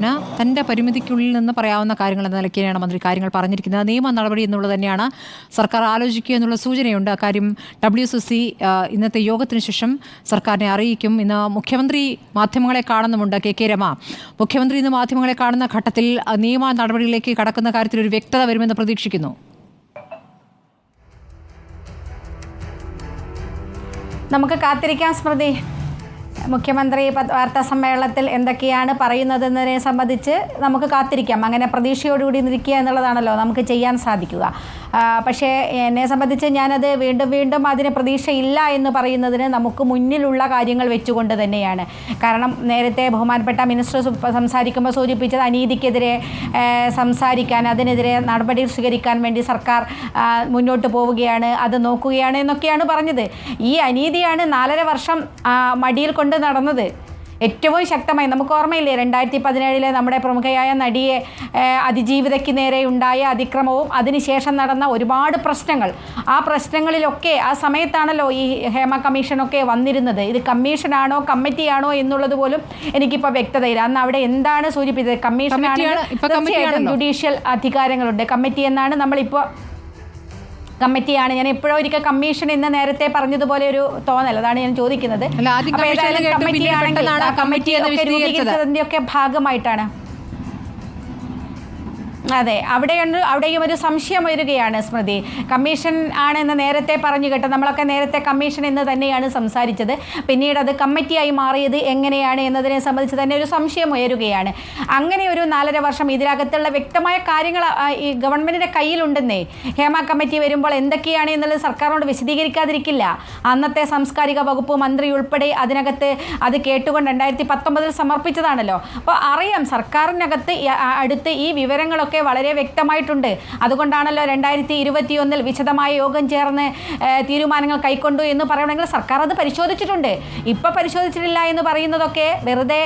തൻ്റെ പരിമിതിക്കുള്ളിൽ നിന്ന് പറയാവുന്ന കാര്യങ്ങൾ എന്ന നിലയ്ക്കാണ് മന്ത്രി കാര്യങ്ങൾ പറഞ്ഞിരിക്കുന്നത്. നിയമ നടപടി എന്നുള്ളത് തന്നെയാണ് സർക്കാർ ആലോചിക്കുക എന്നുള്ള സൂചനയുണ്ട്. അക്കാര്യം WCC ഇന്നത്തെ യോഗത്തിന് ശേഷം സർക്കാരിനെ അറിയിക്കും. ഇന്ന് മുഖ്യമന്ത്രി മാധ്യമങ്ങളെ കാണുന്നുമുണ്ട്. കെ രമ, മുഖ്യമന്ത്രി ഇന്ന് മാധ്യമങ്ങളെ കാണുന്ന ഘട്ടത്തിൽ നിയമ നടപടികളിലേക്ക് കടക്കുന്ന കാര്യത്തിൽ ഒരു വ്യക്തത വരുമെന്ന് പ്രതീക്ഷിക്കുന്നു. നമുക്ക് കാത്തിരിക്കാം സ്മൃതി. മുഖ്യമന്ത്രി വാർത്താ സമ്മേളനത്തിൽ എന്തൊക്കെയാണ് പറയുന്നതെന്നതിനെ സംബന്ധിച്ച് നമുക്ക് കാത്തിരിക്കാം. അങ്ങനെ പ്രതീക്ഷയോടുകൂടി നിൽക്കുക എന്നുള്ളതാണല്ലോ നമുക്ക് ചെയ്യാൻ സാധിക്കുക. പക്ഷേ എന്നെ സംബന്ധിച്ച് ഞാനത് വീണ്ടും അതിന് പ്രതീക്ഷയില്ല എന്ന് പറയുന്നതിന് നമുക്ക് മുന്നിലുള്ള കാര്യങ്ങൾ വെച്ചുകൊണ്ട് തന്നെയാണ്. കാരണം നേരത്തെ ബഹുമാനപ്പെട്ട മിനിസ്റ്റർ സംസാരിക്കുമ്പോൾ സൂചിപ്പിച്ചത് അനീതിക്കെതിരെ സംസാരിക്കാൻ, അതിനെതിരെ നടപടി സ്വീകരിക്കാൻ വേണ്ടി സർക്കാർ മുന്നോട്ട് പോവുകയാണ്, അത് നോക്കുകയാണ് എന്നൊക്കെയാണ് പറഞ്ഞത്. ഈ അനീതിയാണ് 4.5 വർഷം മടിയിൽ കൊണ്ട് നടന്നത്. ഏറ്റവും ശക്തമായി നമുക്ക് ഓർമ്മയില്ലേ 2017 നമ്മുടെ പ്രമുഖയായ നടിയെ അതിജീവിതയ്ക്ക് നേരെ ഉണ്ടായ അതിക്രമവും അതിനുശേഷം നടന്ന ഒരുപാട് പ്രശ്നങ്ങൾ. ആ പ്രശ്നങ്ങളിലൊക്കെ ആ സമയത്താണല്ലോ ഈ ഹേമ കമ്മീഷനൊക്കെ വന്നിരുന്നത്. ഇത് കമ്മീഷനാണോ കമ്മിറ്റിയാണോ എന്നുള്ളത് പോലും എനിക്കിപ്പോൾ വ്യക്തതയില്ല. അന്ന് അവിടെ എന്താണ് സൂചിപ്പിച്ചത്? കമ്മീഷനാണ്, ജുഡീഷ്യൽ അധികാരങ്ങളുണ്ട്. കമ്മിറ്റി എന്നാണ് നമ്മളിപ്പോൾ കമ്മിറ്റിയാണ്. ഞാൻ എപ്പോഴും ഒരിക്കൽ കമ്മീഷൻ എന്ന് നേരത്തെ പറഞ്ഞതുപോലെ ഒരു തോന്നൽ, അതാണ് ഞാൻ ചോദിക്കുന്നത്. കമ്മിറ്റിയൊക്കെ ഭാഗമായിട്ടാണ്. അതെ, അവിടെയും ഒരു സംശയം വരികയാണ് സ്മൃതി. കമ്മീഷൻ ആണെന്ന് നേരത്തെ പറഞ്ഞു കേട്ടോ. നമ്മളൊക്കെ നേരത്തെ കമ്മീഷൻ എന്ന് തന്നെയാണ് സംസാരിച്ചത്. പിന്നീട് അത് കമ്മിറ്റിയായി മാറിയത് എങ്ങനെയാണ് എന്നതിനെ സംബന്ധിച്ച് തന്നെ ഒരു സംശയം ഉയരുകയാണ്. അങ്ങനെ ഒരു 4.5 വർഷം ഇതിനകത്തുള്ള വ്യക്തമായ കാര്യങ്ങൾ ഈ ഗവൺമെൻറ്റിൻ്റെ കയ്യിലുണ്ടെന്നേ. ഹേമ കമ്മിറ്റി വരുമ്പോൾ എന്തൊക്കെയാണ് എന്നുള്ളത് സർക്കാരിനോട് വിശദീകരിക്കാതിരിക്കില്ല. അന്നത്തെ സാംസ്കാരിക വകുപ്പ് മന്ത്രി ഉൾപ്പെടെ അതിനകത്ത് അത് കേട്ടുകൊണ്ട് 2019 സമർപ്പിച്ചതാണല്ലോ. അപ്പോൾ അറിയാം സർക്കാരിനകത്ത് അടുത്ത് ഈ വിവരങ്ങളൊക്കെ വളരെ വ്യക്തമായിട്ടുണ്ട്. അതുകൊണ്ടാണല്ലോ 2021 വിശദമായ യോഗം ചേർന്ന് തീരുമാനങ്ങൾ കൈക്കൊണ്ടു എന്ന് പറയണമെങ്കിൽ സർക്കാർ അത് പരിശോധിച്ചിട്ടുണ്ട്. ഇപ്പോൾ പരിശോധിച്ചിട്ടില്ല എന്ന് പറയുന്നതൊക്കെ വെറുതെ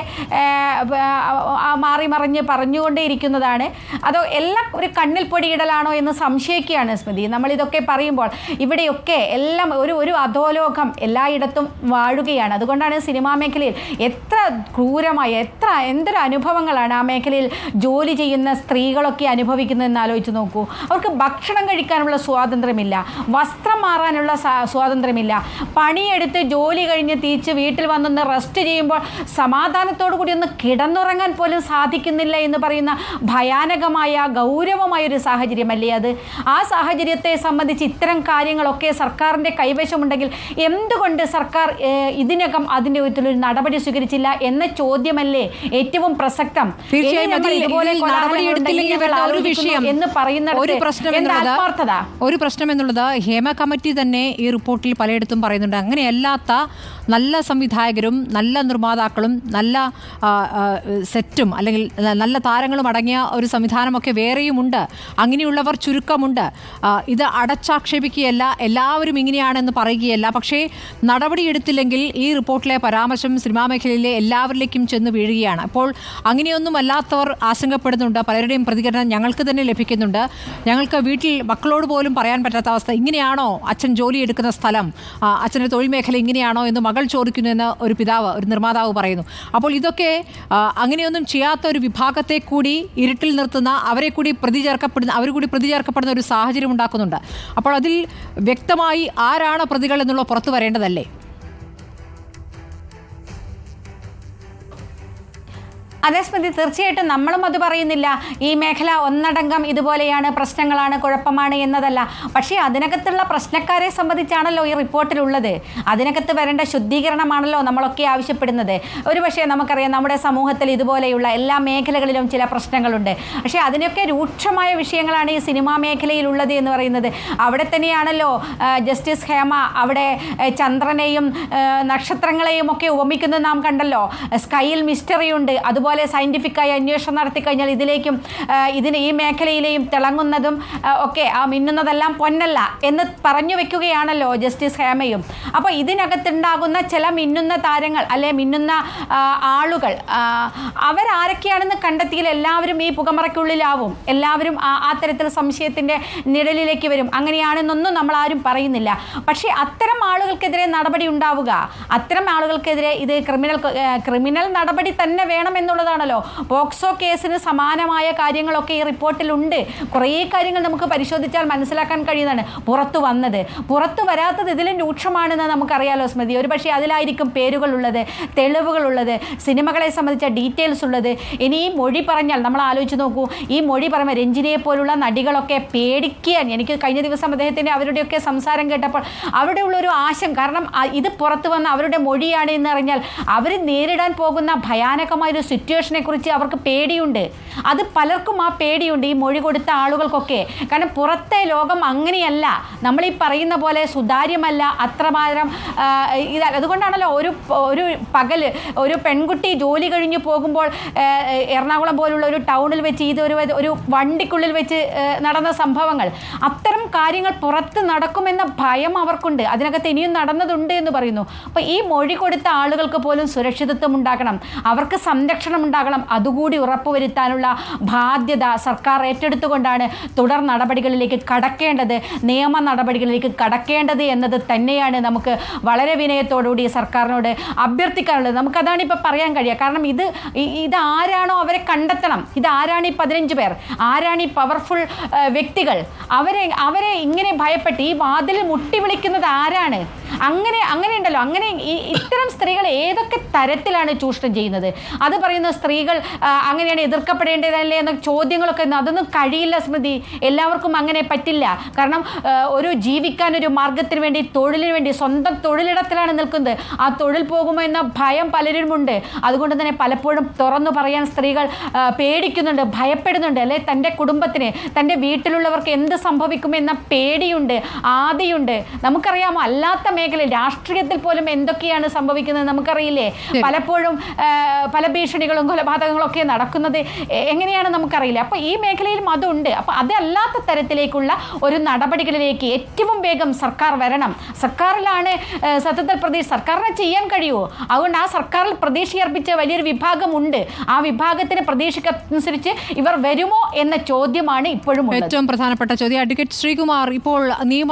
മാറി മറിഞ്ഞ് പറഞ്ഞുകൊണ്ടേയിരിക്കുന്നതാണ്. അതോ എല്ലാം ഒരു കണ്ണിൽ പൊടിയിടലാണോ എന്ന് സംശയിക്കുകയാണ് സ്മൃതി. നമ്മളിതൊക്കെ പറയുമ്പോൾ ഇവിടെയൊക്കെ എല്ലാം ഒരു അധോലോകം എല്ലായിടത്തും വാഴുകയാണ്. അതുകൊണ്ടാണ് സിനിമാ മേഖലയിൽ എത്ര ക്രൂരമായ എന്തൊരു അനുഭവങ്ങളാണ് ആ മേഖലയിൽ ജോലി ചെയ്യുന്ന സ്ത്രീകളൊക്കെ അനുഭവിക്കുന്നതെന്ന് ആലോചിച്ച് നോക്കൂ. അവർക്ക് ഭക്ഷണം കഴിക്കാനുള്ള സ്വാതന്ത്ര്യമില്ല, വസ്ത്രം മാറാനുള്ള സ്വാതന്ത്ര്യമില്ല, പണിയെടുത്ത് ജോലി കഴിഞ്ഞ് തിരിച്ച് വീട്ടിൽ വന്നൊന്ന് റെസ്റ്റ് ചെയ്യുമ്പോൾ സമാധാനത്തോടു കൂടി ഒന്ന് കിടന്നുറങ്ങാൻ പോലും സാധിക്കുന്നില്ല എന്ന് പറയുന്ന ഭയാനകമായ ഗൗരവമായൊരു സാഹചര്യമല്ലേ അത്? ആ സാഹചര്യത്തെ സംബന്ധിച്ച് ഇത്തരം കാര്യങ്ങളൊക്കെ സർക്കാരിൻ്റെ കൈവശമുണ്ടെങ്കിൽ എന്തുകൊണ്ട് സർക്കാർ ഇതിനകം അതിൻ്റെ വിധത്തിലൊരു നടപടി സ്വീകരിച്ചില്ല എന്ന ചോദ്യമല്ലേ ഏറ്റവും പ്രസക്തം. ഒരു പ്രശ്നം എന്നുള്ളത് ഹേമ കമ്മിറ്റി തന്നെ ഈ റിപ്പോർട്ടിൽ പലയിടത്തും പറയുന്നുണ്ട്. അങ്ങനെയല്ലാത്ത നല്ല സംവിധായകരും നല്ല നിർമ്മാതാക്കളും നല്ല സെറ്റും അല്ലെങ്കിൽ നല്ല താരങ്ങളും അടങ്ങിയ ഒരു സംവിധാനമൊക്കെ വേറെയുമുണ്ട്. അങ്ങനെയുള്ളവർ ചുരുക്കമുണ്ട്. ഇത് അടച്ചാക്ഷേപിക്കുകയല്ല, എല്ലാവരും ഇങ്ങനെയാണെന്ന് പറയുകയല്ല. പക്ഷേ നടപടിയെടുത്തില്ലെങ്കിൽ ഈ റിപ്പോർട്ടിലെ പരാമർശം സിനിമാ മേഖലയിലെ എല്ലാവരിലേക്കും ചെന്ന് വീഴുകയാണ്. അപ്പോൾ അങ്ങനെയൊന്നും അല്ലാത്തവർ ആശങ്കപ്പെടുന്നുണ്ട്. പലരുടെയും പ്രതികരണം ഞങ്ങൾക്ക് തന്നെ ലഭിക്കുന്നുണ്ട്. ഞങ്ങൾക്ക് വീട്ടിൽ മക്കളോട് പോലും പറയാൻ പറ്റാത്ത അവസ്ഥ. ഇങ്ങനെയാണോ അച്ഛൻ ജോലി എടുക്കുന്ന സ്ഥലം, അച്ഛൻ്റെ തൊഴിൽ മേഖല ഇങ്ങനെയാണോ എന്ന് മകൾ ചോദിക്കുന്നു എന്ന് ഒരു നിർമ്മാതാവ് പറയുന്നു. അപ്പോൾ ഇതൊക്കെ അങ്ങനെയൊന്നും ചെയ്യാത്ത ഒരു വിഭാഗത്തെ കൂടി ഇരുട്ടിൽ നിർത്തുന്ന, അവർ കൂടി പ്രതി ചേർക്കപ്പെടുന്ന ഒരു സാഹചര്യം ഉണ്ടാക്കുന്നുണ്ട്. അപ്പോൾ അതിൽ വ്യക്തമായി ആരാണ് പ്രതികൾ എന്നുള്ള പുറത്തു വരേണ്ടതല്ലേ? അതേ സ്മൃതി, തീർച്ചയായിട്ടും നമ്മളും അത് പറയുന്നില്ല. ഈ മേഖല ഒന്നടങ്കം ഇതുപോലെയാണ്, പ്രശ്നങ്ങളാണ്, കുഴപ്പമാണ് എന്നതല്ല. പക്ഷേ അതിനകത്തുള്ള പ്രശ്നക്കാരെ സംബന്ധിച്ചാണല്ലോ ഈ റിപ്പോർട്ടിലുള്ളത്. അതിനകത്ത് വരേണ്ട ശുദ്ധീകരണമാണല്ലോ നമ്മളൊക്കെ ആവശ്യപ്പെടുന്നത്. ഒരുപക്ഷെ നമുക്കറിയാം നമ്മുടെ സമൂഹത്തിൽ ഇതുപോലെയുള്ള എല്ലാ മേഖലകളിലും ചില പ്രശ്നങ്ങളുണ്ട്. പക്ഷേ അതിനൊക്കെ രൂക്ഷമായ വിഷയങ്ങളാണ് ഈ സിനിമാ മേഖലയിലുള്ളത് എന്ന് പറയുന്നത്. അവിടെ തന്നെയാണല്ലോ ജസ്റ്റിസ് ഹേമ അവിടെ ചന്ദ്രനെയും നക്ഷത്രങ്ങളെയും ഒക്കെ ഉപമിക്കുന്നത് നാം കണ്ടല്ലോ. സ്കൈയിൽ മിസ്റ്ററിയുണ്ട്. അതുപോലെ സയൻറ്റിഫിക്കായി അന്വേഷണം നടത്തിക്കഴിഞ്ഞാൽ ഈ മേഖലയിലെയും തിളങ്ങുന്നതും ഒക്കെ ആ മിന്നുന്നതെല്ലാം പൊന്നല്ല എന്ന് പറഞ്ഞു വെക്കുകയാണല്ലോ ജസ്റ്റിസ് ഹേമയും. അപ്പോൾ ഇതിനകത്തുണ്ടാകുന്ന ചില മിന്നുന്ന താരങ്ങൾ അല്ലെ മിന്നുന്ന ആളുകൾ അവരാരൊക്കെയാണെന്ന് കണ്ടെത്തിയാൽ എല്ലാവരും ഈ പുകമറയ്ക്കുള്ളിലാവും. എല്ലാവരും ആ തരത്തിൽ സംശയത്തിൻ്റെ നിഴലിലേക്ക് വരും. അങ്ങനെയാണെന്നൊന്നും നമ്മൾ ആരും പറയുന്നില്ല. പക്ഷേ അത്തരം ആളുകൾക്കെതിരെ നടപടി ഉണ്ടാവുക, അത്തരം ആളുകൾക്കെതിരെ ഇത് ക്രിമിനൽ നടപടി തന്നെ വേണമെന്നുള്ള എന്നുള്ളതാണല്ലോ. പോക്സോ കേസിന് സമാനമായ കാര്യങ്ങളൊക്കെ ഈ റിപ്പോർട്ടിലുണ്ട്. കുറേ കാര്യങ്ങൾ നമുക്ക് പരിശോധിച്ചാൽ മനസ്സിലാക്കാൻ കഴിയുന്നതാണ്. പുറത്തു വരാത്തത് ഇതിലും രൂക്ഷമാണെന്ന് നമുക്കറിയാലോ സ്മൃതി. ഒരു പക്ഷേ അതിലായിരിക്കും പേരുകളുള്ളത്, തെളിവുകളുള്ളത്, സിനിമകളെ സംബന്ധിച്ച ഡീറ്റെയിൽസ് ഉള്ളത്. ഇനി ഈ മൊഴി പറഞ്ഞാൽ നമ്മൾ ആലോചിച്ച് നോക്കൂ, ഈ മൊഴി പറയുമ്പോൾ രഞ്ജിനിയെ പോലുള്ള നടികളൊക്കെ പേടിക്കാൻ, എനിക്ക് കഴിഞ്ഞ ദിവസം അദ്ദേഹത്തിൻ്റെ അവരുടെയൊക്കെ സംസാരം കേട്ടപ്പോൾ അവിടെയുള്ളൊരു ആശങ്ക, കാരണം ഇത് പുറത്തു വന്ന അവരുടെ മൊഴിയാണ് എന്ന് അറിഞ്ഞാൽ അവർ നേരിടാൻ പോകുന്ന ഭയാനകമായൊരു സിറ്റുവേഷനെ കുറിച്ച് അവർക്ക് പേടിയുണ്ട്. അത് പലർക്കും ആ പേടിയുണ്ട്, ഈ മൊഴി കൊടുത്ത ആളുകൾക്കൊക്കെ. കാരണം പുറത്തെ ലോകം അങ്ങനെയല്ല, നമ്മളീ പറയുന്ന പോലെ സുതാര്യമല്ല, അത്രമാത്രം അതുകൊണ്ടാണല്ലോ ഒരു പകൽ ഒരു പെൺകുട്ടി ജോലി കഴിഞ്ഞ് പോകുമ്പോൾ എറണാകുളം പോലുള്ള ഒരു ടൗണിൽ വെച്ച് ഒരു വണ്ടിക്കുള്ളിൽ വെച്ച് നടന്ന സംഭവങ്ങൾ, അത്തരം കാര്യങ്ങൾ പുറത്ത് നടക്കുമെന്ന ഭയം അവർക്കുണ്ട്. അതിനകത്ത് ഇനിയും നടന്നതുണ്ട് എന്ന് പറയുന്നു. അപ്പോൾ ഈ മൊഴി കൊടുത്ത ആളുകൾക്ക് പോലും സുരക്ഷിതത്വം ഉണ്ടാകണം, അവർക്ക് സംരക്ഷണം ഉണ്ടാകണം. അതുകൂടി ഉറപ്പുവരുത്താനുള്ള ബാധ്യത സർക്കാർ ഏറ്റെടുത്തുകൊണ്ടാണ് തുടർ നടപടികളിലേക്ക് കടക്കേണ്ടത്, നിയമ നടപടികളിലേക്ക് കടക്കേണ്ടത് എന്നത് തന്നെയാണ് നമുക്ക് വളരെ വിനയത്തോടുകൂടി സർക്കാരിനോട് അഭ്യർത്ഥിക്കാനുള്ളത്. നമുക്കതാണ് ഇപ്പോൾ പറയാൻ കഴിയുക. കാരണം ഇത് ആരാണോ അവരെ കണ്ടെത്തണം. ഇതാരാണ് ഈ 15 പേർ, ആരാണ് ഈ പവർഫുൾ വ്യക്തികൾ, അവരെ ഇങ്ങനെ ഭയപ്പെട്ട് ഈ വാതിൽ മുട്ടി വിളിക്കുന്നത് ആരാണ്? അങ്ങനെ ഉണ്ടല്ലോ. അങ്ങനെ ഇത്തരം സ്ത്രീകൾ ഏതൊക്കെ തരത്തിലാണ് ചൂഷണം ചെയ്യുന്നത്? അത് പറയുന്ന സ്ത്രീകൾ അങ്ങനെയാണ് എതിർക്കപ്പെടേണ്ടതല്ലേ എന്ന ചോദ്യങ്ങളൊക്കെ. അതൊന്നും കഴിയില്ല സ്മൃതി, എല്ലാവർക്കും അങ്ങനെ പറ്റില്ല. കാരണം ജീവിക്കാൻ ഒരു മാർഗത്തിന് വേണ്ടി, തൊഴിലിന് വേണ്ടി സ്വന്തം തൊഴിലിടത്തിലാണ് നിൽക്കുന്നത്. ആ തൊഴിൽ പോകുമോ എന്ന ഭയം പലരുമുണ്ട്. അതുകൊണ്ട് തന്നെ പലപ്പോഴും തുറന്നു പറയാൻ സ്ത്രീകൾ പേടിക്കുന്നുണ്ട്, ഭയപ്പെടുന്നുണ്ട്. അല്ലെ, തൻ്റെ കുടുംബത്തിന്, തൻ്റെ വീട്ടിലുള്ളവർക്ക് എന്ത് സംഭവിക്കുമെന്ന പേടിയുണ്ട്, ആദിയുണ്ട്. നമുക്കറിയാമോ, അല്ലാത്ത മേഖലയിൽ രാഷ്ട്രീയത്തിൽ പോലും എന്തൊക്കെയാണ് സംഭവിക്കുന്നത് നമുക്കറിയില്ലേ. പലപ്പോഴും പല ഭീഷണികളും കൊലപാതകങ്ങളും ഒക്കെ നടക്കുന്നത് എങ്ങനെയാണ് നമുക്കറിയില്ല. അപ്പോൾ ഈ മേഖലയിലും അതുണ്ട്. അപ്പോൾ അതല്ലാത്ത തരത്തിലേക്കുള്ള ഒരു നടപടികളിലേക്ക് ഏറ്റവും വേഗം സർക്കാർ വരണം. സർക്കാരിലാണ് സത്യത്തിൽ സർക്കാരിനെ ചെയ്യാൻ കഴിയുമോ? അതുകൊണ്ട് ആ സർക്കാരിൽ പ്രതീക്ഷയർപ്പിച്ച വലിയൊരു വിഭാഗമുണ്ട്. ആ വിഭാഗത്തിന് പ്രതീക്ഷയ്ക്കനുസരിച്ച് ഇവർ വരുമോ എന്ന ചോദ്യമാണ് ഇപ്പോഴും ഏറ്റവും പ്രധാനപ്പെട്ട ചോദ്യം. അഡ്വക്കേറ്റ് ശ്രീകുമാർ, ഇപ്പോൾ നിയമ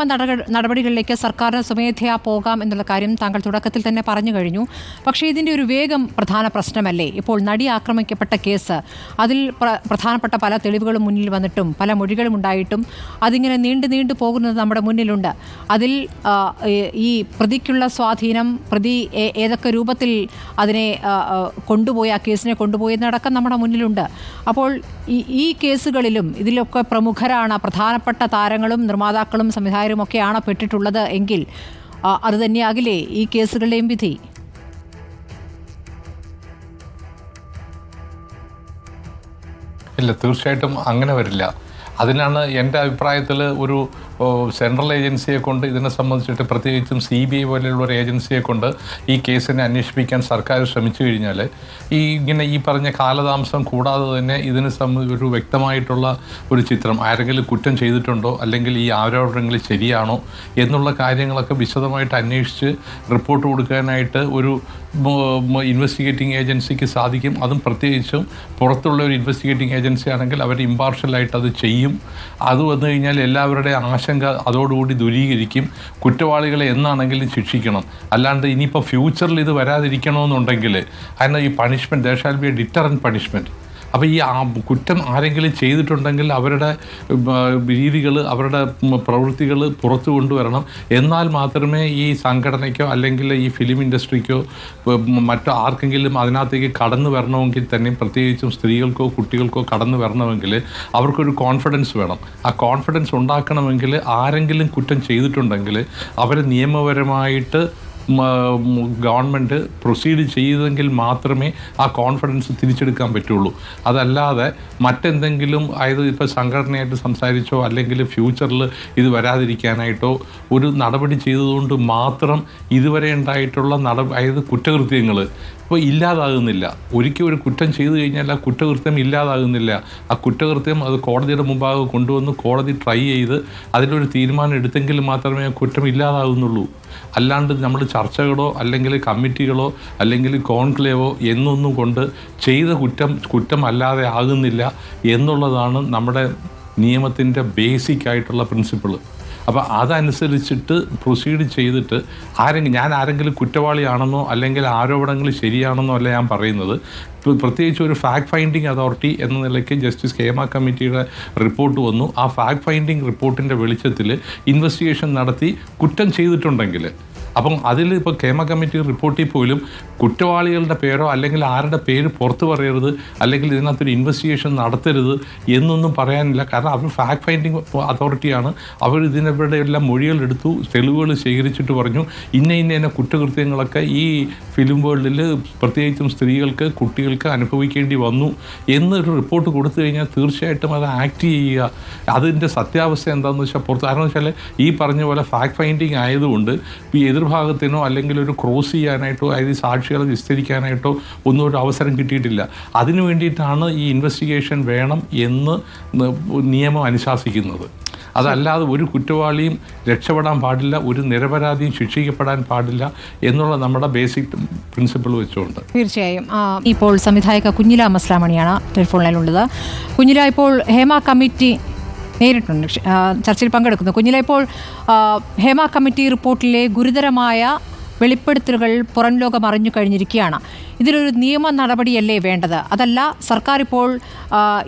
നടപടികളിലേക്ക് സർക്കാരിന് സ്വമേധയാ പോകാം എന്നുള്ള കാര്യം താങ്കൾ തുടക്കത്തിൽ തന്നെ പറഞ്ഞു കഴിഞ്ഞു. പക്ഷേ ഇതിൻ്റെ ഒരു വേഗം പ്രധാന പ്രശ്നമല്ലേ? ഇപ്പോൾ നടി ആക്രമിക്കപ്പെട്ട കേസ്, അതിൽ പ്രധാനപ്പെട്ട പല തെളിവുകളും മുന്നിൽ വന്നിട്ടും പല മൊഴികളും ഉണ്ടായിട്ടും അതിങ്ങനെ നീണ്ടു പോകുന്നത് നമ്മുടെ മുന്നിലുണ്ട്. അതിൽ ഈ പ്രതിക്കുള്ള സ്വാധീനം, പ്രതി ഏതൊക്കെ രൂപത്തിൽ അതിനെ കൊണ്ടുപോയി, ആ കേസിനെ കൊണ്ടുപോയെന്നടക്കം നമ്മുടെ മുന്നിലുണ്ട്. അപ്പോൾ ഈ കേസുകളിലും ഇതിലൊക്കെ പ്രമുഖരാണ്, പ്രധാനപ്പെട്ട താരങ്ങളും നിർമ്മാതാക്കളും സംവിധായകരും ഒക്കെയാണ് പെട്ടിട്ടുള്ളത് എങ്കിൽ അത് തന്നെയാകില്ലേ ഈ കേസുകളുടെയും വിധി? ഇല്ല, തീർച്ചയായിട്ടും അങ്ങനെ വരില്ല. അതിനാണ് എൻ്റെ അഭിപ്രായത്തിൽ ഒരു സെൻട്രൽ ഏജൻസിയെ കൊണ്ട് ഇതിനെ സംബന്ധിച്ചിട്ട്, പ്രത്യേകിച്ചും CBI പോലെയുള്ള ഒരു ഏജൻസിയെ കൊണ്ട് ഈ കേസിനെ അന്വേഷിപ്പിക്കാൻ സർക്കാർ ശ്രമിച്ചു കഴിഞ്ഞാൽ ഈ പറഞ്ഞ കാലതാമസം കൂടാതെ തന്നെ ഇതിന് ഒരു വ്യക്തമായിട്ടുള്ള ഒരു ചിത്രം, ആരെങ്കിലും കുറ്റം ചെയ്തിട്ടുണ്ടോ അല്ലെങ്കിൽ ഈ ആരോപണങ്ങൾ ശരിയാണോ എന്നുള്ള കാര്യങ്ങളൊക്കെ വിശദമായിട്ട് അന്വേഷിച്ച് റിപ്പോർട്ട് കൊടുക്കാനായിട്ട് ഒരു ഇൻവെസ്റ്റിഗേറ്റിംഗ് ഏജൻസിക്ക് സാധിക്കും. അതും പ്രത്യേകിച്ചും പുറത്തുള്ള ഒരു ഇൻവെസ്റ്റിഗേറ്റിംഗ് ഏജൻസി ആണെങ്കിൽ അവർ ഇമ്പാർഷ്യലായിട്ട് അത് ചെയ്യും. അത് വന്നു കഴിഞ്ഞാൽ എല്ലാവരുടെയും ആശങ്ക അതോടുകൂടി ദൂരീകരിക്കും. കുറ്റവാളികളെ എന്നാണെങ്കിലും ശിക്ഷിക്കണം. അല്ലാണ്ട് ഇനിയിപ്പോൾ ഫ്യൂച്ചറിൽ ഇത് വരാതിരിക്കണമെന്നുണ്ടെങ്കിൽ അതിന് ഈ punishment, there shall be a deterrent punishment. അപ്പോൾ ഈ കുറ്റം ആരെങ്കിലും ചെയ്തിട്ടുണ്ടെങ്കിൽ അവരുടെ രീതികൾ, അവരുടെ പ്രവൃത്തികൾ പുറത്തു കൊണ്ടുവരണം. എന്നാൽ മാത്രമേ ഈ സംഘടനയ്ക്കോ അല്ലെങ്കിൽ ഈ ഫിലിം ഇൻഡസ്ട്രിക്കോ മറ്റോ ആർക്കെങ്കിലും അതിനകത്തേക്ക് കടന്നു വരണമെങ്കിൽ തന്നെ, പ്രത്യേകിച്ചും സ്ത്രീകൾക്കോ കുട്ടികൾക്കോ കടന്നു വരണമെങ്കിൽ അവർക്കൊരു കോൺഫിഡൻസ് വേണം. ആ കോൺഫിഡൻസ് ഉണ്ടാക്കണമെങ്കിൽ ആരെങ്കിലും കുറ്റം ചെയ്തിട്ടുണ്ടെങ്കിൽ അവരെ നിയമപരമായിട്ട് ഗവൺമെൻറ് പ്രൊസീഡ് ചെയ്തെങ്കിൽ മാത്രമേ ആ കോൺഫിഡൻസ് തിരിച്ചെടുക്കാൻ പറ്റുള്ളൂ. അതല്ലാതെ മറ്റെന്തെങ്കിലും, അതായത് ഇപ്പോൾ സംഘടനയായിട്ട് സംസാരിച്ചോ അല്ലെങ്കിൽ ഫ്യൂച്ചറിൽ ഇത് വരാതിരിക്കാനായിട്ടോ ഒരു നടപടി ചെയ്തതുകൊണ്ട് മാത്രം ഇതുവരെ ഉണ്ടായിട്ടുള്ള അതായത് കുറ്റകൃത്യങ്ങൾ ഇപ്പോൾ ഇല്ലാതാകുന്നില്ല. ഒരിക്കലും ഒരു കുറ്റം ചെയ്തു കഴിഞ്ഞാൽ ആ കുറ്റകൃത്യം ഇല്ലാതാകുന്നില്ല. ആ കുറ്റകൃത്യം അത് കോടതിയുടെ മുമ്പാകെ കൊണ്ടുവന്ന് കോടതി ട്രൈ ചെയ്ത് അതിലൊരു തീരുമാനം എടുത്തെങ്കിൽ മാത്രമേ ആ കുറ്റം ഇല്ലാതാകുന്നുള്ളൂ. അല്ലാണ്ട് നമ്മൾ ചർച്ചകളോ അല്ലെങ്കിൽ കമ്മിറ്റികളോ അല്ലെങ്കിൽ കോൺക്ലേവോ എന്നൊന്നും കൊണ്ട് ചെയ്ത കുറ്റം അല്ലാതെ ആകുന്നില്ല എന്നുള്ളതാണ് നമ്മുടെ നിയമത്തിൻ്റെ ബേസിക് ആയിട്ടുള്ള പ്രിൻസിപ്പിൾ. അപ്പോൾ അതനുസരിച്ചിട്ട് പ്രൊസീഡ് ചെയ്തിട്ട് ഞാൻ ആരെങ്കിലും കുറ്റവാളിയാണെന്നോ അല്ലെങ്കിൽ ആരോപണങ്ങൾ ശരിയാണെന്നോ അല്ല ഞാൻ പറയുന്നത്. പ്രത്യേകിച്ച് ഒരു ഫാക്ട് ഫൈൻഡിങ് അതോറിറ്റി എന്ന നിലയ്ക്ക് ജസ്റ്റിസ് ഹേമ കമ്മിറ്റിയുടെ റിപ്പോർട്ട് വന്നു. ആ ഫാക്ട് ഫൈൻഡിങ് റിപ്പോർട്ടിൻ്റെ വെളിച്ചത്തിൽ ഇൻവെസ്റ്റിഗേഷൻ നടത്തി കുറ്റം ചെയ്തിട്ടുണ്ടെങ്കിൽ, അപ്പം അതിൽ ഇപ്പോൾ ഹേമ കമ്മിറ്റി റിപ്പോർട്ടിൽ പോലും കുറ്റവാളികളുടെ പേരോ അല്ലെങ്കിൽ ആരുടെ പേര് പുറത്തു പറയരുത് അല്ലെങ്കിൽ ഇതിനകത്തൊരു ഇൻവെസ്റ്റിഗേഷൻ നടത്തരുത് എന്നൊന്നും പറയാനില്ല. കാരണം അവർ ഫാക്ട് ഫൈൻഡിങ് അതോറിറ്റിയാണ്. അവർ ഇതിനിവിടെ എല്ലാം മൊഴികളെടുത്തു, തെളിവുകൾ ശേഖരിച്ചിട്ട് പറഞ്ഞു ഇന്ന കുറ്റകൃത്യങ്ങളൊക്കെ ഈ ഫിലിം വേൾഡിൽ പ്രത്യേകിച്ചും സ്ത്രീകൾക്ക് കുട്ടികൾക്ക് അനുഭവിക്കേണ്ടി വന്നു എന്നൊരു റിപ്പോർട്ട് കൊടുത്തു കഴിഞ്ഞാൽ തീർച്ചയായിട്ടും അത് ആക്ട് ചെയ്യുക. അതിൻ്റെ സത്യാവസ്ഥ എന്താണെന്ന് വെച്ചാൽ പുറത്ത്. കാരണം വെച്ചാൽ ഈ പറഞ്ഞ പോലെ ഫാക്ട് ഫൈൻഡിങ് ആയതുകൊണ്ട് ഈ എതിർഭാഗത്തിനോ അല്ലെങ്കിൽ ഒരു ക്രോസ് ചെയ്യാനായിട്ടോ അതായത് സാക്ഷികളെ വിസ്തരിക്കാനായിട്ടോ ഒന്നും ഒരു അവസരം കിട്ടിയിട്ടില്ല. അതിനു വേണ്ടിയിട്ടാണ് ഈ ഇൻവെസ്റ്റിഗേഷൻ വേണം എന്ന് നിയമം അനുശാസിക്കുന്നത്. അതല്ലാതെ ഒരു കുറ്റവാളിയും രക്ഷപ്പെടാൻ പാടില്ല, ഒരു നിരപരാധിയും ശിക്ഷിക്കപ്പെടാൻ പാടില്ല എന്നുള്ള നമ്മുടെ ബേസിക് പ്രിൻസിപ്പിൾ വെച്ചുകൊണ്ട്. തീർച്ചയായും. ഇപ്പോൾ സംവിധായക കുഞ്ഞില മസ്ലാമണിയാണ് ടെലിഫോൺ ലൈനിലുള്ളത്. കുഞ്ഞില, ഇപ്പോൾ ഹേമ കമ്മിറ്റി നേരിട്ടുണ്ട് ചർച്ചയിൽ പങ്കെടുക്കുന്നു. കുഞ്ഞില, ഇപ്പോൾ ഹേമ കമ്മിറ്റി റിപ്പോർട്ടിലെ ഗുരുതരമായ വെളിപ്പെടുത്തലുകൾ പുറം ലോകം അറിഞ്ഞു കഴിഞ്ഞിരിക്കുകയാണ്. ഇതിലൊരു നിയമ നടപടിയല്ലേ വേണ്ടത്? അതല്ല സർക്കാർ ഇപ്പോൾ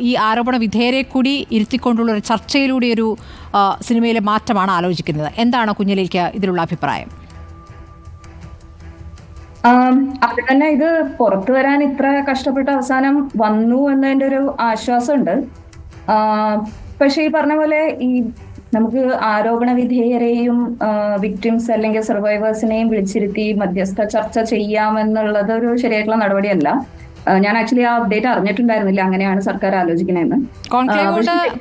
ഈ ആരോപണ വിധേയരെ കൂടി ഇരുത്തിക്കൊണ്ടുള്ള ഒരു ചർച്ചയിലൂടെ ഒരു സിനിമയിലെ മാറ്റമാണ് ആലോചിക്കുന്നത്. എന്താണ് കുഞ്ഞിലേക്ക് ഇതിലുള്ള അഭിപ്രായം? അത് തന്നെ, ഇത് പുറത്തു വരാൻ ഇത്ര കഷ്ടപ്പെട്ട് അവസാനം വന്നു എന്നതിൻ്റെ ഒരു ആശ്വാസമുണ്ട്. പക്ഷെ ഈ പറഞ്ഞ പോലെ ഈ നമുക്ക് ആരോപണ വിധേയരെയും വിക്ടിംസ് അല്ലെങ്കിൽ സർവൈവേഴ്സിനെയും വിളിച്ചിരുത്തി മധ്യസ്ഥ ചർച്ച ചെയ്യാമെന്നുള്ളത് ഒരു ശരിയായിട്ടുള്ള നടപടിയല്ല. ഞാൻ ആക്ച്വലി ആ അപ്ഡേറ്റ് അറിഞ്ഞിട്ടുണ്ടായിരുന്നില്ല അങ്ങനെയാണ് സർക്കാർ ആലോചിക്കുന്നതെന്ന്.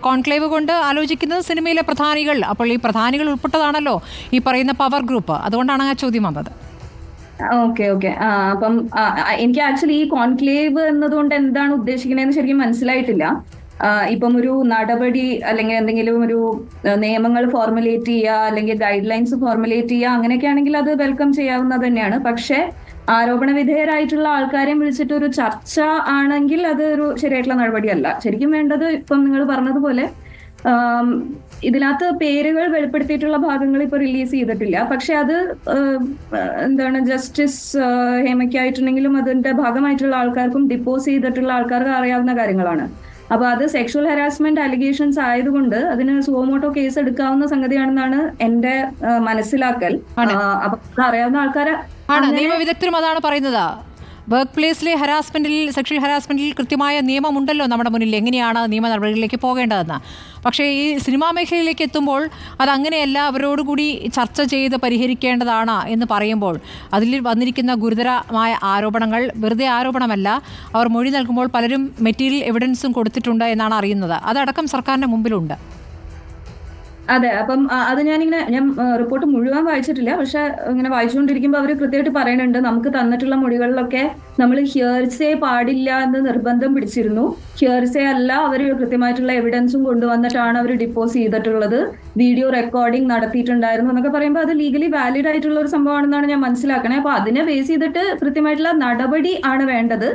കോൺക്ലേവ് കൊണ്ട് ആലോചിക്കുന്നത് സിനിമയിലെ പ്രധാനികൾ, അപ്പോൾ ഈ പ്രധാനികൾ ഉൾപ്പെട്ടതാണല്ലോ ഈ പറയുന്ന പവർ ഗ്രൂപ്പ്. അതുകൊണ്ടാണ് ആ ചോദ്യം വന്നത്. ഓക്കെ. അപ്പം എനിക്ക് ആക്ച്വലി ഈ കോൺക്ലേവ് എന്നതുകൊണ്ട് എന്താണ് ഉദ്ദേശിക്കുന്നതെന്ന് ശരിക്കും മനസ്സിലായിട്ടില്ല. ഇപ്പം ഒരു നടപടി അല്ലെങ്കിൽ എന്തെങ്കിലും ഒരു നിയമങ്ങൾ ഫോർമുലേറ്റ് ചെയ്യുക അല്ലെങ്കിൽ ഗൈഡ് ലൈൻസ് ഫോർമുലേറ്റ് ചെയ്യുക അങ്ങനെയൊക്കെ ആണെങ്കിൽ അത് വെൽക്കം ചെയ്യാവുന്നത് തന്നെയാണ്. പക്ഷെ ആരോപണ വിധേയരായിട്ടുള്ള ആൾക്കാരെ വിളിച്ചിട്ട് ഒരു ചർച്ച ആണെങ്കിൽ അത് ഒരു ശരിയായിട്ടുള്ള നടപടിയല്ല. ശരിക്കും വേണ്ടത് ഇപ്പം നിങ്ങൾ പറഞ്ഞതുപോലെ ഇതിനകത്ത് പേരുകൾ വെളിപ്പെടുത്തിയിട്ടുള്ള ഭാഗങ്ങൾ ഇപ്പോൾ റിലീസ് ചെയ്തിട്ടില്ല. പക്ഷെ അത് എന്താണ് ജസ്റ്റിസ് ഹേമയ്ക്കായിട്ടുണ്ടെങ്കിലും അതിന്റെ ഭാഗമായിട്ടുള്ള ആൾക്കാർക്കും ഡിപ്പോസ് ചെയ്തിട്ടുള്ള ആൾക്കാർക്ക് അറിയാവുന്ന കാര്യങ്ങളാണ്. അപ്പൊ അത് സെക്ഷൽ ഹരാസ്മെന്റ് അലിഗേഷൻസ് ആയതുകൊണ്ട് അതിന് സുവോമോട്ടോ കേസ് എടുക്കാവുന്ന സംഗതിയാണെന്നാണ് എന്റെ മനസ്സിലാക്കൽ. അപ്പൊ അറിയാവുന്ന ആൾക്കാരെ നിയമവിദഗ്ധരും അതാണ് പറയുന്നത്. വർക്ക് പ്ലേസിലെ സെക്ഷൽ ഹരാസ്മെന്റിൽ കൃത്യമായ നിയമമുണ്ടല്ലോ നമ്മുടെ മുന്നിൽ, എങ്ങനെയാണ് നിയമ നടപടികളിലേക്ക് പോകേണ്ടതെന്ന്. പക്ഷേ ഈ സിനിമാ മേഖലയിലേക്ക് എത്തുമ്പോൾ അതങ്ങനെയല്ല, അവരോടുകൂടി ചർച്ച ചെയ്ത് പരിഹരിക്കേണ്ടതാണ് എന്ന് പറയുമ്പോൾ അതിൽ വന്നിരിക്കുന്ന ഗുരുതരമായ ആരോപണങ്ങൾ വെറുതെ ആരോപണമല്ല. അവർ മൊഴി നൽകുമ്പോൾ പലരും മെറ്റീരിയൽ എവിഡൻസും കൊടുത്തിട്ടുണ്ട് എന്നാണ് അറിയുന്നത്. അതടക്കം സർക്കാരിൻ്റെ മുമ്പിലുണ്ട്. അതെ. അപ്പം അത് ഞാൻ റിപ്പോർട്ട് മുഴുവൻ വായിച്ചിട്ടില്ല. പക്ഷെ ഇങ്ങനെ വായിച്ചുകൊണ്ടിരിക്കുമ്പോൾ അവർ കൃത്യമായിട്ട് പറയുന്നുണ്ട് നമുക്ക് തന്നിട്ടുള്ള മൊഴികളിലൊക്കെ നമ്മൾ ഹിയർസേ പാടില്ല എന്ന് നിർബന്ധം പിടിച്ചിരുന്നു. ഹിയർസേ അല്ല, അവർ കൃത്യമായിട്ടുള്ള എവിഡൻസും കൊണ്ടുവന്നിട്ടാണ് അവർ ഡിപ്പോസ് ചെയ്തിട്ടുള്ളത്. വീഡിയോ റെക്കോർഡിംഗ് നടത്തിയിട്ടുണ്ടായിരുന്നു എന്നൊക്കെ പറയുമ്പോൾ അത് ലീഗലി വാലിഡ് ആയിട്ടുള്ള ഒരു സംഭവമാണെന്നാണ് ഞാൻ മനസ്സിലാക്കണേ. അപ്പൊ അതിനെ ബേസ് ചെയ്തിട്ട് കൃത്യമായിട്ടുള്ള നടപടി ആണ് വേണ്ടത്.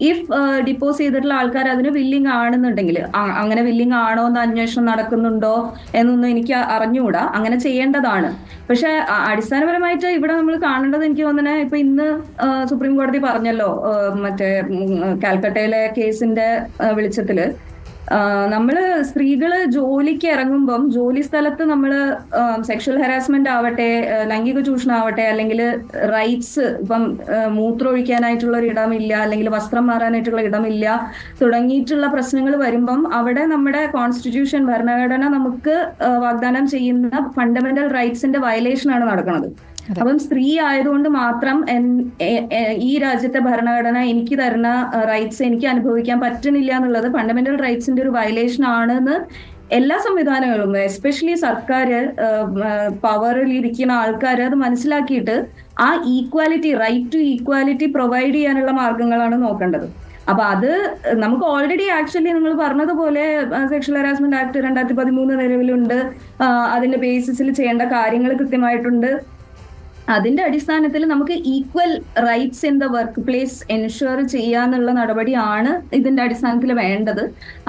ഇഫ് ഡിപ്പോസ് ചെയ്തിട്ടുള്ള ആൾക്കാർ അതിന് വില്ലിങ് ആണെന്നുണ്ടെങ്കിൽ, അങ്ങനെ വില്ലിങ് ആണോ എന്ന് അന്വേഷണം നടക്കുന്നുണ്ടോ എന്നൊന്നും എനിക്ക് അറിഞ്ഞുകൂടാ. അങ്ങനെ ചെയ്യേണ്ടതാണ്. പക്ഷെ അടിസ്ഥാനപരമായിട്ട് ഇവിടെ നമ്മൾ കാണേണ്ടത് എനിക്ക് തോന്നുന്നത് ഇപ്പൊ ഇന്ന് സുപ്രീം കോടതി പറഞ്ഞല്ലോ മറ്റേ കാൽക്കട്ടയിലെ കേസിന്റെ വെളിച്ചത്തില് നമ്മള് സ്ത്രീകള് ജോലിക്ക് ഇറങ്ങുമ്പം ജോലി സ്ഥലത്ത് നമ്മള് സെക്ഷൽ ഹരാസ്മെന്റ് ആവട്ടെ, ലൈംഗിക ചൂഷണം ആവട്ടെ, അല്ലെങ്കിൽ റൈറ്റ്സ് ഇപ്പം മൂത്രം ഒഴിക്കാനായിട്ടുള്ള ഒരു ഇടമില്ല, അല്ലെങ്കിൽ വസ്ത്രം മാറാനായിട്ടുള്ള ഇടമില്ല തുടങ്ങിയിട്ടുള്ള പ്രശ്നങ്ങൾ വരുമ്പം അവിടെ നമ്മുടെ കോൺസ്റ്റിറ്റ്യൂഷൻ ഭരണഘടന നമുക്ക് വാഗ്ദാനം ചെയ്യുന്ന ഫണ്ടമെന്റൽ റൈറ്റ്സിന്റെ വയലേഷൻ ആണ് നടക്കുന്നത്. അപ്പം സ്ത്രീ ആയതുകൊണ്ട് മാത്രം ഈ രാജ്യത്തെ ഭരണഘടന എനിക്ക് തരുന്ന റൈറ്റ്സ് എനിക്ക് അനുഭവിക്കാൻ പറ്റുന്നില്ല എന്നുള്ളത് ഫണ്ടമെന്റൽ റൈറ്റ്സിന്റെ ഒരു വയലേഷൻ ആണെന്ന് എല്ലാ സംവിധാനങ്ങളും എസ്പെഷ്യലി സർക്കാർ പവറിൽ ഇരിക്കുന്ന ആൾക്കാർ അത് മനസ്സിലാക്കിയിട്ട് ആ equality, right to equality provide ചെയ്യാനുള്ള മാർഗങ്ങളാണ് നോക്കേണ്ടത്. അപ്പൊ അത് നമുക്ക് ഓൾറെഡി ആക്ച്വലി നിങ്ങൾ പറഞ്ഞതുപോലെ സെക്ഷൽ ഹരാസ്മെന്റ് ആക്ട് 2013 നിലവിലുണ്ട്. അതിന്റെ ബേസിസിൽ ചെയ്യേണ്ട കാര്യങ്ങൾ കൃത്യമായിട്ടുണ്ട്. അതിന്റെ അടിസ്ഥാനത്തിൽ നമുക്ക് equal rights in the workplace ensure ചെയ്യാന്നുള്ള നടപടിയാണ് ഇതിന്റെ അടിസ്ഥാനത്തിൽ വേണ്ടത്.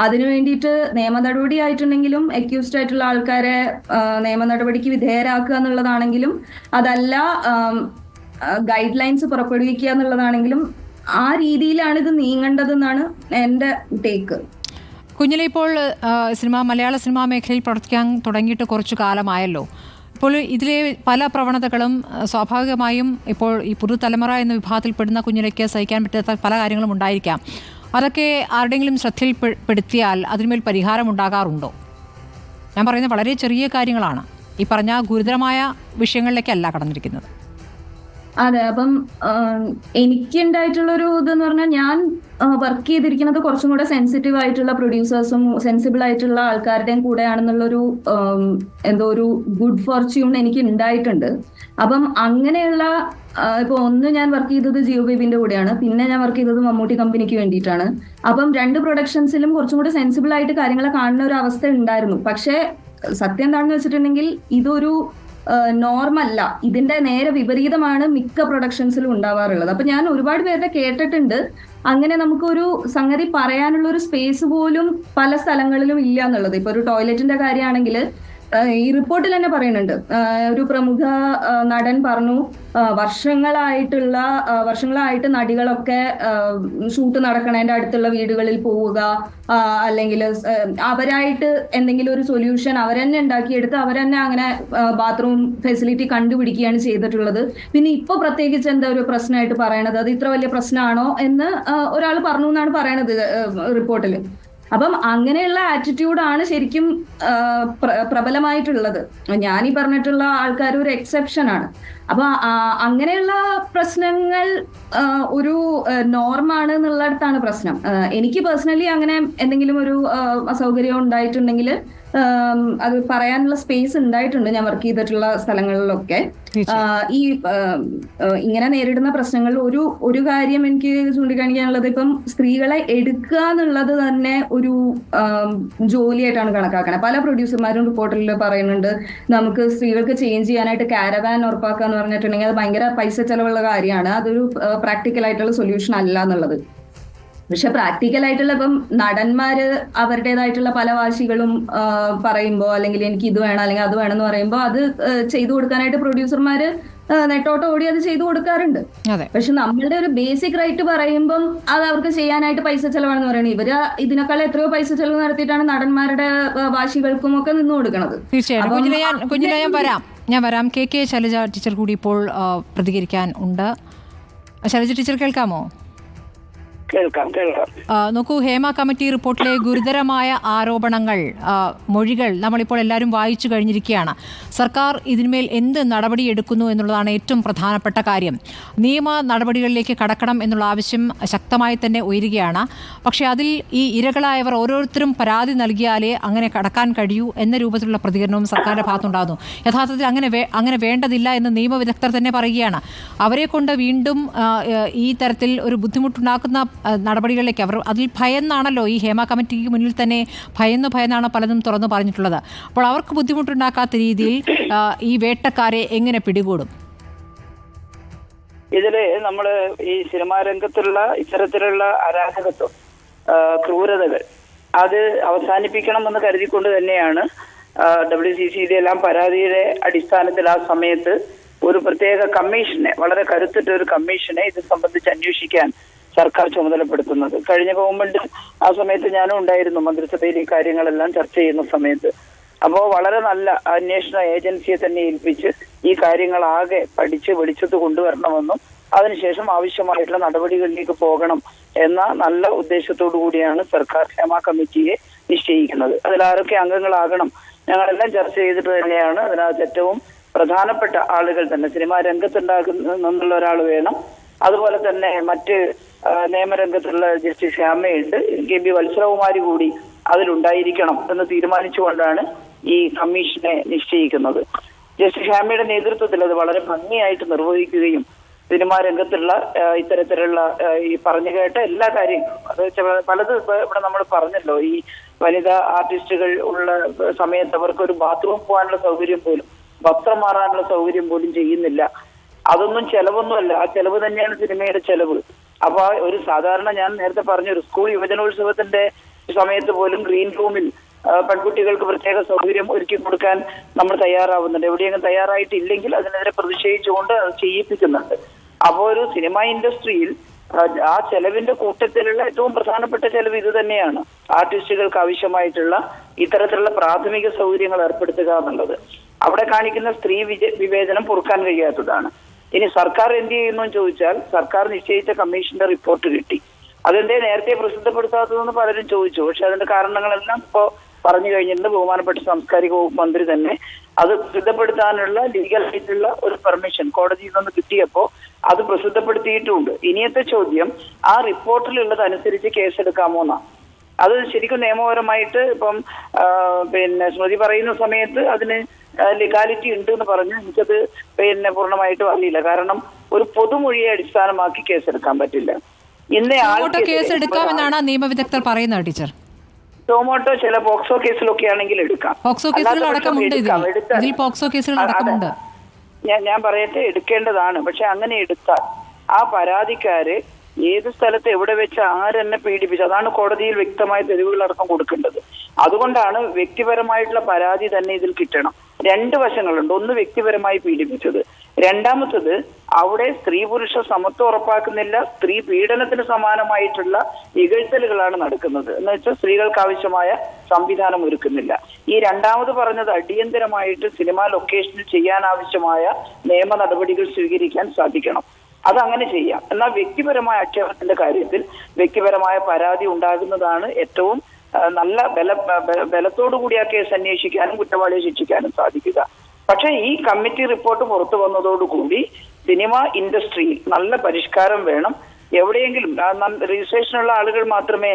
അതിനു വേണ്ടിയിട്ട് നിയമ നടപടി ആയിട്ടുണ്ടെങ്കിലും അക്യൂസ്ഡ് ആയിട്ടുള്ള ആൾക്കാരെ നിയമ നടപടിക്ക് വിധേയരാക്കുക എന്നുള്ളതാണെങ്കിലും അതല്ല ഗൈഡ് ലൈൻസ് പുറപ്പെടുവിക്കുക എന്നുള്ളതാണെങ്കിലും ആ രീതിയിലാണ് ഇത് നീങ്ങേണ്ടതെന്നാണ് എൻ്റെ ടേക്ക്. കുഞ്ഞിലെ ഇപ്പോൾ മലയാള സിനിമാ മേഖലയിൽ പ്രവർത്തിക്കാൻ തുടങ്ങിയിട്ട് കുറച്ചു കാലമായല്ലോ. ഇപ്പോൾ ഇതിലെ പല പ്രവണതകളും സ്വാഭാവികമായും ഇപ്പോൾ ഈ പുതുതലമുറ എന്ന വിഭാഗത്തിൽപ്പെടുന്ന കുഞ്ഞിലേക്ക് സഹിക്കാൻ പറ്റാത്ത പല കാര്യങ്ങളും ഉണ്ടായിരിക്കാം. അതൊക്കെ ആരുടെയെങ്കിലും ശ്രദ്ധയിൽപ്പെടുത്തിയാൽ അതിന്മേൽ പരിഹാരം ഉണ്ടാകാറുണ്ടോ? ഞാൻ പറയുന്നത് വളരെ ചെറിയ കാര്യങ്ങളാണ്, ഈ പറഞ്ഞ ഗുരുതരമായ വിഷയങ്ങളിലേക്കല്ല കടന്നിരിക്കുന്നത്. അതെ, അപ്പം എനിക്കുണ്ടായിട്ടുള്ളൊരു ഇതെന്ന് പറഞ്ഞാൽ ഞാൻ വർക്ക് ചെയ്തിരിക്കുന്നത് കുറച്ചും കൂടെ സെൻസിറ്റീവ് ആയിട്ടുള്ള പ്രൊഡ്യൂസേഴ്സും സെൻസിബിൾ ആയിട്ടുള്ള ആൾക്കാരുടെയും കൂടെയാണെന്നുള്ളൊരു എന്തോ ഒരു ഗുഡ് ഫോർച്യൂൺ എനിക്ക് ഉണ്ടായിട്ടുണ്ട്. അപ്പം അങ്ങനെയുള്ള ഇപ്പൊ ഒന്ന് ഞാൻ വർക്ക് ചെയ്തത് ജിയോ ബേബിന്റെ കൂടെയാണ്, പിന്നെ ഞാൻ വർക്ക് ചെയ്തത് മമ്മൂട്ടി കമ്പനിക്ക് വേണ്ടിയിട്ടാണ്. അപ്പം രണ്ട് പ്രൊഡക്ഷൻസിലും കുറച്ചും കൂടെ സെൻസിബിൾ ആയിട്ട് കാര്യങ്ങളെ കാണുന്ന ഒരു അവസ്ഥ ഉണ്ടായിരുന്നു. പക്ഷേ സത്യം എന്താണെന്ന് വെച്ചിട്ടുണ്ടെങ്കിൽ ഇതൊരു നോർമല്ല, ഇതിന്റെ നേരെ വിപരീതമാണ് മിക്ക പ്രൊഡക്ഷൻസിലും ഉണ്ടാവാറുള്ളത്. അപ്പൊ ഞാൻ ഒരുപാട് പേരുടെ കേട്ടിട്ടുണ്ട് അങ്ങനെ നമുക്കൊരു സംഗതി പറയാനുള്ള ഒരു സ്പേസ് പോലും പല സ്ഥലങ്ങളിലും ഇല്ല എന്നുള്ളത്. ഇപ്പൊ ഒരു ടോയ്ലറ്റിന്റെ കാര്യമാണെങ്കിൽ ഈ റിപ്പോർട്ടിൽ തന്നെ പറയുന്നുണ്ട്, ഒരു പ്രമുഖ നടൻ പറഞ്ഞു വർഷങ്ങളായിട്ട് നടികളൊക്കെ ഷൂട്ട് നടക്കണതിന്റെ അടുത്തുള്ള വീടുകളിൽ പോവുക, അല്ലെങ്കിൽ അവരായിട്ട് എന്തെങ്കിലും ഒരു സൊല്യൂഷൻ അവരെന്നെ ഉണ്ടാക്കിയെടുത്ത് അവരെന്നെ അങ്ങനെ ബാത്റൂം ഫെസിലിറ്റി കണ്ടുപിടിക്കുകയാണ് ചെയ്തിട്ടുള്ളത്. പിന്നെ ഇപ്പൊ പ്രത്യേകിച്ച് എന്താ ഒരു പ്രശ്നമായിട്ട് പറയണത്, അത് ഇത്ര വലിയ പ്രശ്നമാണോ എന്ന് ഒരാൾ പറഞ്ഞു എന്നാണ് പറയണത് റിപ്പോർട്ടിൽ. അപ്പം അങ്ങനെയുള്ള ആറ്റിറ്റ്യൂഡാണ് ശരിക്കും പ്രബലമായിട്ടുള്ളത്. ഞാനീ പറഞ്ഞിട്ടുള്ള ആൾക്കാർ ഒരു എക്സെപ്ഷൻ ആണ്. അപ്പൊ അങ്ങനെയുള്ള പ്രശ്നങ്ങൾ ഒരു നോർമാണ് എന്നുള്ളിടത്താണ് പ്രശ്നം. എനിക്ക് പേഴ്സണലി അങ്ങനെ എന്തെങ്കിലും ഒരു അസൗകര്യം ഉണ്ടായിട്ടുണ്ടെങ്കിൽ അത് പറയാനുള്ള സ്പേസ് ഉണ്ടായിട്ടുണ്ട് ഞാൻ വർക്ക് ചെയ്തിട്ടുള്ള സ്ഥലങ്ങളിലൊക്കെ. ഈ ഇങ്ങനെ നേരിടുന്ന പ്രശ്നങ്ങളിൽ ഒരു കാര്യം എനിക്ക് ചൂണ്ടിക്കാണിക്കാനുള്ളത്, ഇപ്പം സ്ത്രീകളെ എടുക്കുക എന്നുള്ളത് തന്നെ ഒരു ജോലിയായിട്ടാണ് കണക്കാക്കണത്. പല പ്രൊഡ്യൂസർമാരും റിപ്പോർട്ടിൽ പറയുന്നുണ്ട് നമുക്ക് സ്ത്രീകൾക്ക് ചേഞ്ച് ചെയ്യാനായിട്ട് കാരവാൻ ഉറപ്പാക്കുക എന്ന് പറഞ്ഞിട്ടുണ്ടെങ്കിൽ അത് ഭയങ്കര പൈസ ചെലവുള്ള കാര്യമാണ്, അതൊരു പ്രാക്ടിക്കൽ ആയിട്ടുള്ള സൊല്യൂഷൻ അല്ല എന്നുള്ളത്. പക്ഷെ പ്രാക്ടിക്കൽ ആയിട്ടുള്ള ഇപ്പം നടന്മാര് അവരുടേതായിട്ടുള്ള പല വാശികളും പറയുമ്പോൾ, അല്ലെങ്കിൽ എനിക്ക് ഇത് വേണം അല്ലെങ്കിൽ അത് വേണം എന്ന് പറയുമ്പോൾ അത് ചെയ്തു കൊടുക്കാനായിട്ട് പ്രൊഡ്യൂസർമാര് നെട്ടോട്ടം ഓടി അത് ചെയ്തു കൊടുക്കാറുണ്ട്. പക്ഷെ നമ്മളുടെ ഒരു ബേസിക് റൈറ്റ് പറയുമ്പം അത് അവർക്ക് ചെയ്യാനായിട്ട് പൈസ ചെലവാണെന്ന് പറയുന്നത്. ഇവര് ഇതിനേക്കാൾ എത്രയോ പൈസ ചെലവ് നടത്തിയിട്ടാണ് നടന്മാരുടെ വാശികൾക്കും ഒക്കെ നിന്ന് കൊടുക്കുന്നത്. തീർച്ചയായും കുഞ്ഞിലെ ഞാൻ വരാം. കെ ശൈലജ ടീച്ചർ കൂടി ഇപ്പോൾ പ്രതികരിക്കാൻ ഉണ്ട്. ശൈലജ ടീച്ചർ കേൾക്കാമോ? കേൾക്കാം. നോക്കൂ, ഹേമ കമ്മിറ്റി റിപ്പോർട്ടിലെ ഗുരുതരമായ ആരോപണങ്ങൾ, മൊഴികൾ നമ്മളിപ്പോൾ എല്ലാവരും വായിച്ചു കഴിഞ്ഞിരിക്കുകയാണ്. സർക്കാർ ഇതിന്മേൽ എന്ത് നടപടിയെടുക്കുന്നു എന്നുള്ളതാണ് ഏറ്റവും പ്രധാനപ്പെട്ട കാര്യം. നിയമ നടപടികളിലേക്ക് കടക്കണം എന്നുള്ള ആവശ്യം ശക്തമായി തന്നെ ഉയരുകയാണ്. പക്ഷേ അതിൽ ഈ ഇരകളായവർ ഓരോരുത്തരും പരാതി നൽകിയാലേ അങ്ങനെ കടക്കാൻ കഴിയൂ എന്ന രൂപത്തിലുള്ള പ്രതികരണവും സർക്കാരിൻ്റെ ഭാഗത്തുണ്ടാകുന്നു. യഥാർത്ഥത്തിൽ അങ്ങനെ വേണ്ടതില്ല എന്ന് നിയമവിദഗ്ധർ തന്നെ പറയുകയാണ്. അവരെ കൊണ്ട് വീണ്ടും ഈ തരത്തിൽ ഒരു ബുദ്ധിമുട്ടുണ്ടാക്കുന്ന നടപടികളിലേക്ക് അവർ അതിൽ ഭയന്നാണല്ലോ, ഈ ഹേമ കമ്മിറ്റിക്ക് മുന്നിൽ തന്നെ ഭയന്നാണ് പലതും തുറന്നു പറഞ്ഞിട്ടുള്ളത്. അപ്പോൾ അവർക്ക് ബുദ്ധിമുട്ടുണ്ടാക്കാത്ത രീതിയിൽ ഈ വേട്ടക്കാരെ എങ്ങനെ പിടികൂടും? ഇതില് നമ്മള് ഈ സിനിമാ രംഗത്തുള്ള ഇത്തരത്തിലുള്ള അരാജകത്വം, ക്രൂരതകൾ അത് അവസാനിപ്പിക്കണമെന്ന് കരുതിക്കൊണ്ട് തന്നെയാണ് WCCയുടെ എല്ലാം പരാതിയുടെ അടിസ്ഥാനത്തിൽ ആ സമയത്ത് ഒരു പ്രത്യേക കമ്മീഷനെ, വളരെ കരുത്തുറ്റ ഒരു കമ്മീഷനെ ഇത് സംബന്ധിച്ച് അന്വേഷിക്കാൻ സർക്കാർ ചുമതലപ്പെടുത്തുന്നത്. കഴിഞ്ഞ ഗവൺമെന്റ് ആ സമയത്ത് ഞാനും ഉണ്ടായിരുന്നു മന്ത്രിസഭയിൽ ഈ കാര്യങ്ങളെല്ലാം ചർച്ച ചെയ്യുന്ന സമയത്ത്. അപ്പോൾ വളരെ നല്ല അന്വേഷണ ഏജൻസിയെ തന്നെ ഏൽപ്പിച്ച് ഈ കാര്യങ്ങളാകെ പഠിച്ച് വെളിച്ചത്ത് കൊണ്ടുവരണമെന്നും അതിനുശേഷം ആവശ്യമായിട്ടുള്ള നടപടികളിലേക്ക് പോകണം എന്ന നല്ല ഉദ്ദേശത്തോടു കൂടിയാണ് സർക്കാർ ഹേമ കമ്മിറ്റിയെ നിശ്ചയിക്കുന്നത്. അതിലാരൊക്കെ അംഗങ്ങളാകണം ഞങ്ങളെല്ലാം ചർച്ച ചെയ്തിട്ട് തന്നെയാണ് അതിനകത്ത് ഏറ്റവും പ്രധാനപ്പെട്ട ആളുകൾ തന്നെ സിനിമാ രംഗത്തുണ്ടാകുന്നുള്ള ഒരാൾ വേണം. അതുപോലെ തന്നെ മറ്റ് നിയമരംഗത്തുള്ള ജസ്റ്റിസ് ശ്യാമയുണ്ട്, KB വത്സരകുമാരി കൂടി അതിലുണ്ടായിരിക്കണം എന്ന് തീരുമാനിച്ചുകൊണ്ടാണ് ഈ കമ്മീഷനെ നിശ്ചയിക്കുന്നത്. ജസ്റ്റിസ് ശ്യാമയുടെ നേതൃത്വത്തിൽ അത് വളരെ ഭംഗിയായിട്ട് നിർവഹിക്കുകയും സിനിമാ രംഗത്തുള്ള ഇത്തരത്തിലുള്ള ഈ പറഞ്ഞു കേട്ട എല്ലാ കാര്യങ്ങളും, അത് പലത് ഇവിടെ നമ്മൾ പറഞ്ഞല്ലോ, ഈ വനിതാ ആർട്ടിസ്റ്റുകൾ ഉള്ള സമയത്ത് അവർക്ക് ഒരു ബാത്റൂം പോകാനുള്ള സൗകര്യം പോലും, വസ്ത്രം മാറാനുള്ള സൗകര്യം പോലും ചെയ്യുന്നില്ല അതൊന്നും ചെലവൊന്നുമല്ല. ആ ചെലവ് തന്നെയാണ് സിനിമയുടെ ചെലവ്. അപ്പൊ ഒരു സാധാരണ ഞാൻ നേരത്തെ പറഞ്ഞ ഒരു സ്കൂൾ യുവജനോത്സവത്തിന്റെ സമയത്ത് പോലും ഗ്രീൻ റൂമിൽ പെൺകുട്ടികൾക്ക് പ്രത്യേക സൗകര്യം ഒരുക്കി കൊടുക്കാൻ നമ്മൾ തയ്യാറാവുന്നുണ്ട്. എവിടെയെങ്കിലും തയ്യാറായിട്ടില്ലെങ്കിൽ അതിനെതിരെ പ്രതിഷേധിച്ചുകൊണ്ട് അത് ചെയ്യിപ്പിക്കുന്നുണ്ട്. അപ്പോൾ ഒരു സിനിമ ഇൻഡസ്ട്രിയിൽ ആ ചെലവിന്റെ കൂട്ടത്തിലുള്ള ഏറ്റവും പ്രധാനപ്പെട്ട ചെലവ് ഇത് തന്നെയാണ്. ആർട്ടിസ്റ്റുകൾക്ക് ആവശ്യമായിട്ടുള്ള ഇത്തരത്തിലുള്ള പ്രാഥമിക സൗകര്യങ്ങൾ ഏർപ്പെടുത്തുക എന്നുള്ളത്. അവിടെ കാണിക്കുന്ന സ്ത്രീ വിവേചനം പൊറുക്കാൻ കഴിയാത്തതാണ്. ഇനി സർക്കാർ എന്ത് ചെയ്യുന്നു എന്ന് ചോദിച്ചാൽ, സർക്കാർ നിശ്ചയിച്ച കമ്മീഷന്റെ റിപ്പോർട്ട് കിട്ടി. അതെന്തേ നേരത്തെ പ്രസിദ്ധപ്പെടുത്താത്തതെന്ന് പലരും ചോദിച്ചു. പക്ഷെ അതിന്റെ കാരണങ്ങളെല്ലാം ഇപ്പോ പറഞ്ഞു കഴിഞ്ഞിട്ടുണ്ട്. ബഹുമാനപ്പെട്ട സാംസ്കാരിക വകുപ്പ് മന്ത്രി തന്നെ അത് പ്രസിദ്ധപ്പെടുത്താനുള്ള ലീഗലായിട്ടുള്ള ഒരു പെർമിഷൻ കോടതിയിൽ നിന്ന് കിട്ടിയപ്പോ അത് പ്രസിദ്ധപ്പെടുത്തിയിട്ടുമുണ്ട്. ഇനിയത്തെ ചോദ്യം, ആ റിപ്പോർട്ടിലുള്ളത് അനുസരിച്ച് കേസെടുക്കാമോ എന്നാ. അത് ശരിക്കും നിയമപരമായിട്ട് ഇപ്പം സ്മൃതി പറയുന്ന സമയത്ത് അതിന് ലീഗാലിറ്റി ഉണ്ട് എന്ന് പറഞ്ഞു. എനിക്കത് പൂർണ്ണമായിട്ടും അറിയില്ല. കാരണം ഒരു പൊതുമൊഴിയെ അടിസ്ഥാനമാക്കി കേസെടുക്കാൻ പറ്റില്ല. കേസ് എടുക്കാമെന്നാണ് നിയമവിദഗ്ധർ പറയുന്നത് ടീച്ചർ. ടൊമാറ്റോ ചില പോക്സോ കേസിലൊക്കെ ആണെങ്കിൽ എടുക്കാം. പോക്സോ കേസുകൾ അടക്കമുണ്ട്. ഇതിൽ പോക്സോ കേസുകൾ അടക്കമുണ്ട്. ഞാൻ പറയട്ടെ, എടുക്കേണ്ടതാണ്. പക്ഷെ അങ്ങനെ എടുത്താൽ ആ പരാതിക്കാര് ഏത് സ്ഥലത്ത് എവിടെ വെച്ച് ആരെന്നെ പീഡിപ്പിച്ചു, അതാണ് കോടതിയിൽ വ്യക്തമായ തെളിവുകളടക്കം കൊടുക്കേണ്ടത്. അതുകൊണ്ടാണ് വ്യക്തിപരമായിട്ടുള്ള പരാതി തന്നെ ഇതിൽ കിട്ടണം. രണ്ട് വശങ്ങളുണ്ട്. ഒന്ന് വ്യക്തിപരമായി പീഡിപ്പിച്ചത്, രണ്ടാമത്തത് അവിടെ സ്ത്രീ പുരുഷ സമത്വം ഉറപ്പാക്കുന്നില്ല, സ്ത്രീ പീഡനത്തിന് സമാനമായിട്ടുള്ള ഇകഴ്ത്തലുകളാണ് നടക്കുന്നത്. എന്ന് വെച്ചാൽ സ്ത്രീകൾക്ക് ആവശ്യമായ സംവിധാനം ഒരുക്കുന്നില്ല. ഈ രണ്ടാമത് പറഞ്ഞത് അടിയന്തരമായിട്ട് സിനിമാ ലൊക്കേഷനിൽ ചെയ്യാൻ ആവശ്യമായ നിയമ നടപടികൾ സ്വീകരിക്കാൻ സാധിക്കണം. അതങ്ങനെ ചെയ്യാം. എന്നാൽ വ്യക്തിപരമായ ആക്ഷേപത്തിന്റെ കാര്യത്തിൽ വ്യക്തിപരമായ പരാതി ഉണ്ടാകുന്നതാണ് ഏറ്റവും നല്ല ബലത്തോടുകൂടി ആ കേസ് അന്വേഷിക്കാനും കുറ്റവാളിയെ ശിക്ഷിക്കാനും സാധിക്കുക. പക്ഷെ ഈ കമ്മിറ്റി റിപ്പോർട്ട് പുറത്തു വന്നതോടുകൂടി സിനിമ ഇൻഡസ്ട്രിയിൽ നല്ല പരിഷ്കാരം വേണം. എവിടെയെങ്കിലും രജിസ്ട്രേഷനുള്ള ആളുകൾ മാത്രമേ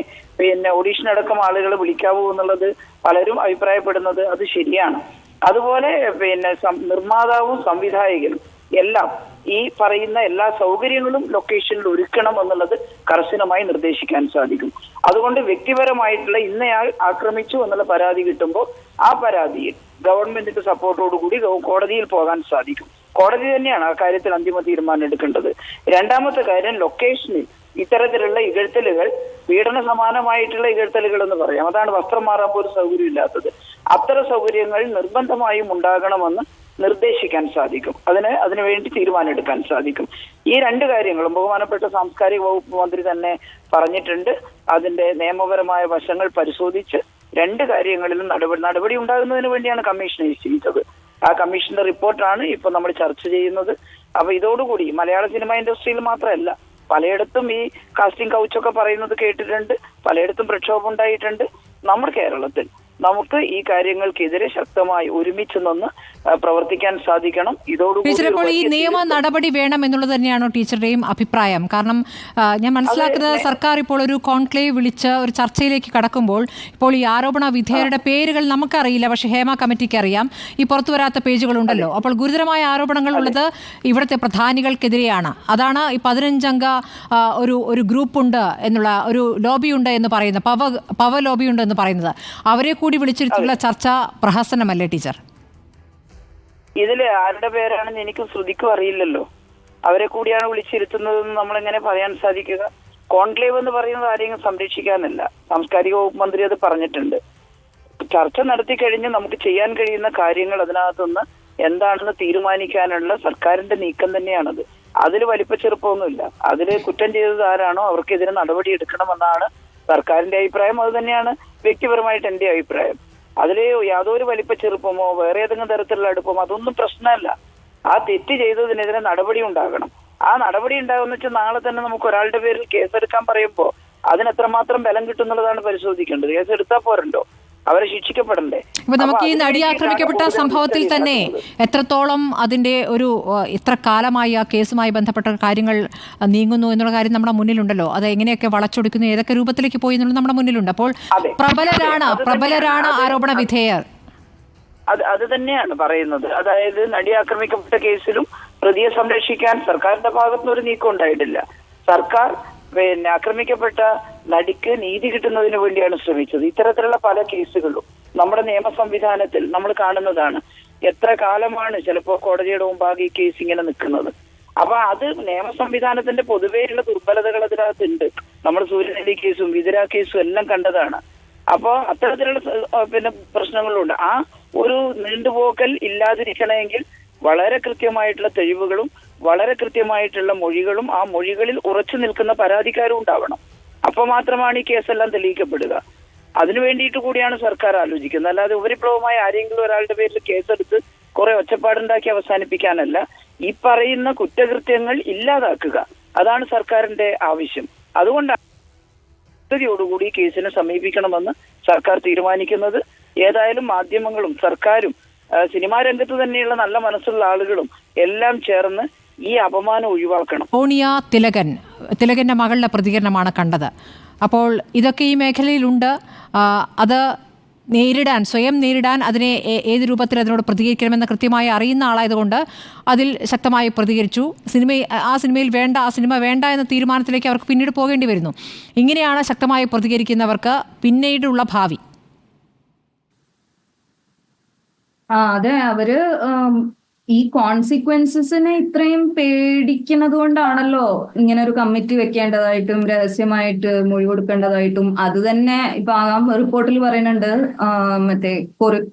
ഓഡീഷൻ അടക്കം ആളുകളെ വിളിക്കാവൂ എന്നുള്ളത് പലരും അഭിപ്രായപ്പെടുന്നത് അത് ശരിയാണ്. അതുപോലെ നിർമ്മാതാവും സംവിധായകനും എല്ലാം ഈ പറയുന്ന എല്ലാ സൗകര്യങ്ങളും ലൊക്കേഷനിൽ ഒരുക്കണം എന്നുള്ളത് കർശനമായി നിർദ്ദേശിക്കാൻ സാധിക്കും. അതുകൊണ്ട് വ്യക്തിപരമായിട്ടുള്ള ഇന്നയാൾ ആക്രമിച്ചു എന്നുള്ള പരാതി കിട്ടുമ്പോൾ ആ പരാതിയിൽ ഗവൺമെന്റിന്റെ സപ്പോർട്ടോടുകൂടി കോടതിയിൽ പോകാൻ സാധിക്കും. കോടതി തന്നെയാണ് ആ കാര്യത്തിൽ അന്തിമ തീരുമാനം എടുക്കേണ്ടത്. രണ്ടാമത്തെ കാര്യം, ലൊക്കേഷനിൽ ഇത്തരത്തിലുള്ള ഇകഴ്ത്തലുകൾ പീഡന സമാനമായിട്ടുള്ള ഇകഴ്ത്തലുകൾ എന്ന് പറയാം. അതാണ് വസ്ത്രം മാറാൻ പോലും സൗകര്യം ഇല്ലാത്തത്. അത്തരം സൗകര്യങ്ങൾ നിർബന്ധമായും ഉണ്ടാകണമെന്ന് നിർദ്ദേശിക്കാൻ സാധിക്കും. അതിനു വേണ്ടി തീരുമാനം എടുക്കാൻ സാധിക്കും. ഈ രണ്ട് കാര്യങ്ങളും ബഹുമാനപ്പെട്ട സാംസ്കാരിക വകുപ്പ് മന്ത്രി തന്നെ പറഞ്ഞിട്ടുണ്ട്. അതിന്റെ നിയമപരമായ വശങ്ങൾ പരിശോധിച്ച് രണ്ട് കാര്യങ്ങളിലും നടപടി ഉണ്ടാകുന്നതിന് വേണ്ടിയാണ് കമ്മീഷൻ നിശ്ചയിച്ചത്. ആ കമ്മീഷന്റെ റിപ്പോർട്ടാണ് ഇപ്പൊ നമ്മൾ ചർച്ച ചെയ്യുന്നത്. അപ്പൊ ഇതോടുകൂടി മലയാള സിനിമ ഇൻഡസ്ട്രിയിൽ മാത്രമല്ല, പലയിടത്തും ഈ കാസ്റ്റിംഗ് കൗച്ചൊക്കെ പറയുന്നത് കേട്ടിട്ടുണ്ട്, പലയിടത്തും പ്രക്ഷോഭം ഉണ്ടായിട്ടുണ്ട്. നമ്മുടെ കേരളത്തിൽ നമുക്ക് ഈ കാര്യങ്ങൾക്കെതിരെ ശക്തമായി ഒരുമിച്ച് നിന്ന് പ്രവർത്തിക്കാൻ സാധിക്കണം. ടീച്ചർ, ഈ നിയമ നടപടി വേണം എന്നുള്ളത് തന്നെയാണോ ടീച്ചറുടെയും അഭിപ്രായം? കാരണം ഞാൻ മനസ്സിലാക്കുന്നത് സർക്കാർ ഇപ്പോൾ ഒരു കോൺക്ലേവ് വിളിച്ച് ഒരു ചർച്ചയിലേക്ക് കടക്കുമ്പോൾ ഇപ്പോൾ ഈ ആരോപണ വിധേയരുടെ പേരുകൾ നമുക്കറിയില്ല, പക്ഷെ ഹേമ കമ്മിറ്റിക്ക് അറിയാം. ഈ പുറത്തു വരാത്ത പേജുകളുണ്ടല്ലോ. അപ്പോൾ ഗുരുതരമായ ആരോപണങ്ങൾ ഉള്ളത് ഇവിടുത്തെ പ്രധാനികൾക്കെതിരെയാണ്. അതാണ് ഈ 15 അംഗ ഒരു ഗ്രൂപ്പുണ്ട് എന്നുള്ള ഒരു ലോബിയുണ്ട് എന്ന് പറയുന്നത്, പവ ലോബിയുണ്ട് എന്ന് പറയുന്നത്. അവരെ കൂടി വിളിച്ചിരുത്തിയുള്ള ചർച്ച പ്രഹസനമല്ലേ ടീച്ചർ? ഇതില് ആരുടെ പേരാണെന്ന് എനിക്ക് ശ്രുതിക്കും അറിയില്ലല്ലോ. അവരെ കൂടിയാണ് വിളിച്ചിരുത്തുന്നതെന്ന് നമ്മളെങ്ങനെ പറയാൻ സാധിക്കുക? കോൺക്ലേവ് എന്ന് പറയുന്നത് ആരെയും സംരക്ഷിക്കാനല്ല. സാംസ്കാരിക വകുപ്പ് മന്ത്രി അത് പറഞ്ഞിട്ടുണ്ട്. ചർച്ച നടത്തി കഴിഞ്ഞ് നമുക്ക് ചെയ്യാൻ കഴിയുന്ന കാര്യങ്ങൾ അതിനകത്തുനിന്ന് എന്താണെന്ന് തീരുമാനിക്കാനുള്ള സർക്കാരിന്റെ നീക്കം തന്നെയാണത്. അതിൽ വലിപ്പച്ചെറുപ്പമൊന്നുമില്ല. അതിൽ കുറ്റം ചെയ്തത് ആരാണോ അവർക്കെതിരെ നടപടി എടുക്കണമെന്നാണ് സർക്കാരിന്റെ അഭിപ്രായം. അത് തന്നെയാണ് വ്യക്തിപരമായിട്ട് എന്റെ അഭിപ്രായം. അതിൽ യാതൊരു വലിപ്പച്ചെറുപ്പമോ വേറെ ഏതെങ്കിലും തരത്തിലുള്ള അടുപ്പമോ അതൊന്നും പ്രശ്നമല്ല. ആ തെറ്റ് ചെയ്തതിനെതിരെ നടപടി ഉണ്ടാകണം. ആ നടപടി ഉണ്ടാകുന്ന വെച്ചാൽ നാളെ തന്നെ നമുക്ക് ഒരാളുടെ പേരിൽ കേസെടുക്കാൻ പറയുമ്പോൾ അതിനെത്രമാത്രം ബലം കിട്ടുന്നുള്ളതാണ് പരിശോധിക്കേണ്ടത്. കേസെടുത്താൽ പോരണ്ടോ? അവരെ ശിക്ഷിക്കപ്പെടണ്ടേ? ഇപ്പൊ നമുക്ക് ഈ നടി ആക്രമിക്കപ്പെട്ട സംഭവത്തിൽ തന്നെ എത്രത്തോളം അതിന്റെ എത്ര കാലമായി ആ കേസുമായി ബന്ധപ്പെട്ട കാര്യങ്ങൾ നീങ്ങുന്നു എന്നുള്ള കാര്യം നമ്മുടെ മുന്നിലുണ്ടല്ലോ. അത് എങ്ങനെയൊക്കെ വളച്ചൊടുക്കുന്നു, ഏതൊക്കെ രൂപത്തിലേക്ക് പോയി എന്നുള്ളത് നമ്മുടെ മുന്നിലുണ്ട്. അപ്പോൾ പ്രബലരാണ് ആരോപണ വിധേയർ. അത് തന്നെയാണ് പറയുന്നത്. അതായത് നടി ആക്രമിക്കപ്പെട്ട കേസിലും പ്രതിയെ സംരക്ഷിക്കാൻ സർക്കാരിന്റെ ഭാഗത്തുനിന്ന് ഒരു നീക്കം ഉണ്ടായിട്ടില്ല. സർക്കാർ ആക്രമിക്കപ്പെട്ട നടിക്ക് നീതി കിട്ടുന്നതിന് വേണ്ടിയാണ് ശ്രമിച്ചത്. ഇത്തരത്തിലുള്ള പല കേസുകളും നമ്മുടെ നിയമ സംവിധാനത്തിൽ നമ്മൾ കാണുന്നതാണ്. എത്ര കാലമാണ് ചിലപ്പോൾ കോടതിയുടെ മുമ്പാകെ ഈ കേസ് ഇങ്ങനെ നിൽക്കുന്നത്. അപ്പൊ അത് നിയമ സംവിധാനത്തിന്റെ പൊതുവെയുള്ള ദുർബലതകൾ അതിനകത്തുണ്ട്. നമ്മൾ സൂര്യനെല്ലി കേസും വിതുര കേസും എല്ലാം കണ്ടതാണ്. അപ്പോൾ അത്തരത്തിലുള്ള പിന്നെ പ്രശ്നങ്ങളുണ്ട്. ആ ഒരു നീണ്ടുപോക്കൽ ഇല്ലാതിരിക്കണമെങ്കിൽ വളരെ കൃത്യമായിട്ടുള്ള തെളിവുകളും വളരെ കൃത്യമായിട്ടുള്ള മൊഴികളും ആ മൊഴികളിൽ ഉറച്ചു നിൽക്കുന്ന പരാതിക്കാരും ഉണ്ടാവണം. അപ്പൊ മാത്രമാണ് ഈ കേസെല്ലാം തെളിയിക്കപ്പെടുക. അതിനു വേണ്ടിയിട്ട് കൂടിയാണ് സർക്കാർ ആലോചിക്കുന്നത്. അല്ലാതെ ഉപരിപ്ലവമായി ആരെങ്കിലും ഒരാളുടെ പേരിൽ കേസെടുത്ത് കുറെ ഒച്ചപ്പാടുണ്ടാക്കി അവസാനിപ്പിക്കാനല്ല, ഈ പറയുന്ന കുറ്റകൃത്യങ്ങൾ ഇല്ലാതാക്കുക. അതാണ് സർക്കാരിന്റെ ആവശ്യം. അതുകൊണ്ടാണ് ോടുകൂടി കേസിനെ സമീപിക്കണമെന്ന് സർക്കാർ തീരുമാനിക്കുന്നത്. ഏതായാലും മാധ്യമങ്ങളും സർക്കാരും സിനിമാ രംഗത്ത് തന്നെയുള്ള നല്ല മനസ്സുള്ള ആളുകളും എല്ലാം ചേർന്ന് ഈ അപമാനം ഒഴിവാക്കണം. സോണിയ തിലകന്റെ മകളുടെ പ്രതികരണമാണ് കണ്ടത്. അപ്പോൾ ഇതൊക്കെ ഈ മേഖലയിലുണ്ട്. അത് സ്വയം നേരിടാൻ അതിനെ ഏത് രൂപത്തിൽ അതിനോട് പ്രതികരിക്കണമെന്ന് കൃത്യമായി അറിയുന്ന ആളായതുകൊണ്ട് അതിൽ ശക്തമായി പ്രതികരിച്ചു. ആ സിനിമ വേണ്ട എന്ന തീരുമാനത്തിലേക്ക് അവർക്ക് പിന്നീട് പോകേണ്ടി വരുന്നു. ഇങ്ങനെയാണ് ശക്തമായി പ്രതികരിക്കുന്നവർക്ക് പിന്നീടുള്ള ഭാവി. അതെ, അവര് ഈ കോൺസിക്വൻസസിനെ ഇത്രയും പേടിക്കുന്നത് കൊണ്ടാണല്ലോ ഇങ്ങനെ ഒരു കമ്മിറ്റി വെക്കേണ്ടതായിട്ടും രഹസ്യമായിട്ട് മൊഴി കൊടുക്കേണ്ടതായിട്ടും. അത് തന്നെ ഇപ്പൊ ആ റിപ്പോർട്ടിൽ പറയുന്നുണ്ട്, മറ്റേ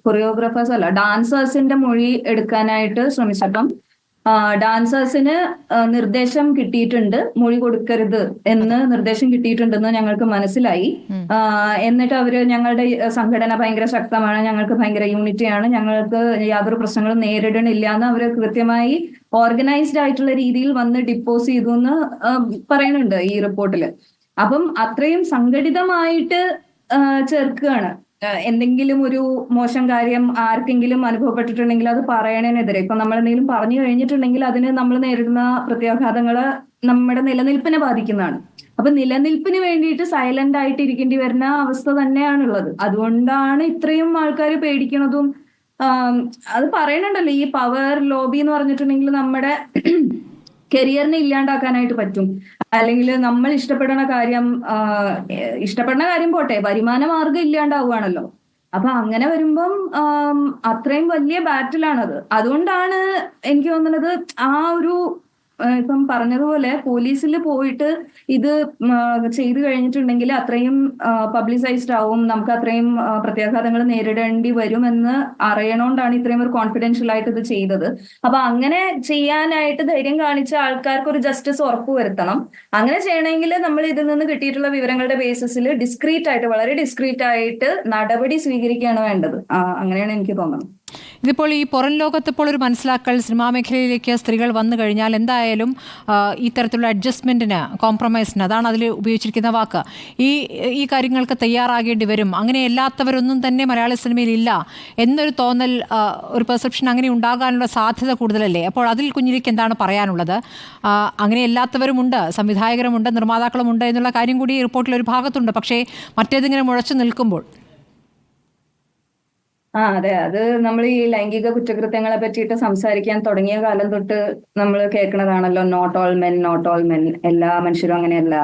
കൊറിയോഗ്രാഫേഴ്സ് അല്ല ഡാൻസേഴ്സിന്റെ മൊഴി എടുക്കാനായിട്ട് ശ്രമിച്ചപ്പം ഡാൻസേഴ്സിന് നിർദ്ദേശം കിട്ടിയിട്ടുണ്ട്, മൊഴി കൊടുക്കരുത് എന്ന് നിർദ്ദേശം കിട്ടിയിട്ടുണ്ടെന്ന് ഞങ്ങൾക്ക് മനസ്സിലായി. എന്നിട്ട് അവര് ഞങ്ങളുടെ സംഘടന ഭയങ്കര ശക്തമാണ്, ഞങ്ങൾക്ക് ഭയങ്കര യൂണിറ്റിയാണ്, ഞങ്ങൾക്ക് യാതൊരു പ്രശ്നങ്ങളും നേരിടണില്ല എന്ന് അവര് കൃത്യമായി ഓർഗനൈസ്ഡ് ആയിട്ടുള്ള രീതിയിൽ വന്ന് ഡിപ്പോസ് ചെയ്തു എന്ന് പറയുന്നുണ്ട് ഈ റിപ്പോർട്ടില്. അപ്പം അത്രയും സംഘടിതമായിട്ട് ചേർക്കുകയാണ്. എന്തെങ്കിലും ഒരു മോശം കാര്യം ആർക്കെങ്കിലും അനുഭവപ്പെട്ടിട്ടുണ്ടെങ്കിൽ അത് പറയണതിനെതിരെ ഇപ്പൊ നമ്മൾ എന്തെങ്കിലും പറഞ്ഞു കഴിഞ്ഞിട്ടുണ്ടെങ്കിൽ അതിന് നമ്മൾ നേരിടുന്ന പ്രത്യാഘാതങ്ങള് നമ്മുടെ നിലനിൽപ്പിനെ ബാധിക്കുന്നതാണ്. അപ്പൊ നിലനിൽപ്പിന് വേണ്ടിയിട്ട് സൈലന്റ് ആയിട്ട് ഇരിക്കേണ്ടി വരുന്ന അവസ്ഥ തന്നെയാണുള്ളത്. അതുകൊണ്ടാണ് ഇത്രയും ആൾക്കാർ പേടിക്കുന്നതും. അത് പറയണുണ്ടല്ലോ, ഈ പവർ ലോബി എന്ന് പറഞ്ഞിട്ടുണ്ടെങ്കിൽ നമ്മുടെ കരിയറിനെ ഇല്ലാണ്ടാക്കാനായിട്ട് പറ്റും. അല്ലെങ്കിൽ നമ്മൾ ഇഷ്ടപ്പെടുന്ന കാര്യം പോട്ടെ, വരുമാന മാർഗം ഇല്ലാണ്ടാവുകയാണല്ലോ. അപ്പൊ അങ്ങനെ വരുമ്പം അത്രയും വലിയ ബാറ്റിലാണത്. അതുകൊണ്ടാണ് എനിക്ക് തോന്നുന്നത് ആ ഒരു ഇപ്പം പറഞ്ഞതുപോലെ പോലീസിൽ പോയിട്ട് ഇത് ചെയ്തു കഴിഞ്ഞിട്ടുണ്ടെങ്കിൽ അത്രയും പബ്ലിസൈസ്ഡ് ആവും, നമുക്ക് അത്രയും പ്രത്യാഘാതങ്ങൾ നേരിടേണ്ടി വരുമെന്ന് അറിയണോണ്ടാണ് ഇത്രയും ഒരു കോൺഫിഡൻഷ്യൽ ആയിട്ട് ഇത് ചെയ്തത്. അപ്പൊ അങ്ങനെ ചെയ്യാനായിട്ട് ധൈര്യം കാണിച്ച ആൾക്കാർക്ക് ഒരു ജസ്റ്റിസ് ഉറപ്പുവരുത്തണം. അങ്ങനെ ചെയ്യണമെങ്കിൽ നമ്മൾ ഇതിൽ നിന്ന് കിട്ടിയിട്ടുള്ള വിവരങ്ങളുടെ ബേസിസിൽ വളരെ ഡിസ്ക്രീറ്റ് ആയിട്ട് നടപടി സ്വീകരിക്കുകയാണ് വേണ്ടത്. അങ്ങനെയാണ് എനിക്ക് തോന്നുന്നത്. ഇതിപ്പോൾ ഈ പുറം ലോകത്ത് ഇപ്പോൾ ഒരു മനസ്സിലാക്കൽ സിനിമാ മേഖലയിലേക്ക് സ്ത്രീകൾ വന്നു കഴിഞ്ഞാൽ എന്തായാലും ഈ തരത്തിലുള്ള അഡ്ജസ്റ്റ്മെൻറ്റിന്, കോംപ്രമൈസിന്, അതാണ് അതിൽ ഉപയോഗിച്ചിരിക്കുന്ന വാക്ക്, ഈ കാര്യങ്ങൾക്ക് തയ്യാറാകേണ്ടി വരും. അങ്ങനെ അല്ലാത്തവരൊന്നും തന്നെ മലയാള സിനിമയിൽ ഇല്ല എന്നൊരു തോന്നൽ, ഒരു പെർസെപ്ഷൻ അങ്ങനെ ഉണ്ടാകാനുള്ള സാധ്യത കൂടുതലല്ലേ? അപ്പോൾ അതിൽ കുഞ്ഞിലേക്ക് എന്താണ് പറയാനുള്ളത്? അങ്ങനെ അല്ലാത്തവരുമുണ്ട്, സംവിധായകരുമുണ്ട്, നിർമ്മാതാക്കളുമുണ്ട് എന്നുള്ള കാര്യം കൂടി റിപ്പോർട്ടിൽ ഒരു ഭാഗത്തുണ്ട്. പക്ഷേ മറ്റേതിങ്ങനെ മുഴച്ചു നിൽക്കുമ്പോൾ അതെ, അത് നമ്മൾ ഈ ലൈംഗിക കുറ്റകൃത്യങ്ങളെ പറ്റിയിട്ട് സംസാരിക്കാൻ തുടങ്ങിയ കാലം തൊട്ട് നമ്മൾ കേൾക്കുന്നതാണല്ലോ, നോട്ട് ഓൾ മെൻ, എല്ലാ മനുഷ്യരും അങ്ങനെയല്ല.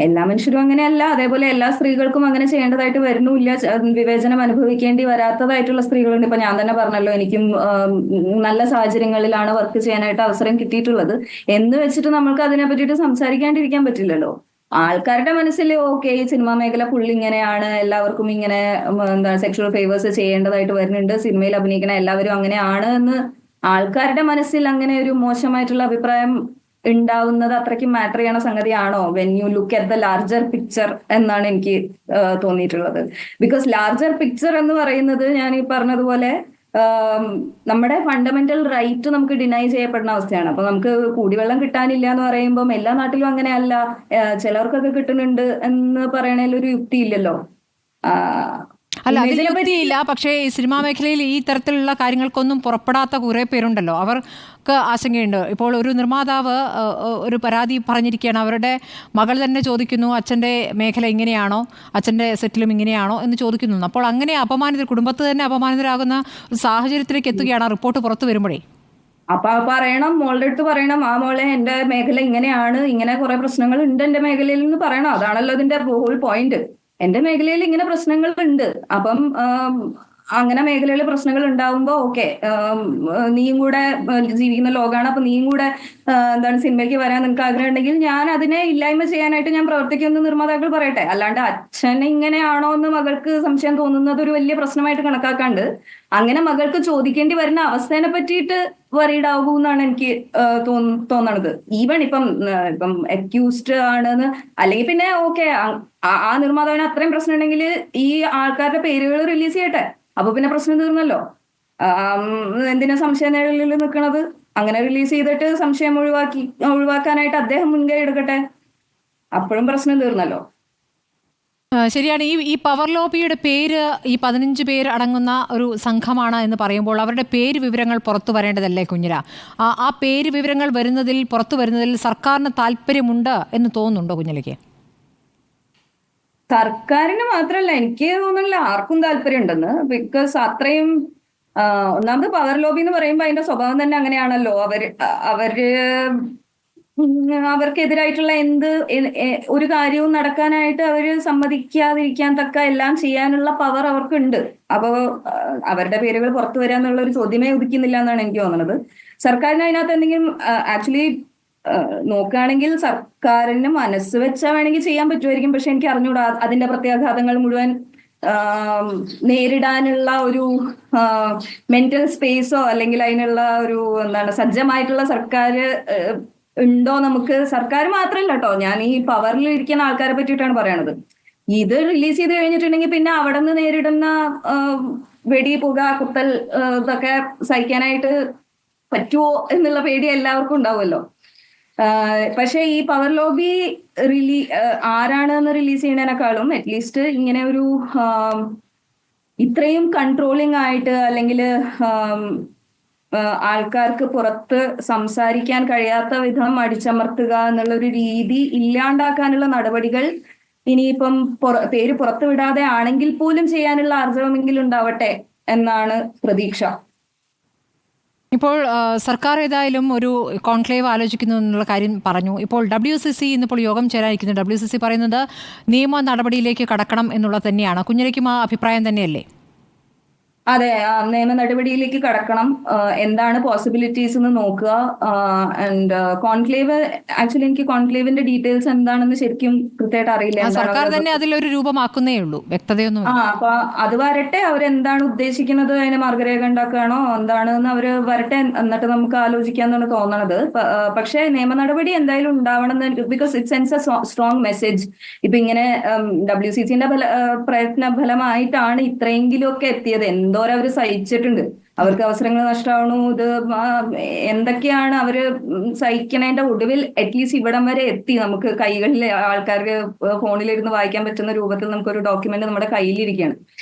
എല്ലാ മനുഷ്യരും അങ്ങനെയല്ല, അതേപോലെ എല്ലാ സ്ത്രീകൾക്കും അങ്ങനെ ചെയ്യേണ്ടതായിട്ട് വരുന്നില്ല. വിവേചനം അനുഭവിക്കേണ്ടി വരാത്തതായിട്ടുള്ള സ്ത്രീകളുണ്ട്. ഇപ്പൊ ഞാൻ തന്നെ പറഞ്ഞല്ലോ, എനിക്കും നല്ല സാഹചര്യങ്ങളിലാണ് വർക്ക് ചെയ്യാനായിട്ട് അവസരം കിട്ടിയിട്ടുള്ളത്. എന്ന് വെച്ചിട്ട് നമ്മൾക്ക് അതിനെ പറ്റിയിട്ട് സംസാരിക്കാണ്ടിരിക്കാൻ പറ്റില്ലല്ലോ. ആൾക്കാരുടെ മനസ്സിൽ ഓക്കെ, ഈ സിനിമാ മേഖല ഫുള്ള് ഇങ്ങനെയാണ്, എല്ലാവർക്കും ഇങ്ങനെ സെക്ഷുവൽ ഫേവേഴ്സ് ചെയ്യേണ്ടതായിട്ട് വരുന്നുണ്ട്, സിനിമയിൽ അഭിനയിക്കണ എല്ലാവരും അങ്ങനെയാണ് എന്ന് ആൾക്കാരുടെ മനസ്സിൽ അങ്ങനെ ഒരു മോശമായിട്ടുള്ള അഭിപ്രായം ഉണ്ടാവുന്നത് അത്രയ്ക്കും മാറ്റർ ചെയ്യണ സംഗതിയാണോ? When you look at the larger picture എന്നാണ് എനിക്ക് തോന്നിയിട്ടുള്ളത്. ബിക്കോസ് ലാർജർ പിക്ചർ എന്ന് പറയുന്നത് ഞാൻ ഈ പറഞ്ഞതുപോലെ നമ്മുടെ ഫണ്ടമെന്റൽ റൈറ്റ് നമുക്ക് ഡിനൈ ചെയ്യപ്പെടുന്ന അവസ്ഥയാണ്. അപ്പൊ നമുക്ക് കുടിവെള്ളം കിട്ടാനില്ല എന്ന് പറയുമ്പോൾ എല്ലാ നാട്ടിലും അങ്ങനെയല്ല, ചിലർക്കൊക്കെ കിട്ടുന്നുണ്ട് എന്ന് പറയണതിൽ ഒരു യുക്തി ഇല്ലല്ലോ. അല്ല, അതിൽ യുക്തിയില്ല. പക്ഷേ ഈ സിനിമാ മേഖലയിൽ ഈ തരത്തിലുള്ള കാര്യങ്ങൾക്കൊന്നും പുറപ്പെടാത്ത കുറേ പേരുണ്ടല്ലോ, അവർക്ക് ആശങ്കയുണ്ട്. ഇപ്പോൾ ഒരു നിർമ്മാതാവ് ഒരു പരാതി പറഞ്ഞിരിക്കുകയാണ്, അവരുടെ മകൾ തന്നെ ചോദിക്കുന്നു, അച്ഛൻ്റെ മേഖല ഇങ്ങനെയാണോ, അച്ഛൻ്റെ സെറ്റിലും ഇങ്ങനെയാണോ എന്ന് ചോദിക്കുന്നു. അപ്പോൾ അങ്ങനെ കുടുംബത്ത് തന്നെ അപമാനിതരാകുന്ന ഒരു സാഹചര്യത്തിലേക്ക് എത്തുകയാണ് റിപ്പോർട്ട് പുറത്തു വരുമ്പോഴേ. അപ്പൊ പറയണം, മോളുടെ അടുത്ത് പറയണം, ആ മോളെ എന്റെ മേഖല ഇങ്ങനെയാണ്, ഇങ്ങനെ കുറെ പ്രശ്നങ്ങൾ ഉണ്ട് എന്റെ മേഖലയിൽ എന്ന് പറയണം. അതാണല്ലോ ഇതിന്റെ ഹോൾ പോയിന്റ്. എന്റെ മേഖലയിൽ ഇങ്ങനെ പ്രശ്നങ്ങൾ ഉണ്ട്, അപ്പം അങ്ങനെ മേഖലയിൽ പ്രശ്നങ്ങൾ ഉണ്ടാവുമ്പോൾ ഓക്കെ, നീയും കൂടെ ജീവിക്കുന്ന ലോകമാണ്, അപ്പൊ നീയും കൂടെ എന്താണ് സിനിമയ്ക്ക് വരാൻ നിനക്ക് ആഗ്രഹം ഉണ്ടെങ്കിൽ ഞാൻ അതിനെ ഇല്ലായ്മ ചെയ്യാനായിട്ട് ഞാൻ പ്രവർത്തിക്കുമെന്ന് നിർമ്മാതാക്കൾ പറയട്ടെ. അല്ലാണ്ട് അച്ഛൻ ഇങ്ങനെയാണോ എന്ന് മകൾക്ക് സംശയം തോന്നുന്നത് ഒരു വലിയ പ്രശ്നമായിട്ട് കണക്കാക്കാണ്ട് അങ്ങനെ മകൾക്ക് ചോദിക്കേണ്ടി വരുന്ന അവസ്ഥേനെ പറ്റിയിട്ട് വറീഡ് ആകൂ എന്നാണ് എനിക്ക് തോന്നണത്. ഈവൻ ഇപ്പം അക്യൂസ്ഡ് ആണെന്ന് അല്ലെങ്കിൽ പിന്നെ ഓക്കെ, ആ നിർമ്മാതാവിന് അത്രയും പ്രശ്നം ഉണ്ടെങ്കിൽ ഈ ആൾക്കാരുടെ പേരുകൾ റിലീസ് ചെയ്യട്ടെ, അപ്പൊ പിന്നെ പ്രശ്നം തീർന്നല്ലോ. എന്തിനാ സംശയ നിഴലിൽ നിൽക്കണത്? അങ്ങനെ റിലീസ് ചെയ്തിട്ട് സംശയം ഒഴിവാക്കാനായിട്ട് അദ്ദേഹം മുൻകൈ എടുക്കട്ടെ, അപ്പോഴും പ്രശ്നം തീർന്നല്ലോ. ശരിയാണ്. ഈ പവർ ലോബിയുടെ പേര് ഈ 15 പേര് അടങ്ങുന്ന ഒരു സംഘമാണ് എന്ന് പറയുമ്പോൾ അവരുടെ പേര് വിവരങ്ങൾ പുറത്തു വരേണ്ടതല്ലേ കുഞ്ഞിര? ആ പേര് വിവരങ്ങൾ പുറത്തു വരുന്നതിൽ സർക്കാരിന് താല്പര്യമുണ്ട് എന്ന് തോന്നുന്നുണ്ടോ കുഞ്ഞിലയ്ക്ക്? സർക്കാരിന് മാത്രമല്ല, എനിക്ക് തോന്നുന്നില്ല ആർക്കും താല്പര്യം ഉണ്ടെന്ന്. ബിക്കോസ് അത്രയും ഒന്നാമത് പവർ ലോബി എന്ന് പറയുമ്പോൾ അതിന്റെ സ്വഭാവം തന്നെ അങ്ങനെയാണല്ലോ. അവർക്കെതിരായിട്ടുള്ള ഒരു കാര്യവും നടക്കാനായിട്ട് അവര് സമ്മതിക്കാതിരിക്കാൻ തക്ക എല്ലാം ചെയ്യാനുള്ള പവർ അവർക്കുണ്ട്. അപ്പോ അവരുടെ പേരുകൾ പുറത്തു വരാന്നുള്ള ഒരു ചോദ്യമേ ഉദിക്കുന്നില്ല എന്നാണ് എനിക്ക് തോന്നുന്നത്. സർക്കാരിന് അതിനകത്ത് എന്തെങ്കിലും ആക്ച്വലി നോക്കുകയാണെങ്കിൽ സർക്കാരിന് മനസ്സ് വെച്ചാൽ വേണമെങ്കിൽ ചെയ്യാൻ പറ്റുമായിരിക്കും. പക്ഷെ എനിക്ക് അറിഞ്ഞൂടാ അതിന്റെ പ്രത്യാഘാതങ്ങൾ മുഴുവൻ നേരിടാനുള്ള ഒരു മെന്റൽ സ്പേസോ അല്ലെങ്കിൽ അതിനുള്ള ഒരു സജ്ജമായിട്ടുള്ള സർക്കാർ ഉണ്ടോ നമുക്ക്. സർക്കാർ മാത്രമല്ല കേട്ടോ, ഞാൻ ഈ പവറിൽ ഇരിക്കുന്ന ആൾക്കാരെ പറ്റിയിട്ടാണ് പറയണത്. ഇത് റിലീസ് ചെയ്ത് കഴിഞ്ഞിട്ടുണ്ടെങ്കിൽ പിന്നെ അവിടെ നിന്ന് നേരിടുന്ന വെടി, പുക, കുത്തൽ ഇതൊക്കെ സഹിക്കാനായിട്ട് പറ്റുമോ എന്നുള്ള പേടി എല്ലാവർക്കും ഉണ്ടാവുമല്ലോ. പക്ഷെ ഈ പവർ ലോബി ആരാണെന്ന് റിലീസ് ചെയ്യുന്നതിനേക്കാളും അറ്റ്ലീസ്റ്റ് ഇങ്ങനെ ഒരു ഇത്രയും കൺട്രോളിംഗ് ആയിട്ട് അല്ലെങ്കിൽ ആൾക്കാർക്ക് പുറത്ത് സംസാരിക്കാൻ കഴിയാത്ത വിധം അടിച്ചമർത്തുക എന്നുള്ളൊരു രീതി ഇല്ലാണ്ടാക്കാനുള്ള നടപടികൾ ഇനിയിപ്പം പേര് പുറത്തു വിടാതെ ആണെങ്കിൽ പോലും ചെയ്യാനുള്ള ആർജവമെങ്കിലും ഉണ്ടാവട്ടെ എന്നാണ് പ്രതീക്ഷ. ഇപ്പോൾ സർക്കാർ ഏതായാലും ഒരു കോൺക്ലേവ് ആലോചിക്കുന്നു എന്നുള്ള കാര്യം പറഞ്ഞു. ഇപ്പോൾ WCC ഇന്നിപ്പോൾ യോഗം ചേരാനിരിക്കുന്നു. WCC പറയുന്നത് നിയമ നടപടിയിലേക്ക് കടക്കണം എന്നുള്ളത് തന്നെയാണ്. കുഞ്ഞിലയ്ക്കും ആ അഭിപ്രായം തന്നെയല്ലേ? അതെ, നിയമ നടപടിയിലേക്ക് കടക്കണം. എന്താണ് പോസിബിലിറ്റീസ് എന്ന് നോക്കുക. ആൻഡ് കോൺക്ലേവ്, ആക്ച്വലി എനിക്ക് കോൺക്ലേവിന്റെ ഡീറ്റെയിൽസ് എന്താണെന്ന് ശരിക്കും കൃത്യമായിട്ട് അറിയില്ല. സർക്കാർ തന്നെ അതിലൊരു രൂപമാക്കുന്നേ ഉള്ളൂ, വ്യക്തതയൊന്നും. അപ്പൊ അത് വരട്ടെ, അവരെന്താണ് ഉദ്ദേശിക്കുന്നത്, അതിന് മാർഗരേഖ ഉണ്ടാക്കുകയാണോ എന്താണെന്ന് അവര് വരട്ടെ, എന്നിട്ട് നമുക്ക് ആലോചിക്കാന്നാണ് തോന്നണത്. പക്ഷേ നിയമ നടപടി എന്തായാലും ഉണ്ടാവണം, because it sense A strong message. ഇപ്പൊ ഇങ്ങനെ WCCന്റെ പ്രയത്ന ഫലമായിട്ടാണ് ഇത്രയെങ്കിലും ഒക്കെ എത്തിയത്. അവര് സഹിച്ചിട്ടുണ്ട്, അവർക്ക് അവസരങ്ങൾ നഷ്ടമാവണു, ഇത് എന്തൊക്കെയാണ് അവര് സഹിക്കണേന്റെ ഒടുവിൽ അറ്റ്ലീസ്റ്റ് ഇവിടം വരെ എത്തി. നമുക്ക് കൈകളിൽ ആൾക്കാർക്ക് ഫോണിലിരുന്ന് വായിക്കാൻ പറ്റുന്ന രൂപത്തിൽ നമുക്കൊരു ഡോക്യുമെന്റ് നമ്മുടെ കയ്യിലിരിക്കുകയാണ്.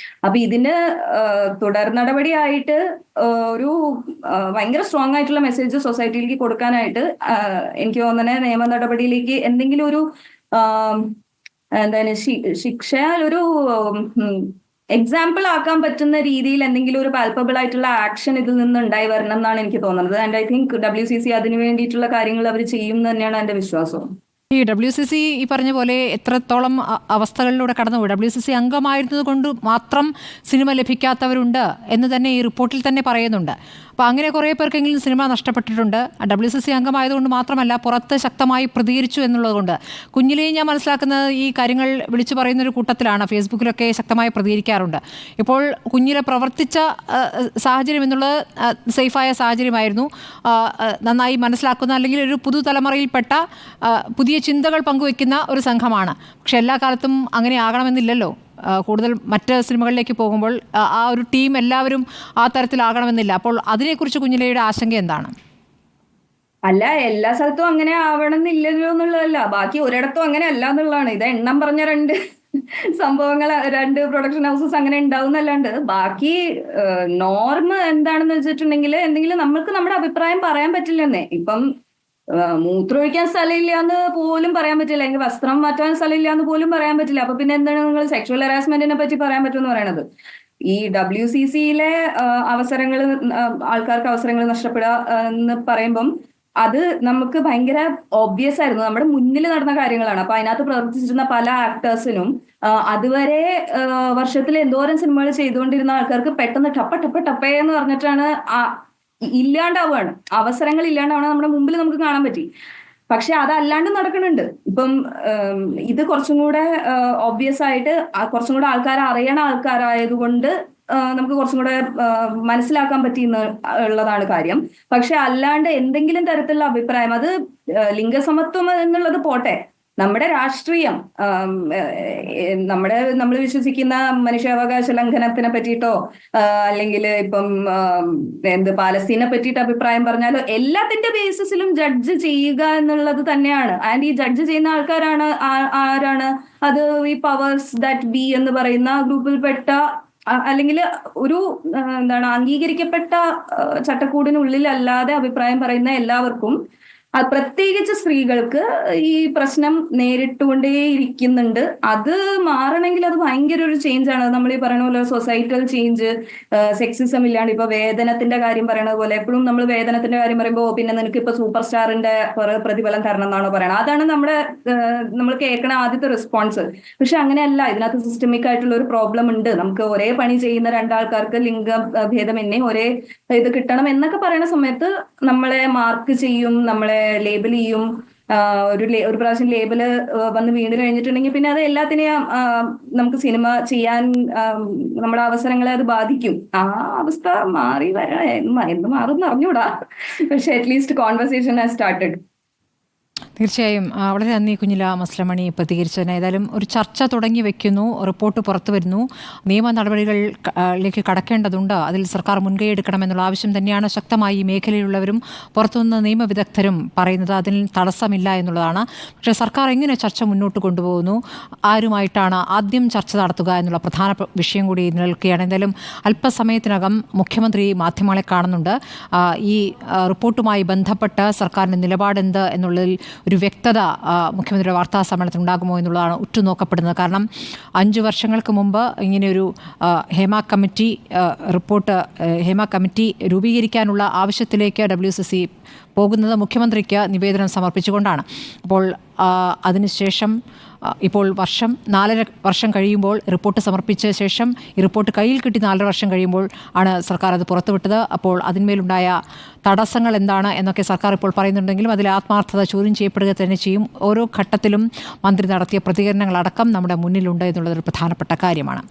അപ്പൊ ഇതിന് തുടർ നടപടിയായിട്ട് ഒരു ഭയങ്കര സ്ട്രോങ് ആയിട്ടുള്ള മെസ്സേജ് സൊസൈറ്റിയിലേക്ക് കൊടുക്കാനായിട്ട് എനിക്ക് തോന്നുന്നത് നിയമ നടപടിയിലേക്ക് എന്തെങ്കിലും ഒരു ശിക്ഷ ഒരു എക്സാമ്പിൾ ആക്കാൻ പറ്റുന്ന രീതിയിൽ എന്തെങ്കിലും ഒരു പാൽപ്പബിൾ ആയിട്ടുള്ള ആക്ഷൻ ഇതിൽ നിന്ന് ഉണ്ടായി വരണം എന്നാണ് എനിക്ക് തോന്നുന്നത്. ആൻഡ് ഐ തിങ്ക് WCC അതിനു വേണ്ടിയിട്ടുള്ള കാര്യങ്ങൾ അവർ ചെയ്യും എന്ന് തന്നെയാണ് എന്റെ വിശ്വാസം. ഈ WCC ഈ പറഞ്ഞ പോലെ എത്രത്തോളം അവസ്ഥകളിലൂടെ കടന്നുപോയി. WCC അംഗമായിരുന്നത് കൊണ്ട് മാത്രം സിനിമ ലഭിക്കാത്തവരുണ്ട് എന്ന് തന്നെ ഈ റിപ്പോർട്ടിൽ തന്നെ പറയുന്നുണ്ട്. അപ്പോൾ അങ്ങനെ കുറേ പേർക്കെങ്കിലും സിനിമ നഷ്ടപ്പെട്ടിട്ടുണ്ട്. WCC അംഗമായതുകൊണ്ട് മാത്രമല്ല, പുറത്ത് ശക്തമായി പ്രതികരിച്ചു എന്നുള്ളതുകൊണ്ട്. കുഞ്ഞിലെയും ഞാൻ മനസ്സിലാക്കുന്നത് ഈ കാര്യങ്ങൾ വിളിച്ചു പറയുന്നൊരു കൂട്ടത്തിലാണ്, ഫേസ്ബുക്കിലൊക്കെ ശക്തമായി പ്രതികരിക്കാറുണ്ട്. ഇപ്പോൾ കുഞ്ഞിലെ പ്രവർത്തിച്ച സാഹചര്യം എന്നുള്ളത് സേഫായ സാഹചര്യമായിരുന്നു, നന്നായി മനസ്സിലാക്കുന്ന അല്ലെങ്കിൽ ഒരു പുതുതലമുറയിൽപ്പെട്ട പുതിയ ചിന്തകൾ പങ്കുവയ്ക്കുന്ന ഒരു സംഘമാണ്. പക്ഷെ എല്ലാ കാലത്തും അങ്ങനെ ആകണമെന്നില്ലല്ലോ. കൂടുതൽ മറ്റ് സിനിമകളിലേക്ക് പോകുമ്പോൾ ആ ഒരു ടീം എല്ലാവരും ആ തരത്തിലാകണമെന്നില്ല. അപ്പോൾ അതിനെക്കുറിച്ച് കുഞ്ഞിലയുടെ ആശങ്ക എന്താണ്? അല്ല, എല്ലാ സ്ഥലത്തും അങ്ങനെ ആവണമെന്നില്ലല്ലോ എന്നുള്ളതല്ല, ബാക്കി ഒരിടത്തും അങ്ങനെ അല്ല എന്നുള്ളതാണ്. ഇത് എണ്ണം പറഞ്ഞ രണ്ട് സംഭവങ്ങൾ, 2 പ്രൊഡക്ഷൻ ഹൗസസ് അങ്ങനെ ഉണ്ടാവുന്നല്ലാണ്ട് ബാക്കി നോർമ് എന്താണെന്ന് വെച്ചിട്ടുണ്ടെങ്കിൽ എന്തെങ്കിലും നമ്മൾക്ക് നമ്മുടെ അഭിപ്രായം പറയാൻ പറ്റില്ലെന്നേ. ഇപ്പം മൂത്രമൊഴിക്കാൻ സ്ഥലമില്ല എന്ന് പോലും പറയാൻ പറ്റില്ല, അല്ലെങ്കിൽ വസ്ത്രം മാറ്റാൻ സ്ഥലമില്ല എന്ന് പോലും പറയാൻ പറ്റില്ല. അപ്പൊ പിന്നെ എന്താണ് നിങ്ങൾ സെക്ഷുവൽ ഹറാസ്മെന്റിനെ പറ്റി പറയാൻ പറ്റുമെന്ന് പറയണത്? ഈ WCCയിലെ അവസരങ്ങൾ, ആൾക്കാർക്ക് അവസരങ്ങൾ നഷ്ടപ്പെടുക എന്ന് പറയുമ്പം അത് നമുക്ക് ഭയങ്കര ഒബ്വിയസ് ആയിരുന്നു, നമ്മുടെ മുന്നിൽ നടന്ന കാര്യങ്ങളാണ്. അപ്പൊ അതിനകത്ത് പ്രവർത്തിച്ചിരുന്ന പല ആക്ടേഴ്സിനും അതുവരെ വർഷത്തിൽ എന്തോരം സിനിമകൾ ചെയ്തുകൊണ്ടിരുന്ന ആൾക്കാർക്ക് പെട്ടെന്ന് ടപ്പേ എന്ന് പറഞ്ഞിട്ടാണ് ഇല്ലാണ്ടാവുകയാണ്, അവസരങ്ങൾ ഇല്ലാണ്ടാവണം നമ്മുടെ മുമ്പിൽ നമുക്ക് കാണാൻ പറ്റി. പക്ഷെ അതല്ലാണ്ട് നടക്കുന്നുണ്ട്. ഇപ്പം ഇത് കുറച്ചും കൂടെ ഒബ്വിയസ് ആയിട്ട് കുറച്ചും കൂടെ ആൾക്കാർ അറിയണ ആൾക്കാരായതുകൊണ്ട് നമുക്ക് കുറച്ചും കൂടെ മനസ്സിലാക്കാൻ പറ്റിയെന്ന് ഉള്ളതാണ് കാര്യം. പക്ഷെ അല്ലാണ്ട് എന്തെങ്കിലും തരത്തിലുള്ള അഭിപ്രായം, അത് ലിംഗസമത്വം എന്നുള്ളത് പോട്ടെ, നമ്മുടെ രാഷ്ട്രീയം, നമ്മൾ വിശ്വസിക്കുന്ന മനുഷ്യാവകാശ ലംഘനത്തിനെ പറ്റിയിട്ടോ അല്ലെങ്കിൽ ഇപ്പം പാലസ്തീനെ പറ്റിയിട്ട് അഭിപ്രായം പറഞ്ഞാലോ, എല്ലാത്തിന്റെ ബേസിസിലും ജഡ്ജ് ചെയ്യുക എന്നുള്ളത് തന്നെയാണ്. ആൻഡ് ഈ ജഡ്ജ് ചെയ്യുന്ന ആരാണ്? അത് ഈ പവേഴ്സ് ദാറ്റ് ബി എന്ന് പറയുന്ന ഗ്രൂപ്പിൽപ്പെട്ട അല്ലെങ്കിൽ ഒരു അംഗീകരിക്കപ്പെട്ട ചട്ടക്കൂടിനുള്ളിലല്ലാതെ അഭിപ്രായം പറയുന്ന എല്ലാവർക്കും, പ്രത്യേകിച്ച് സ്ത്രീകൾക്ക് ഈ പ്രശ്നം നേരിട്ടുകൊണ്ടേയിരിക്കുന്നുണ്ട്. അത് മാറണമെങ്കിൽ അത് ഭയങ്കര ഒരു ചേഞ്ച് ആണ്. നമ്മൾ ഈ പറയുന്ന പോലെ സൊസൈറ്റൽ ചേഞ്ച്, സെക്സിസം ഇല്ലാണ്ട് ഇപ്പൊ വേതനത്തിന്റെ കാര്യം പറയണത് പോലെ എപ്പോഴും നമ്മൾ വേതനത്തിന്റെ കാര്യം പറയുമ്പോൾ പിന്നെ നിനക്ക് ഇപ്പൊ സൂപ്പർ സ്റ്റാറിന്റെ പ്രതിഫലം തരണം എന്നാണോ പറയണത്? അതാണ് നമ്മൾ കേൾക്കണ ആദ്യത്തെ റെസ്പോൺസ്. പക്ഷെ അങ്ങനെയല്ല, ഇതിനകത്ത് സിസ്റ്റമിക് ആയിട്ടുള്ള ഒരു പ്രോബ്ലം ഉണ്ട്. നമുക്ക് ഒരേ പണി ചെയ്യുന്ന രണ്ടാൾക്കാർക്ക് ലിംഗഭേദം എന്നെ ഒരേ ഇത് കിട്ടണം എന്നൊക്കെ പറയുന്ന സമയത്ത് നമ്മളെ മാർക്ക് ചെയ്യും, നമ്മളെ ലേബൽ ചെയ്യും. ഒരു പ്രാവശ്യം ലേബല് വന്ന് വീണ്ടും കഴിഞ്ഞിട്ടുണ്ടെങ്കിൽ പിന്നെ അത് എല്ലാത്തിനെയും നമുക്ക് സിനിമ ചെയ്യാൻ നമ്മുടെ അവസരങ്ങളെ അത് ബാധിക്കും. ആ അവസ്ഥ മാറി എന്ന് മാറും അറിഞ്ഞൂടാ. പക്ഷെ അറ്റ്ലീസ്റ്റ് കോൺവെർസേഷൻ ഹാസ് സ്റ്റാർട്ടഡ്. തീർച്ചയായും വളരെ നന്ദി കുഞ്ഞില മസ്ലമണി പ്രതികരിച്ചതിന്. ഏതായാലും ഒരു ചർച്ച തുടങ്ങി വെക്കുന്നു, റിപ്പോർട്ട് പുറത്തു വരുന്നു, നിയമ നടപടികളിലേക്ക് കടക്കേണ്ടതുണ്ട്, അതിൽ സർക്കാർ മുൻകൈ എടുക്കണമെന്നുള്ള ആവശ്യം തന്നെയാണ് ശക്തമായി ഈ മേഖലയിലുള്ളവരും പുറത്തുനിന്ന് നിയമവിദഗ്ധരും പറയുന്നത്. അതിൽ തടസ്സമില്ല എന്നുള്ളതാണ്. പക്ഷേ സർക്കാർ എങ്ങനെ ചർച്ച മുന്നോട്ട് കൊണ്ടുപോകുന്നു, ആരുമായിട്ടാണ് ആദ്യം ചർച്ച നടത്തുക എന്നുള്ള പ്രധാന വിഷയം കൂടി നിലനിൽക്കുകയാണ്. എന്തായാലും അല്പസമയത്തിനകം മുഖ്യമന്ത്രി മാധ്യമങ്ങളെ കാണുന്നുണ്ട്. ഈ റിപ്പോർട്ടുമായി ബന്ധപ്പെട്ട് സർക്കാരിൻ്റെ നിലപാടെന്ത് എന്നുള്ളതിൽ ഒരു വ്യക്തത മുഖ്യമന്ത്രിയുടെ വാർത്താ സമ്മേളനത്തിൽ ഉണ്ടാകുമോ എന്നുള്ളതാണ് ഉറ്റുനോക്കപ്പെടുന്നത്. കാരണം 5 വർഷങ്ങൾക്ക് മുമ്പ് ഇങ്ങനെയൊരു ഹേമ കമ്മിറ്റി രൂപീകരിക്കാനുള്ള ആവശ്യത്തിലേക്ക് WCC പോകുന്നത് മുഖ്യമന്ത്രിക്ക് നിവേദനം സമർപ്പിച്ചുകൊണ്ടാണ്. അപ്പോൾ അതിനുശേഷം ഇപ്പോൾ 4.5 വർഷം കഴിയുമ്പോൾ റിപ്പോർട്ട് സമർപ്പിച്ച ശേഷം ഈ റിപ്പോർട്ട് കയ്യിൽ കിട്ടി 4.5 വർഷം കഴിയുമ്പോൾ ആണ് സർക്കാർ അത് പുറത്തുവിട്ടത്. അപ്പോൾ അതിന്മേലുണ്ടായ തടസ്സങ്ങൾ എന്താണ് എന്നൊക്കെ സർക്കാർ ഇപ്പോൾ പറയുന്നുണ്ടെങ്കിലും അതിലെ ആത്മാർത്ഥത ചോദ്യം ചെയ്യപ്പെടുക തന്നെ ചെയ്യും. ഓരോ ഘട്ടത്തിലും മന്ത്രി നടത്തിയ പ്രതികരണങ്ങളടക്കം നമ്മുടെ മുന്നിലുണ്ട് എന്നുള്ളതൊരു പ്രധാനപ്പെട്ട കാര്യമാണ്.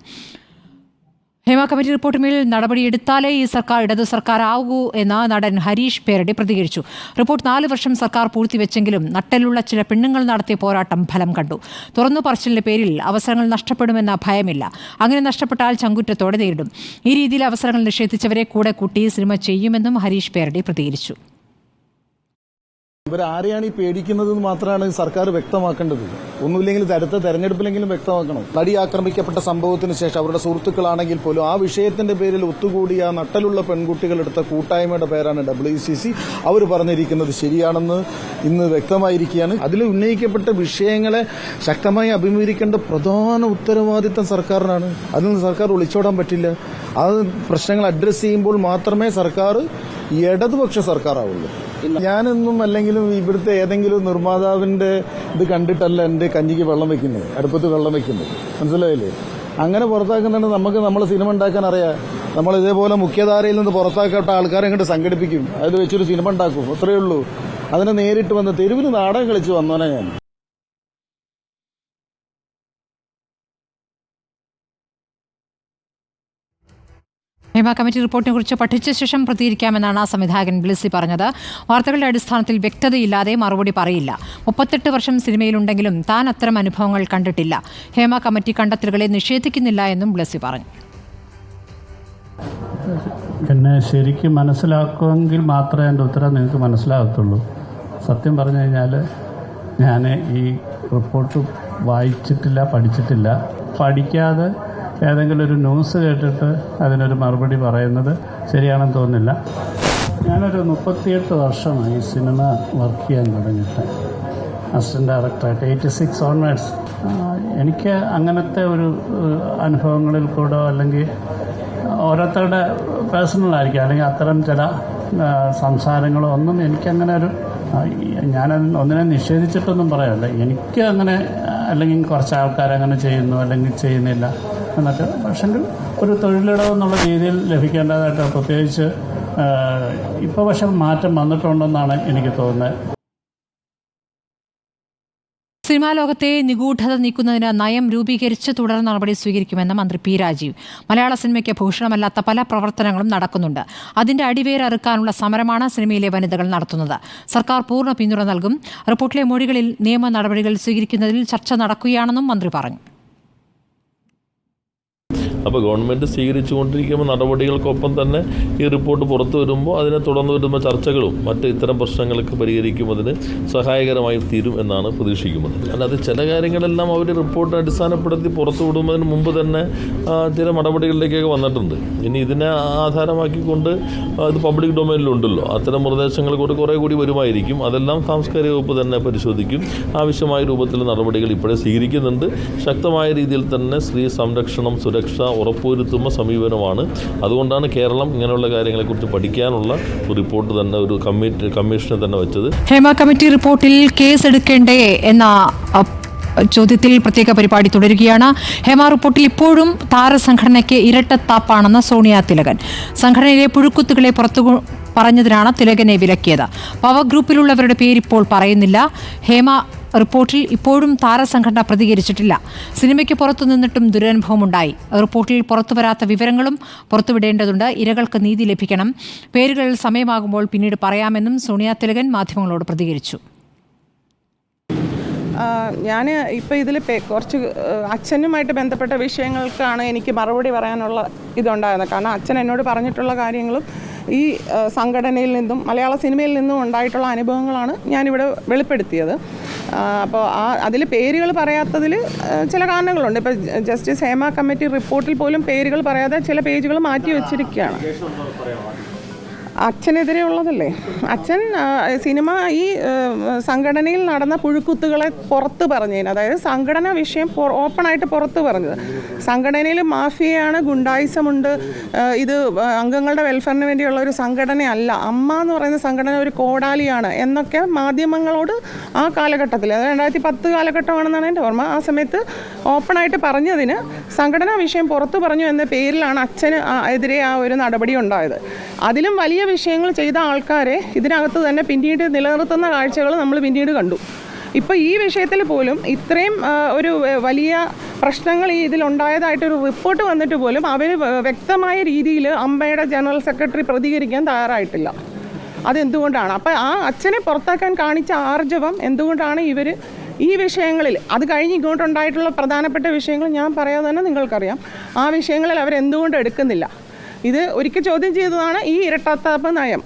ഹേമ കമ്മിറ്റി റിപ്പോർട്ടിന്മേൽ നടപടിയെടുത്താലേ ഈ സർക്കാർ ഇടതു സർക്കാർ ആകൂ എന്ന് നടൻ ഹരീഷ് പേരടി പ്രതികരിച്ചു. റിപ്പോർട്ട് 4 വർഷം സർക്കാർ പൂഴ്ത്തിവെച്ചെങ്കിലും നട്ടലുള്ള ചില പെണ്ണുങ്ങൾ നടത്തിയ പോരാട്ടം ഫലം കണ്ടു. തുറന്നു പറച്ചിലിന്റെ പേരിൽ അവസരങ്ങൾ നഷ്ടപ്പെടുമെന്ന ഭയമില്ല. അങ്ങനെ നഷ്ടപ്പെട്ടാൽ ചങ്കുറ്റത്തോടെ നേരിടും. ഈ രീതിയിൽ അവസരങ്ങൾ നിഷേധിച്ചവരെ കൂടെ കൂട്ടി സിനിമ ചെയ്യുമെന്നും ഹരീഷ് പേരടി പ്രതികരിച്ചു. ഇവരാരെയാണ് ഈ പേടിക്കുന്നതെന്ന് മാത്രമാണ് സർക്കാർ വ്യക്തമാക്കേണ്ടത്. ഒന്നുമില്ലെങ്കിൽ അടുത്ത തെരഞ്ഞെടുപ്പിലെങ്കിലും വ്യക്തമാക്കണം. നടി ആക്രമിക്കപ്പെട്ട സംഭവത്തിന് ശേഷം അവരുടെ സുഹൃത്തുക്കളാണെങ്കിൽ പോലും ആ വിഷയത്തിന്റെ പേരിൽ ഒത്തുകൂടിയ നട്ടലുള്ള പെൺകുട്ടികൾ എടുത്ത കൂട്ടായ്മയുടെ പേരാണ് WCC. അവർ പറഞ്ഞിരിക്കുന്നത് ശരിയാണെന്ന് ഇന്ന് വ്യക്തമായിരിക്കുകയാണ്. അതിൽ ഉന്നയിക്കപ്പെട്ട വിഷയങ്ങളെ ശക്തമായി അഭിമുഖീകരിക്കേണ്ട പ്രധാന ഉത്തരവാദിത്തം സർക്കാരിനാണ്. അതിൽ നിന്ന് സർക്കാർ ഒളിച്ചോടാൻ പറ്റില്ല. ആ പ്രശ്നങ്ങൾ അഡ്രസ് ചെയ്യുമ്പോൾ മാത്രമേ സർക്കാർ ഇടതുപക്ഷ സർക്കാരാവുള്ളൂ. ഞാനെന്നും അല്ലെങ്കിലും ഇവിടുത്തെ ഏതെങ്കിലും നിർമ്മാതാവിന്റെ ഇത് കണ്ടിട്ടല്ല എന്റെ കഞ്ഞിക്ക് വെള്ളം വെക്കുന്നത്, അടുപ്പത്ത് വെള്ളം വെക്കുന്നത്. മനസ്സിലായില്ലേ? അങ്ങനെ പുറത്താക്കുന്നുണ്ട്. നമുക്ക് നമ്മളെ സിനിമ ഉണ്ടാക്കാൻ അറിയാം. നമ്മൾ ഇതേപോലെ മുഖ്യധാരയിൽ നിന്ന് പുറത്താക്കപ്പെട്ട ആൾക്കാരെ അങ്ങോട്ട് സംഘടിപ്പിക്കും, അതിൽ വെച്ചൊരു സിനിമ ഉണ്ടാക്കും, അത്രയേ ഉള്ളൂ. അതിനെ നേരിട്ട് വന്ന് തെരുവിന് നാടകം കളിച്ച് വന്നോനെ ഞാൻ. ഹേമ കമ്മിറ്റി റിപ്പോർട്ടിനെ കുറിച്ച് പഠിച്ച ശേഷം പ്രതികരിക്കാമെന്നാണ് സംവിധായകൻ ബ്ലിസി പറഞ്ഞത്. വാർത്തകളുടെ അടിസ്ഥാനത്തിൽ വ്യക്തതയില്ലാതെ മറുപടി പറയില്ല. 38 വർഷം സിനിമയിലുണ്ടെങ്കിലും താൻ അത്തരം അനുഭവങ്ങൾ കണ്ടിട്ടില്ല. ഹേമ കമ്മിറ്റി കണ്ടെത്തലുകളെ നിഷേധിക്കുന്നില്ല എന്നും ബ്ലിസി പറഞ്ഞു. എന്നെ ശരിക്കും മനസ്സിലാക്കുമെങ്കിൽ മാത്രമേ എൻ്റെ ഉത്തരം നിങ്ങൾക്ക് മനസ്സിലാകത്തുള്ളൂ. സത്യം പറഞ്ഞു കഴിഞ്ഞാൽ ഞാൻ ഈ റിപ്പോർട്ട് വായിച്ചിട്ടില്ല, പഠിച്ചിട്ടില്ല. പഠിക്കാതെ ഏതെങ്കിലും ഒരു ന്യൂസ് കേട്ടിട്ട് അതിനൊരു മറുപടി പറയുന്നത് ശരിയാണെന്ന് തോന്നുന്നില്ല. ഞാനൊരു 38 വർഷമായി സിനിമ വർക്ക് ചെയ്യാൻ തുടങ്ങിയിട്ട്, അസിസ്റ്റന്റ് ഡയറക്ടറായിട്ട് 86 ഓൺവേർഡ്സ്. എനിക്ക് അങ്ങനത്തെ ഒരു അനുഭവങ്ങളിൽ കൂടെ അല്ലെങ്കിൽ ഓരോരുത്തരുടെ പേഴ്സണലായിരിക്കും, അല്ലെങ്കിൽ അത്തരം ചില സംസാരങ്ങളോ ഒന്നും എനിക്കങ്ങനെ ഒരു ഞാൻ ഒന്നിനെ നിഷേധിച്ചിട്ടൊന്നും പറയാമല്ല. എനിക്ക് അങ്ങനെ അല്ലെങ്കിൽ കുറച്ച് ആൾക്കാരങ്ങനെ ചെയ്യുന്നു അല്ലെങ്കിൽ ചെയ്യുന്നില്ല എന്നൊക്കെ. പക്ഷെങ്കിൽ ഒരു തൊഴിലിടം എന്നുള്ള രീതിയിൽ ലഭിക്കേണ്ടതായിട്ട് പ്രത്യേകിച്ച് ഇപ്പോൾ പക്ഷെ മാറ്റം വന്നിട്ടുണ്ടെന്നാണ് എനിക്ക് തോന്നുന്നത്. സിനിമാ ലോകത്തെ നിഗൂഢത നീക്കുന്നതിന് നയം രൂപീകരിച്ച് തുടർ നടപടി സ്വീകരിക്കുമെന്ന് മന്ത്രി പി രാജീവ്. മലയാള സിനിമയ്ക്ക് ഭൂഷണമല്ലാത്ത പല പ്രവർത്തനങ്ങളും നടക്കുന്നുണ്ട്. അതിന്റെ അടിവേരറുക്കാനുള്ള സമരമാണ് സിനിമയിലെ വനിതകൾ നടത്തുന്നത്. സർക്കാർ പൂർണ്ണ പിന്തുണ നൽകും. റിപ്പോർട്ടിലെ മൊഴികളിൽ നിയമ നടപടികൾ സ്വീകരിക്കുന്നതിൽ ചർച്ച നടക്കുകയാണെന്നും മന്ത്രി പറഞ്ഞു. അപ്പോൾ ഗവൺമെൻറ് സ്വീകരിച്ചുകൊണ്ടിരിക്കുന്ന നടപടികൾക്കൊപ്പം തന്നെ ഈ റിപ്പോർട്ട് പുറത്തു വരുമ്പോൾ അതിനെ തുടർന്ന് വരുന്ന ചർച്ചകളും മറ്റ് ഇത്തരം പ്രശ്നങ്ങൾക്ക് പരിഹരിക്കുന്നതിന് സഹായകരമായി തീരും എന്നാണ് പ്രതീക്ഷിക്കുന്നത്. അല്ലാതെ ചില കാര്യങ്ങളെല്ലാം അവർ റിപ്പോർട്ടിനെ അടിസ്ഥാനപ്പെടുത്തി പുറത്തു വിടുന്നതിന് മുമ്പ് തന്നെ ചില നടപടികളിലേക്കൊക്കെ വന്നിട്ടുണ്ട്. ഇനി ഇതിനെ ആധാരമാക്കിക്കൊണ്ട് ഇത് പബ്ലിക് ഡൊമൈനിലുണ്ടല്ലോ, അത്തരം നിർദ്ദേശങ്ങൾ കുറേ കൂടി വരുമായിരിക്കും. അതെല്ലാം സാംസ്കാരിക വകുപ്പ് തന്നെ പരിശോധിക്കും. ആവശ്യമായ രൂപത്തിൽ നടപടികൾ ഇപ്പോഴേ സ്വീകരിക്കുന്നുണ്ട്. ശക്തമായ രീതിയിൽ തന്നെ സ്ത്രീ സംരക്ഷണം, സുരക്ഷ ഉറപ്പുവരുത്തുന്ന സമീപനമാണ്. അതുകൊണ്ടാണ് കേരളം ഇങ്ങനെയുള്ള കാര്യങ്ങളെക്കുറിച്ച് പഠിക്കാനുള്ള ഒരു റിപ്പോർട്ട് തന്നെ, ഒരു കമ്മീഷനെ തന്നെ വെച്ചത്. ഹേമ കമ്മിറ്റി റിപ്പോർട്ടിൽ കേസെടുക്കേണ്ടേ എന്ന ചോദ്യത്തിൽ പ്രത്യേക പരിപാടി തുടരുകയാണ്. ഹേമ റിപ്പോർട്ടിൽ ഇപ്പോഴും താരസംഘടനയ്ക്ക് ഇരട്ടത്താപ്പാണെന്ന് സോണിയ തിലകൻ. സംഘടനയിലെ പുഴുക്കുത്തുകളെ പുറത്തു പറഞ്ഞതിനാണ് തിലകനെ വിലക്കിയത്. പവർ ഗ്രൂപ്പിലുള്ളവരുടെ പേരിപ്പോൾ പറയുന്നില്ല. ഹേമ റിപ്പോർട്ടിൽ ഇപ്പോഴും താരസംഘടന പ്രതികരിച്ചിട്ടില്ല. സിനിമയ്ക്ക് പുറത്തു നിന്നിട്ടും ദുരനുഭവമുണ്ടായി. റിപ്പോർട്ടിൽ പുറത്തുവരാത്ത വിവരങ്ങളും പുറത്തുവിടേണ്ടതുണ്ട്. ഇരകൾക്ക് നീതി ലഭിക്കണം. പേരുകൾ സമയമാകുമ്പോൾ പിന്നീട് പറയാമെന്നും സോണിയ തിലകൻ മാധ്യമങ്ങളോട് പ്രതികരിച്ചു. ഞാൻ ഇപ്പോൾ ഇതിൽ കുറച്ച് അച്ഛനുമായിട്ട് ബന്ധപ്പെട്ട വിഷയങ്ങൾക്കാണ് എനിക്ക് മറുപടി പറയാനുള്ള ഇതുണ്ടായിരുന്നത്. കാരണം അച്ഛൻ എന്നോട് പറഞ്ഞിട്ടുള്ള കാര്യങ്ങളും ഈ സംഘടനയിൽ നിന്നും മലയാള സിനിമയിൽ നിന്നും ഉണ്ടായിട്ടുള്ള അനുഭവങ്ങളാണ് ഞാനിവിടെ വെളിപ്പെടുത്തിയത്. അപ്പോൾ അതിൽ പേരുകൾ പറയാത്തതിൽ ചില കാരണങ്ങളുണ്ട്. ഇപ്പോൾ ജസ്റ്റിസ് ഹേമ കമ്മിറ്റി റിപ്പോർട്ടിൽ പോലും പേരുകൾ പറയാതെ ചില പേജുകൾ മാറ്റി വെച്ചിരിക്കുകയാണ്. അച്ഛനെതിരെ ഉള്ളതല്ലേ. അച്ഛൻ സിനിമ ഈ സംഘടനയിൽ നടന്ന പുഴുക്കുത്തുകളെ പുറത്ത് പറഞ്ഞതിന്, അതായത് സംഘടന വിഷയം ഓപ്പണായിട്ട് പുറത്ത് പറഞ്ഞത്. സംഘടനയിൽ മാഫിയയാണ്, ഗുണ്ടായിസമുണ്ട്, ഇത് അംഗങ്ങളുടെ വെൽഫെയറിന് വേണ്ടിയുള്ള ഒരു സംഘടനയല്ല, അമ്മ എന്ന് പറയുന്ന സംഘടന ഒരു കോടാലിയാണ് എന്നൊക്കെ മാധ്യമങ്ങളോട് ആ കാലഘട്ടത്തിൽ, അത് 2010 കാലഘട്ടമാണെന്നാണ് എൻ്റെ ഓർമ്മ, ആ സമയത്ത് ഓപ്പണായിട്ട് പറഞ്ഞതിന് സംഘടനാ വിഷയം പുറത്തു പറഞ്ഞു എന്ന പേരിലാണ് അച്ഛന് എതിരെ ആ ഒരു നടപടി ഉണ്ടായത്. അതിലും വലിയ വിഷയങ്ങൾ ചെയ്ത ആൾക്കാരെ ഇതിനകത്ത് തന്നെ പിന്നീട് നിലനിർത്തുന്ന കാഴ്ചകൾ നമ്മൾ പിന്നീട് കണ്ടു. ഇപ്പോൾ ഈ വിഷയത്തിൽ പോലും ഇത്രയും ഒരു വലിയ പ്രശ്നങ്ങൾ ഈ ഇതിലുണ്ടായതായിട്ടൊരു റിപ്പോർട്ട് വന്നിട്ട് പോലും അവർ വ്യക്തമായ രീതിയിൽ അമ്മയുടെ ജനറൽ സെക്രട്ടറി പ്രതികരിക്കാൻ തയ്യാറായിട്ടില്ല. അതെന്തുകൊണ്ടാണ്? അപ്പോൾ ആ അച്ഛനെ പുറത്താക്കാൻ കാണിച്ച ആർജവം എന്തുകൊണ്ടാണ് ഇവർ ഈ വിഷയങ്ങളിൽ, അത് കഴിഞ്ഞ് ഇങ്ങോട്ടുണ്ടായിട്ടുള്ള പ്രധാനപ്പെട്ട വിഷയങ്ങൾ ഞാൻ പറയാതെ തന്നെ നിങ്ങൾക്കറിയാം, ആ വിഷയങ്ങളിൽ അവരെന്തുകൊണ്ട് എടുക്കുന്നില്ല? ഇത് ഒരിക്കൽ ചോദ്യം ചെയ്തതാണ് ഈ ഇരട്ടത്താപ്പ് നയം.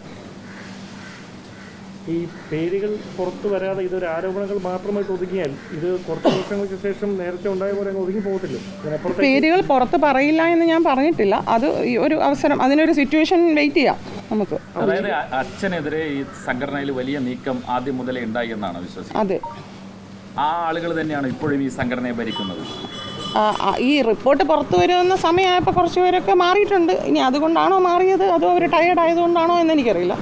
ഈ പേരുകൾ പുറത്തു വരാതെ ഇതൊരു ആരോപണങ്ങൾ മാത്രമായിട്ട് ഒതുങ്ങിയാൽ ഇത് കുറച്ച് വർഷങ്ങൾക്ക് ശേഷം നേരത്തെ ഉണ്ടായ പോലെ ഒതുങ്ങി പോകത്തില്ല. പേരുകൾ പുറത്ത് പറയില്ല എന്ന് ഞാൻ പറഞ്ഞിട്ടില്ല. അത് ഒരു അവസരം, അതിനൊരു സിറ്റുവേഷൻ വെയിറ്റ് ചെയ്യാം നമുക്ക്. അതായത് അച്ഛനെതിരെ ഈ സംഘടനയിൽ വലിയ നീക്കം ആദ്യം മുതലേ ഉണ്ടായി എന്നാണ് വിശ്വസിക്കുന്നത്. അതെ, ആ ആളുകൾ തന്നെയാണ് ഇപ്പോഴും ഈ സംഘടനയെ ഭരിക്കുന്നത്. ഈ റിപ്പോർട്ട് പുറത്തു വരുന്ന സമയമായപ്പോൾ കുറച്ച് പേരൊക്കെ മാറിയിട്ടുണ്ട്. ഇനി അതുകൊണ്ടാണോ മാറിയത്, അതോ അവർ ടയേർഡ് ആയതുകൊണ്ടാണോ എന്ന് എനിക്കറിയില്ല.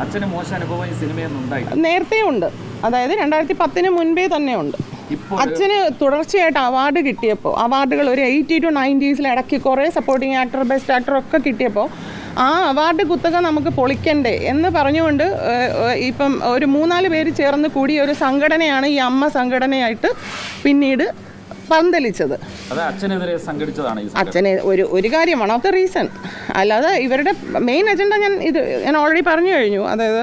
അച്ഛന് മോശം അനുഭവം ഈ സിനിമയിൽ നിന്നുണ്ടായി നേരത്തെ ഉണ്ട്, അതായത് 2010 മുൻപേ തന്നെ ഉണ്ട്. അച്ഛന് തുടർച്ചയായിട്ട് അവാർഡ് കിട്ടിയപ്പോൾ, അവാർഡുകൾ ഒരു 80 to 90s ഇടയ്ക്ക് കുറേ സപ്പോർട്ടിങ് ആക്ടർ, ബെസ്റ്റ് ആക്ടർ ഒക്കെ കിട്ടിയപ്പോൾ ആ അവാർഡ് കുത്തക നമുക്ക് പൊളിക്കണ്ടേ എന്ന് പറഞ്ഞുകൊണ്ട് ഇപ്പം ഒരു 3-4 പേര് ചേർന്ന് കൂടിയ ഒരു സംഘടനയാണ് ഈ അമ്മ സംഘടനയായിട്ട് പിന്നീട് പന്തലിച്ചത്. അച്ഛനെ ഒരു കാര്യം, വൺ ഓഫ് ദ റീസൺ. അല്ലാതെ ഇവരുടെ മെയിൻ അജണ്ട ഞാൻ ഓൾറെഡി പറഞ്ഞു കഴിഞ്ഞു. അതായത്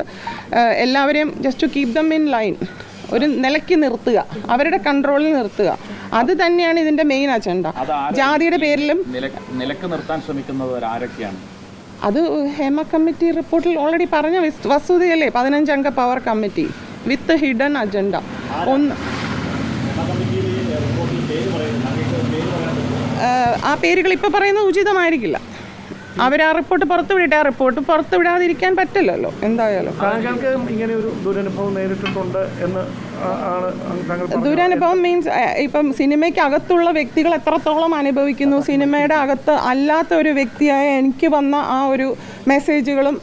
എല്ലാവരെയും just to keep them in line, ഒരു നിലയ്ക്ക് നിർത്തുക, അവരുടെ കൺട്രോളിൽ നിർത്തുക, അത് തന്നെയാണ് ഇതിന്റെ മെയിൻ അജണ്ട. ജാതിയുടെ പേരിലും നിലക്ക് നിർത്താൻ ശ്രമിക്കുന്നത് ആരൊക്കെയാണ്? അത് ഹേമ കമ്മിറ്റി റിപ്പോർട്ടിൽ ഓൾറെഡി പറഞ്ഞ വസ്തുതയല്ലേ, 15 അംഗ പവർ കമ്മിറ്റി വിത്ത് ഹിഡൻ അജണ്ട. ആ പേരുകൾ ഇപ്പോൾ പറയുന്നത് ഉചിതമായിരിക്കില്ല. അവർ ആ റിപ്പോർട്ട് പുറത്തുവിടട്ടെ. ആ റിപ്പോർട്ട് പുറത്തുവിടാതിരിക്കാൻ പറ്റില്ലല്ലോ എന്തായാലും. താങ്കൾക്ക് ഇങ്ങനെ ഒരു ദുരനുഭവം നേരിട്ടിട്ടുണ്ട് എന്ന് ആണ് താങ്കൾ പറഞ്ഞത്? ദുരനുഭവം മീൻസ് ഇപ്പം സിനിമയ്ക്ക് അകത്തുള്ള വ്യക്തികൾ എത്രത്തോളം അനുഭവിക്കുന്നു, സിനിമയുടെ അകത്ത് അല്ലാത്ത ഒരു വ്യക്തിയായ എനിക്ക് വന്ന ആ ഒരു മെസ്സേജുകളും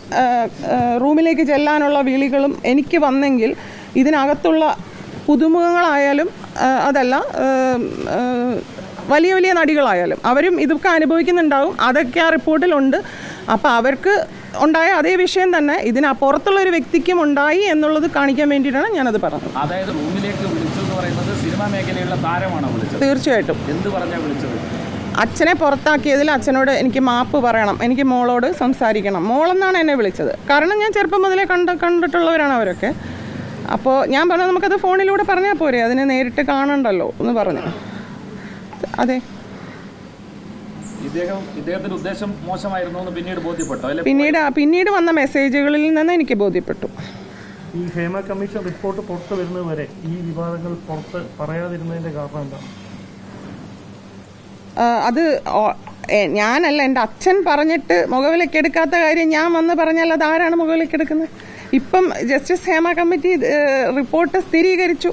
റൂമിലേക്ക് ചെല്ലാനുള്ള വിളികളും എനിക്ക് വന്നെങ്കിൽ ഇതിനകത്തുള്ള പുതുമുഖങ്ങളായാലും അതല്ല വലിയ വലിയ നടികളായാലും അവരും ഇതൊക്കെ അനുഭവിക്കുന്നുണ്ടാവും. അതൊക്കെ ആ റിപ്പോർട്ടിലുണ്ട്. അപ്പോൾ അവർക്ക് ഉണ്ടായ അതേ വിഷയം തന്നെ പുറത്തുള്ള ഒരു വ്യക്തിക്കും ഉണ്ടായി എന്നുള്ളത് കാണിക്കാൻ വേണ്ടിയിട്ടാണ് ഞാനത് പറഞ്ഞത്. അതായത് റൂമിലേക്ക് വിളിച്ചു എന്ന് പറയുന്നത് സിനിമാ മേഖലയിലുള്ള താരമാണോ വിളിച്ചത്? തീർച്ചയായിട്ടും. എന്ത് പറഞ്ഞാൽ വിളിച്ചത്? അച്ഛനെ പുറത്താക്കിയതിൽ അച്ഛനോട് എനിക്ക് മാപ്പ് പറയണം, എനിക്ക് മോളോട് സംസാരിക്കണം. മോളെന്നാണ് എന്നെ വിളിച്ചത്. കാരണം ഞാൻ ചെറുപ്പം മുതലേ കണ്ടിട്ടുള്ളവരാണ് അവരൊക്കെ. അപ്പോൾ ഞാൻ പറഞ്ഞു നമുക്കത് ഫോണിലൂടെ പറഞ്ഞാൽ പോരെ, അതിനെ നേരിട്ട് കാണണ്ടല്ലോ എന്ന് പറഞ്ഞു. അതെ. ഇദ്ദേഹത്തിന്റെ ഉദ്ദേശം മോശമായിരുന്നു എന്ന് പിന്നീട് ബോധ്യപ്പെട്ടോ? പിന്നീട് വന്ന മെസ്സേജുകളിൽ നിന്ന് എനിക്ക് ബോധ്യപ്പെട്ടു. ഈ ഹേമ കമ്മീഷൻ റിപ്പോർട്ട് പുറത്തു വരുന്നത് വരെ ഈ വിവാദങ്ങൾ പുറത്ത് പറയാതിരുന്നതിന്റെ കാരണം എന്താണ്? അത് ഞാനല്ല, എൻ്റെ അച്ഛൻ പറഞ്ഞിട്ട് മുഖവിലക്കെടുക്കാത്ത കാര്യം ഞാൻ വന്ന് പറഞ്ഞാൽ അത് ആരാണ് മുഖവിലക്കെടുക്കുന്നത്? ഇപ്പം ജസ്റ്റിസ് ഹേമ കമ്മിറ്റി റിപ്പോർട്ട് സ്ഥിരീകരിച്ചു.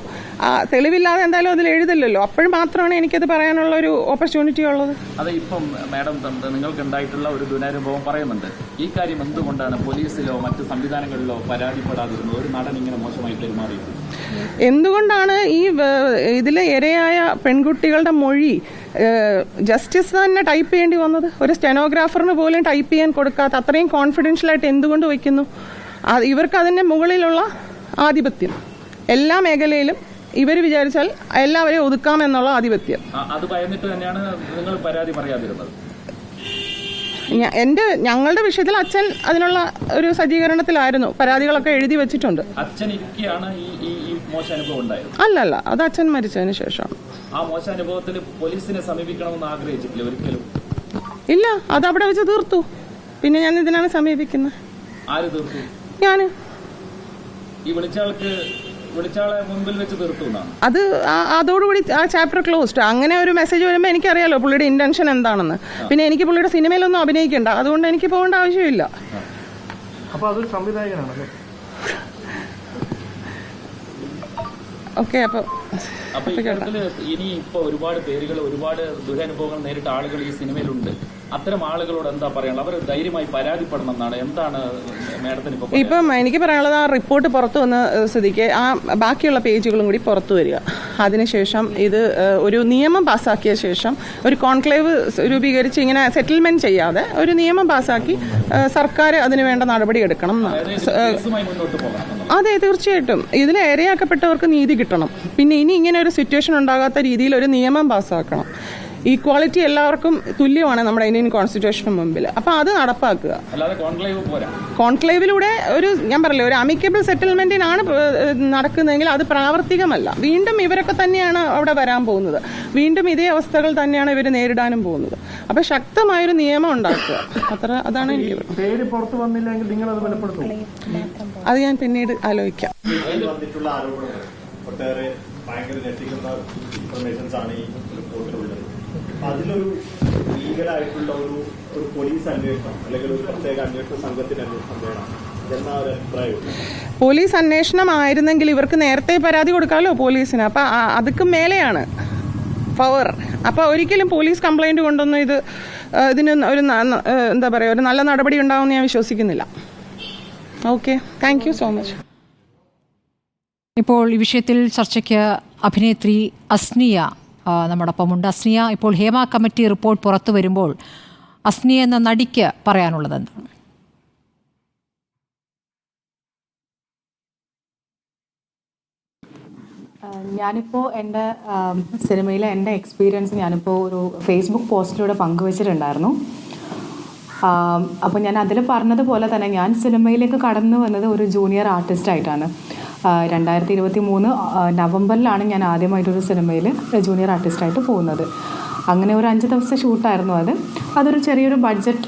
തെളിവില്ലാതെ എന്തായാലും അതിൽ എഴുതില്ലല്ലോ. അപ്പോഴും മാത്രമാണ് എനിക്കത് പറയാനുള്ള ഒരു ഓപ്പർച്യൂണിറ്റി ഉള്ളത്. അതെ, ഇപ്പം മാഡം നിങ്ങൾക്ക് ഉണ്ടായിട്ടുള്ള ഒരു ദുരനുഭവം പറയുന്നുണ്ട്. ഈ കാര്യം എന്തുകൊണ്ടാണ് പോലീസിലോ മറ്റ് സംവിധാനങ്ങളിലോ പരാതിപ്പെടാതിരുന്നത്? ഒരു നടൻ ഇങ്ങനെ മോശമായി പെരുമാറിയത് എന്തുകൊണ്ടാണ്? ഈ ഇതിലെ ഇരയായ പെൺകുട്ടികളുടെ മൊഴി ജസ്റ്റിസ് തന്നെ ടൈപ്പ് ചെയ്യേണ്ടി വന്നത്? ഒരു സ്റ്റെനോഗ്രാഫറിന് പോലും ടൈപ്പ് ചെയ്യാൻ കൊടുക്കാത്ത അത്രയും കോൺഫിഡൻഷ്യലായിട്ട് എന്തുകൊണ്ട് വയ്ക്കുന്നു? ഇവർക്ക് അതിൻ്റെ മുകളിലുള്ള ആധിപത്യം എല്ലാ മേഖലയിലും ഇവർ വിചാരിച്ചാൽ എല്ലാവരെയും ഒതുക്കാമെന്നുള്ള ആധിപത്യം. അത് ഭയന്നിട്ട് തന്നെയാണ് നിങ്ങൾ പരാതി പറയാതിരുന്നത്? ഞങ്ങളുടെ വിഷയത്തിൽ അച്ഛൻ അതിനുള്ള ഒരു സജ്ജീകരണത്തിലായിരുന്നു. പരാതികളൊക്കെ എഴുതി വെച്ചിട്ടുണ്ട്. അല്ലല്ല, അത് അച്ഛൻ മരിച്ചതിന് ശേഷമാണ്. ആ മോശ അനുഭവത്തിൽ പോലീസിനെ സമീപിക്കണമെന്ന് ആഗ്രഹിച്ചിട്ടില്ല ഒരിക്കലും? ഇല്ല, അത് അവിടെ വെച്ച് തീർത്തു. പിന്നെ ഞാൻ ഇതിനാണ് സമീപിക്കുന്നത്. ആര് തീർത്തു? ഞാന്. ഈ വിളിച്ചാളെ മുമ്പിൽ വെച്ച് തീർത്തു? അത് അതോടുകൂടി ആ ചാപ്റ്റർ ക്ലോസ്ഡ്. അങ്ങനെ ഒരു മെസ്സേജ് വരുമ്പോൾ എനിക്കറിയാലോ പുള്ളിയുടെ ഇന്റൻഷൻ എന്താണെന്ന്. പിന്നെ എനിക്ക് പുള്ളിയുടെ സിനിമയിലൊന്നും അഭിനയിക്കണ്ട, അതുകൊണ്ട് എനിക്ക് പോകേണ്ട ആവശ്യമില്ല. അപ്പോൾ അതൊരു സംവിധായകനാണല്ലേ? ഓക്കെ. അപ്പൊ ഇത്തരത്തില് ഇനി ഇപ്പൊ ഒരുപാട് പേരുകൾ, ഒരുപാട് ദുരനുഭവങ്ങൾ നേരിട്ട ആളുകൾ ഈ സിനിമയിലുണ്ട്. അത്തരം ആളുകളോട് എന്താ പറയാനുള്ളത്? അവർ ധൈര്യമായി പരാതിപ്പെടണം എന്നാണ്. എന്താണ് മാഡത്തിന് ഇപ്പം എനിക്ക് പറയാനുള്ളത്? ആ റിപ്പോർട്ട് പുറത്തു വന്ന സ്ഥിതിക്ക് ആ ബാക്കിയുള്ള പേജുകളും കൂടി പുറത്തു വരിക. അതിനുശേഷം ഇത് ഒരു നിയമം പാസ്സാക്കിയ ശേഷം ഒരു കോൺക്ലേവ് രൂപീകരിച്ച് ഇങ്ങനെ സെറ്റിൽമെന്റ് ചെയ്യാതെ ഒരു നിയമം പാസ്സാക്കി സർക്കാർ അതിന് വേണ്ട നടപടി എടുക്കണം. അതെ, തീർച്ചയായിട്ടും. ഇതിൽ ഇരയാക്കപ്പെട്ടവർക്ക് നീതി കിട്ടണം. പിന്നെ ഇനി ഇങ്ങനെ ഒരു സിറ്റുവേഷൻ ഉണ്ടാകാത്ത രീതിയിൽ ഒരു നിയമം പാസ്സാക്കണം. ഈക്വാളിറ്റി എല്ലാവർക്കും തുല്യമാണ് നമ്മുടെ ഇന്ത്യൻ കോൺസ്റ്റിറ്റ്യൂഷന് മുമ്പിൽ. അപ്പോൾ അത് നടപ്പാക്കുക. കോൺക്ലേവിലൂടെ ഞാൻ പറയില്ലേ, ഒരു അമിക്കബിൾ സെറ്റിൽമെന്റിനാണ് നടക്കുന്നതെങ്കിൽ അത് പ്രാവർത്തികമല്ല. വീണ്ടും ഇവരൊക്കെ തന്നെയാണ് അവിടെ വരാൻ പോകുന്നത്. വീണ്ടും ഇതേ അവസ്ഥകൾ തന്നെയാണ് ഇവർ നേരിടാനും പോകുന്നത്. അപ്പോൾ ശക്തമായൊരു നിയമം ഉണ്ടാക്കുക. അതാണ് എനിക്ക്. പേര് പുറത്തു വന്നില്ലെങ്കിൽ നിങ്ങൾ അത് ബലപ്പെടുത്തും? അത് ഞാൻ പിന്നീട് ആലോചിക്കാം. ഒട്ടേറെ ഭയങ്കര ഞെട്ടിക്കുന്ന ഇൻഫർമേഷൻസ് ആണ് ഈ റിപ്പോർട്ടിലുള്ളത്. അതിലൊരു ലീഗലായിട്ടുള്ള ഒരു പോലീസ് അന്വേഷണം അല്ലെങ്കിൽ ഒരു പ്രത്യേക അന്വേഷണ സംഘത്തിന്റെ അന്വേഷണം വേണം എന്ന ഒരു അഭിപ്രായം. പോലീസ് അന്വേഷണമായിരുന്നെങ്കിൽ ഇവർക്ക് നേരത്തെ പരാതി കൊടുക്കാമല്ലോ പോലീസിന്. അപ്പം അതൊക്കെ മേലെയാണ് പവർ. അപ്പോൾ ഒരിക്കലും പോലീസ് കംപ്ലൈന്റ് കൊണ്ടൊന്നും ഇതിന് ഒരു എന്താ പറയുക, ഒരു നല്ല നടപടി ഉണ്ടാവുമെന്ന് ഞാൻ വിശ്വസിക്കുന്നില്ല. Okay, thank you so much. ഇപ്പോൾ ഈ വിഷയത്തിൽ ചർച്ചയ്ക്ക് അഭിനേത്രി അസ്നിയ നമ്മോടൊപ്പമുണ്ട്. അസ്നിയ, ഇപ്പോൾ ഹേമ കമ്മിറ്റി റിപ്പോർട്ട് പുറത്തു വരുമ്പോൾ അസ്നിയ എന്ന നടിക്ക് പറയാനുള്ളത് എന്താണ്? ഞാനിപ്പോൾ എൻ്റെ സിനിമയിലെ എൻ്റെ എക്സ്പീരിയൻസ് ഞാനിപ്പോൾ ഒരു ഫേസ്ബുക്ക് പോസ്റ്റിലൂടെ പങ്കുവച്ചിട്ടുണ്ടായിരുന്നു. അപ്പോൾ ഞാൻ അതിൽ പറഞ്ഞതുപോലെ തന്നെ ഞാൻ സിനിമയിലേക്ക് കടന്നു വന്നത് ഒരു ജൂനിയർ ആർട്ടിസ്റ്റായിട്ടാണ്. 2023 നവംബറിലാണ് ഞാൻ ആദ്യമായിട്ടൊരു സിനിമയിൽ ജൂനിയർ ആർട്ടിസ്റ്റായിട്ട് പോകുന്നത്. അങ്ങനെ ഒരു 5 ദിവസത്തെ ഷൂട്ടായിരുന്നു അതൊരു ചെറിയൊരു ബഡ്ജറ്റ്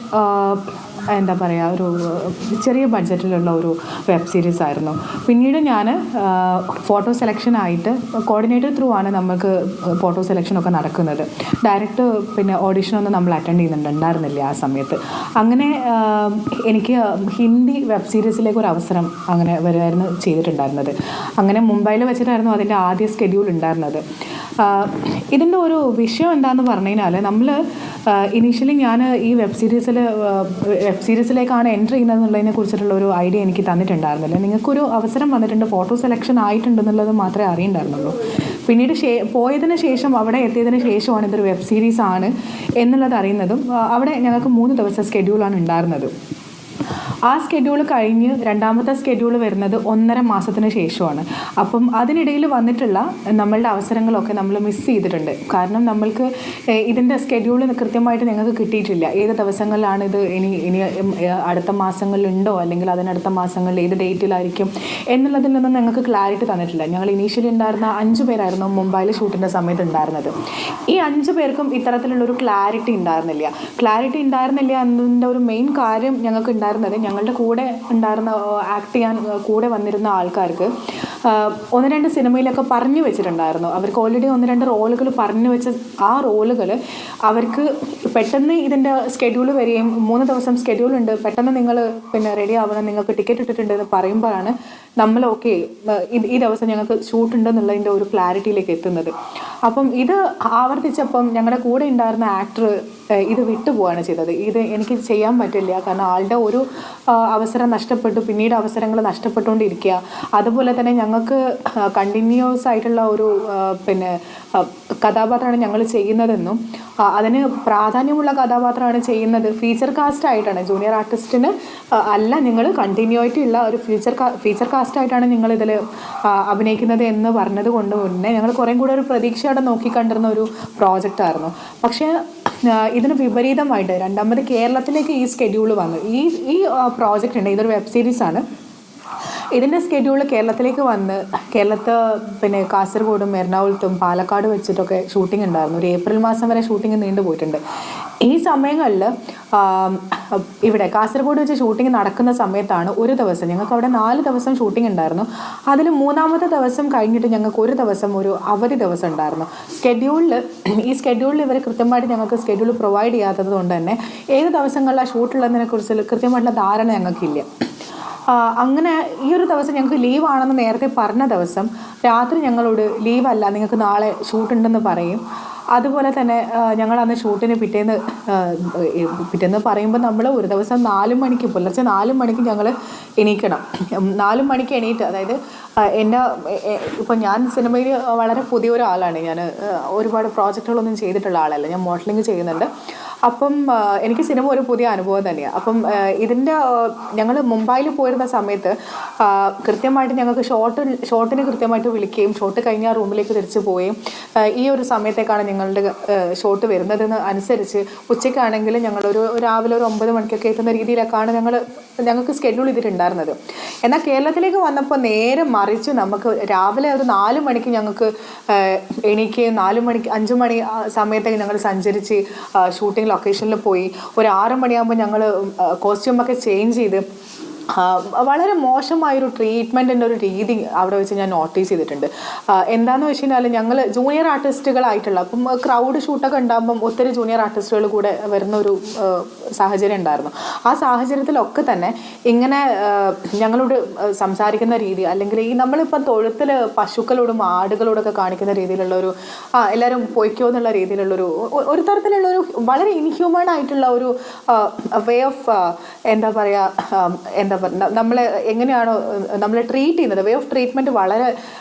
എന്താ പറയുക ഒരു ചെറിയ ബഡ്ജറ്റിലുള്ള ഒരു വെബ് സീരീസ് ആയിരുന്നു. പിന്നീട് ഞാൻ ഫോട്ടോ സെലക്ഷനായിട്ട് കോർഡിനേറ്റർ ത്രൂ ആണ് നമുക്ക് ഫോട്ടോ സെലക്ഷനൊക്കെ നടക്കുന്നത്. ഡയറക്റ്റ് പിന്നെ ഓഡിഷനൊന്നും നമ്മൾ അറ്റൻഡ് ചെയ്യുന്നുണ്ടായിരുന്നില്ല ആ സമയത്ത്. അങ്ങനെ എനിക്ക് ഹിന്ദി വെബ് സീരീസിലേക്ക് ഒരു അവസരം അങ്ങനെ വരുമായിരുന്നു ചെയ്തിട്ടുണ്ടായിരുന്നത്. അങ്ങനെ മുംബൈയിൽ വെച്ചിട്ടായിരുന്നു അതിൻ്റെ ആദ്യ സ്കെഡ്യൂൾ ഉണ്ടായിരുന്നത്. ഇതിൻ്റെ ഒരു വിഷയം എന്താണെന്ന് പറഞ്ഞു കഴിഞ്ഞാൽ നമ്മൾ ഇനീഷ്യലി ഞാൻ ഈ വെബ് സീരീസിലേക്കാണ് എൻട്രി ചെയ്യുന്നതെന്നുള്ളതിനെ കുറിച്ചിട്ടുള്ള ഒരു ഐഡിയ എനിക്ക് തന്നിട്ടുണ്ടായിരുന്നില്ല. നിങ്ങൾക്കൊരു അവസരം വന്നിട്ടുണ്ട്, ഫോട്ടോ സെലക്ഷൻ ആയിട്ടുണ്ടെന്നുള്ളത് മാത്രമേ അറിയണ്ടായിരുന്നുള്ളൂ. പിന്നീട് പോയതിന് ശേഷം അവിടെ എത്തിയതിന് ശേഷമാണ് ഇതൊരു വെബ് സീരീസ് ആണ് എന്നുള്ളത് അറിയുന്നതും. അവിടെ ഞങ്ങൾക്ക് 3 ദിവസം സ്കെഡ്യൂളാണ് ഉണ്ടായിരുന്നത്. ആ സ്കെഡ്യൂൾ കഴിഞ്ഞ് രണ്ടാമത്തെ സ്കെഡ്യൂൾ വരുന്നത് 1.5 മാസത്തിന് ശേഷമാണ്. അപ്പം അതിനിടയിൽ വന്നിട്ടുള്ള നമ്മളുടെ അവസരങ്ങളൊക്കെ നമ്മൾ മിസ് ചെയ്തിട്ടുണ്ട്. കാരണം നമ്മൾക്ക് ഇതിൻ്റെ സ്കെഡ്യൂൾ കൃത്യമായിട്ട് ഞങ്ങൾക്ക് കിട്ടിയിട്ടില്ല. ഏത് ദിവസങ്ങളിലാണ് ഇത് ഇനി അടുത്ത മാസങ്ങളിലുണ്ടോ അല്ലെങ്കിൽ അതിനടുത്ത മാസങ്ങളിൽ ഏത് ഡേറ്റിലായിരിക്കും എന്നുള്ളതിലൊന്നും ഞങ്ങൾക്ക് ക്ലാരിറ്റി തന്നിട്ടില്ല. ഞങ്ങൾ ഇനീഷ്യലി ഉണ്ടായിരുന്ന 5 പേരായിരുന്നു മുംബൈയിൽ ഷൂട്ടിൻ്റെ സമയത്ത് ഉണ്ടായിരുന്നത്. ഈ 5 പേർക്കും ഇത്തരത്തിലുള്ളൊരു ക്ലാരിറ്റി ഉണ്ടായിരുന്നില്ല എന്നതിൻ്റെ ഒരു മെയിൻ കാര്യം ഞങ്ങൾക്ക് ഉണ്ടായിരുന്നത് ഞങ്ങളുടെ കൂടെ ഉണ്ടായിരുന്ന ആക്ട് ചെയ്യാൻ കൂടെ വന്നിരുന്ന ആൾക്കാർക്ക് 1-2 സിനിമയിലൊക്കെ പറഞ്ഞു വെച്ചിട്ടുണ്ടായിരുന്നു. അവർക്ക് ഓൾറെഡി 1-2 റോളുകൾ പറഞ്ഞു വെച്ച ആ റോളുകൾ അവർക്ക് പെട്ടെന്ന് ഇതിൻ്റെ സ്കെഡ്യൂൾ വരികയും 3 ദിവസം സ്കെഡ്യൂൾ ഉണ്ട്, പെട്ടെന്ന് നിങ്ങൾ പിന്നെ റെഡി ആവണം, നിങ്ങൾക്ക് ടിക്കറ്റ് ഇട്ടിട്ടുണ്ട് എന്ന് പറയുമ്പോഴാണ് നമ്മൾ ഓക്കെ ഈ ദിവസം ഞങ്ങൾക്ക് ഷൂട്ടുണ്ടെന്നുള്ളതിൻ്റെ ഒരു ക്ലാരിറ്റിയിലേക്ക് എത്തുന്നത്. അപ്പം ഇത് ആവർത്തിച്ചപ്പം ഞങ്ങളുടെ കൂടെ ഉണ്ടായിരുന്ന ആക്ടർ ഇത് വിട്ടുപോവാണ് ചെയ്തത്. ഇത് എനിക്ക് ചെയ്യാൻ പറ്റില്ല, കാരണം ആളുടെ ഒരു അവസരം നഷ്ടപ്പെട്ടു, പിന്നീട് അവസരങ്ങൾ നഷ്ടപ്പെട്ടുകൊണ്ടിരിക്കുക. അതുപോലെ തന്നെ ഞങ്ങൾക്ക് കണ്ടിന്യൂസ് ആയിട്ടുള്ള ഒരു പിന്നെ കഥാപാത്രമാണ് ഞങ്ങൾ ചെയ്യുന്നതെന്നും അതിന് പ്രാധാന്യമുള്ള കഥാപാത്രമാണ് ചെയ്യുന്നത്, ഫീച്ചർ കാസ്റ്റ് ആയിട്ടാണ്, ജൂനിയർ ആർട്ടിസ്റ്റിന് അല്ല, നിങ്ങൾ കണ്ടിന്യൂറ്റി ഉള്ള ഒരു ഫീച്ചർ കാസ്റ്റ് ആയിട്ടാണ് നിങ്ങളിതിൽ അഭിനയിക്കുന്നത് എന്ന് പറഞ്ഞത് കൊണ്ട് തന്നെ ഞങ്ങൾ കുറേ കൂടെ ഒരു പ്രതീക്ഷയോടെ നോക്കിക്കണ്ടിരുന്ന ഒരു പ്രോജക്റ്റായിരുന്നു. പക്ഷേ ഇതിന് വിപരീതമായിട്ട് രണ്ടാമത് കേരളത്തിലേക്ക് ഈ സ്കെഡ്യൂൾ വന്നു. ഈ പ്രോജക്റ്റ് ഉണ്ട്, ഇതൊരു വെബ് സീരീസാണ്. ഇതിൻ്റെ സ്കെഡ്യൂൾ കേരളത്തിലേക്ക് വന്ന് പിന്നെ കാസർഗോഡും എറണാകുളത്തും പാലക്കാട് വെച്ചിട്ടൊക്കെ ഷൂട്ടിംഗ് ഉണ്ടായിരുന്നു. ഒരു ഏപ്രിൽ മാസം വരെ ഷൂട്ടിംഗ് നീണ്ടുപോയിട്ടുണ്ട്. ഈ സമയങ്ങളിൽ ഇവിടെ കാസർഗോഡ് വെച്ച് ഷൂട്ടിംഗ് നടക്കുന്ന സമയത്താണ് ഒരു ദിവസം ഞങ്ങൾക്ക് അവിടെ 4 ദിവസം ഷൂട്ടിംഗ് ഉണ്ടായിരുന്നു. അതിൽ 3-ാമത്തെ ദിവസം കഴിഞ്ഞിട്ട് ഞങ്ങൾക്ക് ഒരു ദിവസം ഒരു അവധി ദിവസം ഉണ്ടായിരുന്നു. ഈ സ്കെഡ്യൂളിൽ ഇവർ കൃത്യമായിട്ട് ഞങ്ങൾക്ക് സ്കെഡ്യൂൾ പ്രൊവൈഡ് ചെയ്യാത്തത് കൊണ്ട് തന്നെ ഏത് ദിവസങ്ങളിലാണ് ഷൂട്ടുള്ളതിനെ കുറിച്ച് കൃത്യമായിട്ടുള്ള ധാരണ ഞങ്ങൾക്കില്ല. അങ്ങനെ ഈ ഒരു ദിവസം ഞങ്ങൾക്ക് ലീവാണെന്ന് നേരത്തെ പറഞ്ഞ ദിവസം രാത്രി ഞങ്ങളോട് ലീവല്ല, നിങ്ങൾക്ക് നാളെ ഷൂട്ടുണ്ടെന്ന് പറയും. അതുപോലെ തന്നെ ഞങ്ങൾ അന്ന് ഷൂട്ടിന് പിറ്റേന്ന് പറയുമ്പോൾ നമ്മൾ ഒരു ദിവസം 4 മണിക്ക് പുലർച്ചെ 4 മണിക്ക് ഞങ്ങൾ എണീക്കണം. 4 മണിക്ക് എണീറ്റ്, അതായത് ഇപ്പം ഞാൻ സിനിമയിൽ വളരെ പുതിയ ഒരാളാണ്. ഞാൻ ഒരുപാട് പ്രോജക്റ്റുകളൊന്നും ചെയ്തിട്ടുള്ള ആളല്ല, ഞാൻ മോഡലിംഗ് ചെയ്യുന്നുണ്ട്. അപ്പം എനിക്ക് സിനിമ ഒരു പുതിയ അനുഭവം തന്നെയാണ്. അപ്പം ഇതിൻ്റെ ഞങ്ങൾ മുംബൈയിൽ പോയിരുന്ന സമയത്ത് കൃത്യമായിട്ട് ഞങ്ങൾക്ക് ഷോട്ടിന് കൃത്യമായിട്ട് വിളിക്കുകയും ഷോട്ട് കഴിഞ്ഞാൽ റൂമിലേക്ക് തിരിച്ചു പോവുകയും ഈ ഒരു സമയത്തേക്കാണ് ഞങ്ങളുടെ ഷോട്ട് വരുന്നതെന്ന് അനുസരിച്ച് ഉച്ചയ്ക്കാണെങ്കിൽ ഞങ്ങളൊരു രാവിലെ ഒരു 9 മണിക്കൊക്കെ എത്തുന്ന രീതിയിലൊക്കെയാണ് ഞങ്ങൾക്ക് സ്കെഡ്യൂൾ ചെയ്തിട്ടുണ്ടായിരുന്നത്. എന്നാൽ കേരളത്തിലേക്ക് വന്നപ്പോൾ നേരെ മറിച്ച് നമുക്ക് രാവിലെ ഒരു 4 മണിക്ക് ഞങ്ങൾക്ക് എണീക്കുകയും 5 മണി സമയത്തേക്ക് ഞങ്ങൾ സഞ്ചരിച്ച് ഷൂട്ടിംഗ് ലൊക്കേഷനിൽ പോയി. ഒരു 6 മണിയാകുമ്പോൾ ഞങ്ങൾ കോസ്റ്റ്യൂമൊക്കെ ചേഞ്ച് ചെയ്ത് വളരെ മോശമായൊരു ട്രീറ്റ്മെൻറ്റിൻ്റെ ഒരു രീതി അവിടെ വെച്ച് ഞാൻ നോട്ടീസ് ചെയ്തിട്ടുണ്ട്. എന്താണെന്ന് വെച്ച് കഴിഞ്ഞാൽ ഞങ്ങൾ ജൂനിയർ ആർട്ടിസ്റ്റുകളായിട്ടുള്ള അപ്പം ക്രൗഡ് ഷൂട്ടൊക്കെ ഉണ്ടാകുമ്പം ഒത്തിരി ജൂനിയർ ആർട്ടിസ്റ്റുകൾ കൂടെ വരുന്ന ഒരു സാഹചര്യം ഉണ്ടായിരുന്നു. ആ സാഹചര്യത്തിലൊക്കെ തന്നെ ഇങ്ങനെ ഞങ്ങളോട് സംസാരിക്കുന്ന രീതി, അല്ലെങ്കിൽ ഈ നമ്മളിപ്പം തൊഴുത്തിൽ പശുക്കളോടും ആടുകളോടൊക്കെ കാണിക്കുന്ന രീതിയിലുള്ളൊരു എല്ലാവരും പൊയ്ക്കോ എന്നുള്ള രീതിയിലുള്ളൊരു ഒരു തരത്തിലുള്ളൊരു വളരെ ഇൻഹ്യൂമൺ ആയിട്ടുള്ള ഒരു വേ ഓഫ് നമ്മളെ എങ്ങനെയാണോ നമ്മളെ ട്രീറ്റ് ചെയ്യുന്നത്, വേ ഓഫ് ട്രീറ്റ്മെൻറ്റ് വളരെ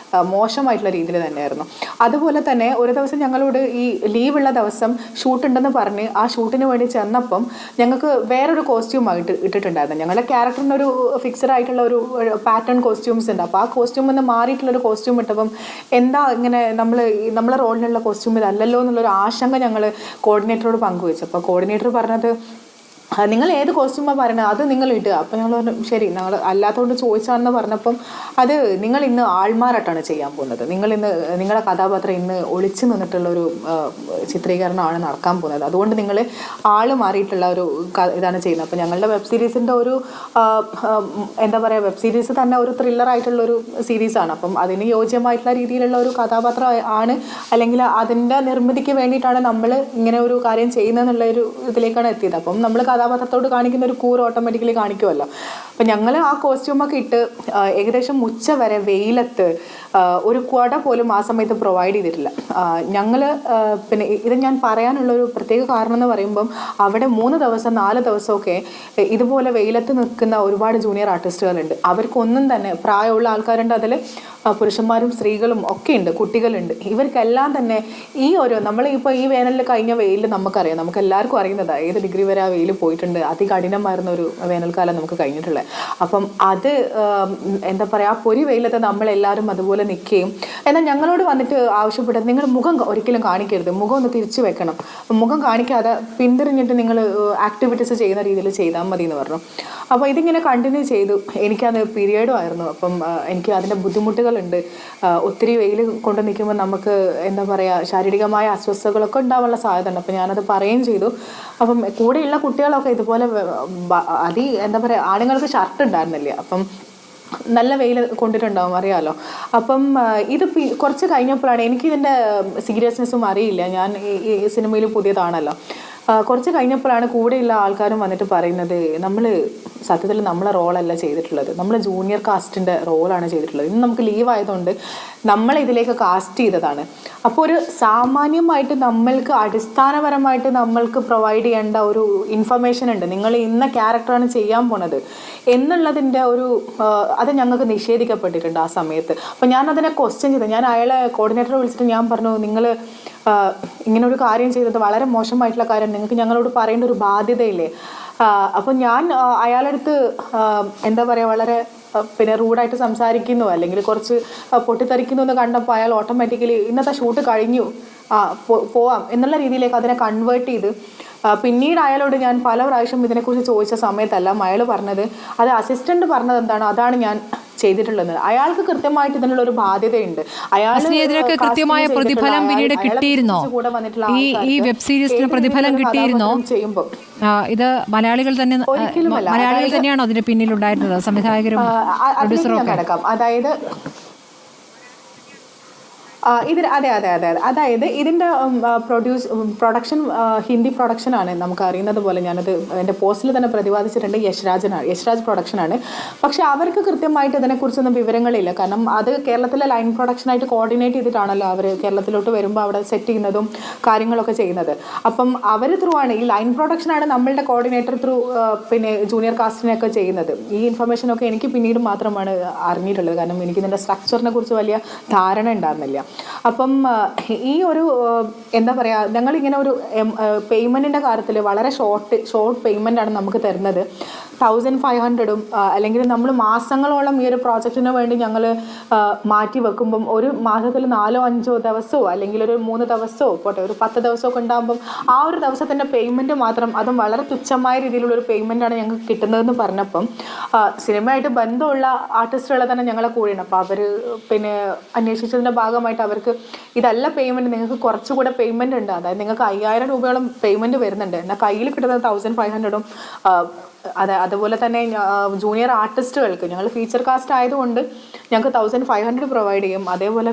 മോശമായിട്ടുള്ള രീതിയിൽ തന്നെയായിരുന്നു. അതുപോലെ തന്നെ ഒരു ദിവസം ഞങ്ങളോട് ഈ ലീവുള്ള ദിവസം ഷൂട്ടുണ്ടെന്ന് പറഞ്ഞ് ആ ഷൂട്ടിന് വേണ്ടി ചെന്നപ്പം ഞങ്ങൾക്ക് വേറൊരു കോസ്റ്റ്യൂമായിട്ട് ഇട്ടിട്ടുണ്ടായിരുന്നു. ഞങ്ങളുടെ ക്യാരക്ടറിനൊരു ഫിക്സഡ് ആയിട്ടുള്ള ഒരു പാറ്റേൺ കോസ്റ്റ്യൂംസ് ഉണ്ട്. അപ്പോൾ ആ കോസ്റ്റ്യൂമിൽ നിന്ന് മാറിയിട്ടുള്ളൊരു കോസ്റ്റ്യൂം ഇട്ടപ്പം എന്താ ഇങ്ങനെ നമ്മളെ റോളിനുള്ള കോസ്റ്റ്യൂം ഇതല്ലല്ലോ എന്നുള്ളൊരു ആശങ്ക ഞങ്ങൾ കോർഡിനേറ്ററോട് പങ്കുവെച്ചു. അപ്പോൾ കോർഡിനേറ്റർ പറഞ്ഞത് നിങ്ങൾ ഏത് കോസ്റ്റ്യൂമാണ് പറയുന്നത് അത് നിങ്ങൾ ഇടുക. അപ്പോൾ ഞങ്ങൾ പറഞ്ഞു ശരി, ഞങ്ങൾ അല്ലാത്തതുകൊണ്ട് ചോദിച്ചാണെന്ന് പറഞ്ഞപ്പം അത് നിങ്ങൾ ഇന്ന് ആൾമാറായിട്ടാണ് ചെയ്യാൻ പോകുന്നത്, നിങ്ങളുടെ കഥാപാത്രം ഇന്ന് ഒളിച്ചു നിന്നിട്ടുള്ളൊരു ചിത്രീകരണമാണ് നടക്കാൻ പോകുന്നത്, അതുകൊണ്ട് നിങ്ങൾ ആൾ മാറിയിട്ടുള്ള ഒരു ഇതാണ് ചെയ്യുന്നത്. അപ്പോൾ ഞങ്ങളുടെ വെബ് സീരീസിൻ്റെ ഒരു എന്താ പറയുക, വെബ് സീരീസ് തന്നെ ഒരു ത്രില്ലറായിട്ടുള്ളൊരു സീരീസാണ്. അപ്പം അതിന് യോജ്യമായിട്ടുള്ള രീതിയിലുള്ള ഒരു കഥാപാത്രം ആണ്, അല്ലെങ്കിൽ അതിൻ്റെ നിർമ്മിതിക്ക് വേണ്ടിയിട്ടാണ് നമ്മൾ ഇങ്ങനെ ഒരു കാര്യം ചെയ്യുന്നതെന്നുള്ള ഒരു ഇതിലേക്കാണ് എത്തിയത്. അപ്പം നമ്മൾ കഥാപാത്രത്തോട് കാണിക്കുന്ന ഒരു കൂർ ഓട്ടോമാറ്റിക്കലി കാണിക്കുമല്ലോ. അപ്പം ഞങ്ങൾ ആ കോസ്റ്റ്യൂമൊക്കെ ഇട്ട് ഏകദേശം ഉച്ച വരെ വെയിലത്ത് ഒരു കുട പോലും ആ സമയത്ത് പ്രൊവൈഡ് ചെയ്തിട്ടില്ല ഞങ്ങൾ. പിന്നെ ഇത് ഞാൻ പറയാനുള്ളൊരു പ്രത്യേക കാരണം എന്ന് പറയുമ്പം അവിടെ 3 ദിവസം 4 ദിവസമൊക്കെ ഇതുപോലെ വെയിലത്ത് നിൽക്കുന്ന ഒരുപാട് ജൂനിയർ ആർട്ടിസ്റ്റുകളുണ്ട്. അവർക്കൊന്നും തന്നെ പ്രായമുള്ള ആൾക്കാരുണ്ട്, അതിൽ പുരുഷന്മാരും സ്ത്രീകളും ഒക്കെ ഉണ്ട്, കുട്ടികളുണ്ട്. ഇവർക്കെല്ലാം തന്നെ ഈ നമ്മളിപ്പോൾ ഈ വേനലിൽ കഴിഞ്ഞ വെയിൽ നമുക്കറിയാം, നമുക്ക് എല്ലാവർക്കും അറിയുന്നതാണ് ഏത് ഡിഗ്രി വരെ ആ വെയിൽ പോയിട്ടുണ്ട്. അതികഠിനമായിരുന്ന ഒരു വേനൽക്കാലം നമുക്ക് കഴിഞ്ഞിട്ടുള്ളത്. അപ്പം അത് എന്താ പറയുക, ആ പൊരി വെയിലത്ത് നമ്മളെല്ലാവരും അതുപോലെ നിൽക്കുകയും എന്നാൽ ഞങ്ങളോട് വന്നിട്ട് ആവശ്യപ്പെട്ടത് നിങ്ങൾ മുഖം ഒരിക്കലും കാണിക്കരുത്, മുഖം ഒന്ന് തിരിച്ചു വെക്കണം, മുഖം കാണിക്കാതെ പിന്തിരിഞ്ഞിട്ട് നിങ്ങൾ ആക്ടിവിറ്റീസ് ചെയ്യുന്ന രീതിയിൽ ചെയ്താൽ മതി എന്ന് പറഞ്ഞു. അപ്പോൾ ഇതിങ്ങനെ കണ്ടിന്യൂ ചെയ്തു. എനിക്കത് പീരിയഡും ആയിരുന്നു. അപ്പം എനിക്ക് അതിൻ്റെ ബുദ്ധിമുട്ടുകളുണ്ട്. ഒത്തിരി വെയിൽ കൊണ്ട് നിൽക്കുമ്പോൾ നമുക്ക് എന്താ പറയുക, ശാരീരികമായ അസ്വസ്ഥതകളൊക്കെ ഉണ്ടാവാനുള്ള സാധ്യത ഉണ്ട്. അപ്പം ഞാനത് പറയുകയും ചെയ്തു. അപ്പം കൂടെയുള്ള കുട്ടികളൊക്കെ ഇതുപോലെ എന്താ പറയുക, ആണുങ്ങൾക്ക് ഷർട്ട് ഉണ്ടായിരുന്നില്ല, അപ്പം നല്ല വെയിൽ കൊണ്ടിട്ടുണ്ടാവും, അറിയാമല്ലോ. അപ്പം ഇത് കുറച്ച് കഴിഞ്ഞപ്പോഴാണ് എനിക്കിതിൻ്റെ സീരിയസ്നെസ്സും അറിയില്ല, ഞാൻ ഈ സിനിമയിൽ പുതിയതാണല്ലോ. കുറച്ച് കഴിഞ്ഞപ്പോഴാണ് കൂടെയുള്ള ആൾക്കാരും വന്നിട്ട് പറയുന്നത്, നമ്മൾ സത്യത്തിൽ നമ്മളെ റോളല്ല ചെയ്തിട്ടുള്ളത്, നമ്മൾ ജൂനിയർ കാസ്റ്റിൻ്റെ റോളാണ് ചെയ്തിട്ടുള്ളത്. ഇന്ന് നമുക്ക് ലീവ് ആയതുകൊണ്ട് നമ്മളിതിലേക്ക് കാസ്റ്റ് ചെയ്തതാണ്. അപ്പോൾ ഒരു സാമാന്യമായിട്ട് നമ്മൾക്ക് അടിസ്ഥാനപരമായിട്ട് നമ്മൾക്ക് പ്രൊവൈഡ് ചെയ്യേണ്ട ഒരു ഇൻഫർമേഷൻ ഉണ്ട്, നിങ്ങൾ ഇന്ന ക്യാരക്ടറാണ് ചെയ്യാൻ പോണത് എന്നുള്ളതിൻ്റെ അത് ഞങ്ങൾക്ക് നിഷേധിക്കപ്പെട്ടിട്ടുണ്ട് ആ സമയത്ത്. അപ്പോൾ ഞാൻ അതിനെ ക്വസ്റ്റ്യൻ ചെയ്തു. ഞാൻ അയാളെ കോർഡിനേറ്ററെ വിളിച്ചിട്ട് ഞാൻ പറഞ്ഞു, നിങ്ങൾ ഇങ്ങനെ ഒരു കാര്യം ചെയ്തത് വളരെ മോശമായിട്ടുള്ള കാര്യം, നിങ്ങൾക്ക് ഞങ്ങളോട് പറയേണ്ട ഒരു ബാധ്യതയില്ലേ? അപ്പോൾ ഞാൻ അയാളടുത്ത് എന്താ പറയുക, വളരെ പിന്നെ റൂഡായിട്ട് സംസാരിക്കുന്നു അല്ലെങ്കിൽ കുറച്ച് പൊട്ടിത്തെറിക്കുന്നു എന്ന് കണ്ടപ്പോൾ അയാൾ ഓട്ടോമാറ്റിക്കലി ഇന്നത്തെ ഷൂട്ട് കഴിഞ്ഞു, പോവാം എന്നുള്ള രീതിയിലേക്ക് അതിനെ കൺവേർട്ട് ചെയ്ത് പിന്നീട് അയാളോട് ഞാൻ പല പ്രാവശ്യം ഇതിനെക്കുറിച്ച് ചോദിച്ച സമയത്തെല്ലാം അയാൾ പറഞ്ഞത്, അത് അസിസ്റ്റന്റ് പറഞ്ഞത് എന്താണോ അതാണ് ഞാൻ ചെയ്തിട്ടുള്ളത്. അയാൾക്ക് കൃത്യമായിട്ട് ഇതിനുള്ള ഒരു ബാധ്യതയുണ്ട്. അയാൾക്ക് കൃത്യമായ പ്രതിഫലം പിന്നീട് കിട്ടിയിരുന്നോ? ഈ വെബ് സീരീസിന് പ്രതിഫലം കിട്ടിയിരുന്നോ? ഇത് മലയാളികൾ തന്നെയാണോ അതിന്റെ പിന്നിലുണ്ടായിരുന്നത്, സംവിധായകരും പ്രൊഡ്യൂസറും ഒക്കെ? അതായത് അതായത് ഇതിൻ്റെ പ്രൊഡക്ഷൻ ഹിന്ദി പ്രൊഡക്ഷനാണ്, നമുക്ക് അറിയുന്നത് പോലെ. ഞാനത് എൻ്റെ പോസ്റ്റിൽ തന്നെ പ്രതിപാദിച്ചിട്ടുണ്ട്, യശ്രാജ് പ്രൊഡക്ഷനാണ്. പക്ഷെ അവർക്ക് കൃത്യമായിട്ട് ഇതിനെക്കുറിച്ചൊന്നും വിവരങ്ങളില്ല. കാരണം അത് കേരളത്തിലെ ലൈൻ പ്രൊഡക്ഷനായിട്ട് കോർഡിനേറ്റ് ചെയ്തിട്ടാണല്ലോ അവർ കേരളത്തിലോട്ട് വരുമ്പോൾ അവിടെ സെറ്റ് ചെയ്യുന്നതും കാര്യങ്ങളൊക്കെ ചെയ്യുന്നത്. അപ്പം അവർ ത്രൂ ആണ്, ഈ ലൈൻ പ്രൊഡക്ഷനാണ് നമ്മളുടെ കോർഡിനേറ്റർ ത്രൂ പിന്നെ ജൂനിയർ കാസ്റ്റിനെയൊക്കെ ചെയ്യുന്നത്. ഈ ഇൻഫർമേഷനൊക്കെ എനിക്ക് പിന്നീട് മാത്രമാണ് അറിഞ്ഞിട്ടുള്ളത്, കാരണം എനിക്കിതിൻ്റെ സ്ട്രക്ചറിനെ കുറിച്ച് വലിയ ധാരണ ഉണ്ടായിരുന്നില്ല. അപ്പം ഈ ഒരു എന്താ പറയുക, ഞങ്ങളിങ്ങനെ ഒരു പേയ്മെൻറ്റിൻ്റെ കാര്യത്തിൽ വളരെ ഷോർട്ട് പേയ്മെൻ്റാണ് നമുക്ക് തരുന്നത്. 1500 അല്ലെങ്കിൽ നമ്മൾ മാസങ്ങളോളം ഈ ഒരു പ്രോജക്റ്റിന് വേണ്ടി ഞങ്ങൾ മാറ്റി വെക്കുമ്പം ഒരു മാസത്തിൽ 4-5 ദിവസമോ അല്ലെങ്കിൽ ഒരു 3 ദിവസമോ പോട്ടെ ഒരു 10 ദിവസമൊക്കെ ഉണ്ടാകുമ്പം ആ ഒരു ദിവസത്തിൻ്റെ പേയ്മെൻറ്റ് മാത്രം, അതും വളരെ തുച്ഛമായ രീതിയിലുള്ളൊരു പേയ്മെൻറ്റാണ് ഞങ്ങൾക്ക് കിട്ടുന്നതെന്ന് പറഞ്ഞപ്പം സിനിമയായിട്ട് ബന്ധമുള്ള ആർട്ടിസ്റ്റുകളെ തന്നെ ഞങ്ങളെ കൂടെയാണ്. അപ്പോൾ അവർ പിന്നെ അന്വേഷിച്ചതിൻ്റെ ഭാഗമായിട്ട് അവർക്ക് ഇതല്ല പേയ്മെൻറ്റ്, നിങ്ങൾക്ക് കുറച്ചുകൂടെ പേയ്മെൻറ്റ് ഉണ്ട്, അതായത് നിങ്ങൾക്ക് 5000 രൂപയോളം പേയ്മെൻറ്റ് വരുന്നുണ്ട്, എന്നാൽ കയ്യിൽ കിട്ടുന്നത് 1500. അതുപോലെ തന്നെ ജൂനിയർ ആർട്ടിസ്റ്റുകൾക്ക് ഞങ്ങൾ ഫീച്ചർ കാസ്റ്റ് ആയതുകൊണ്ട് ഞങ്ങൾക്ക് 1500 പ്രൊവൈഡ് ചെയ്യും. അതേപോലെ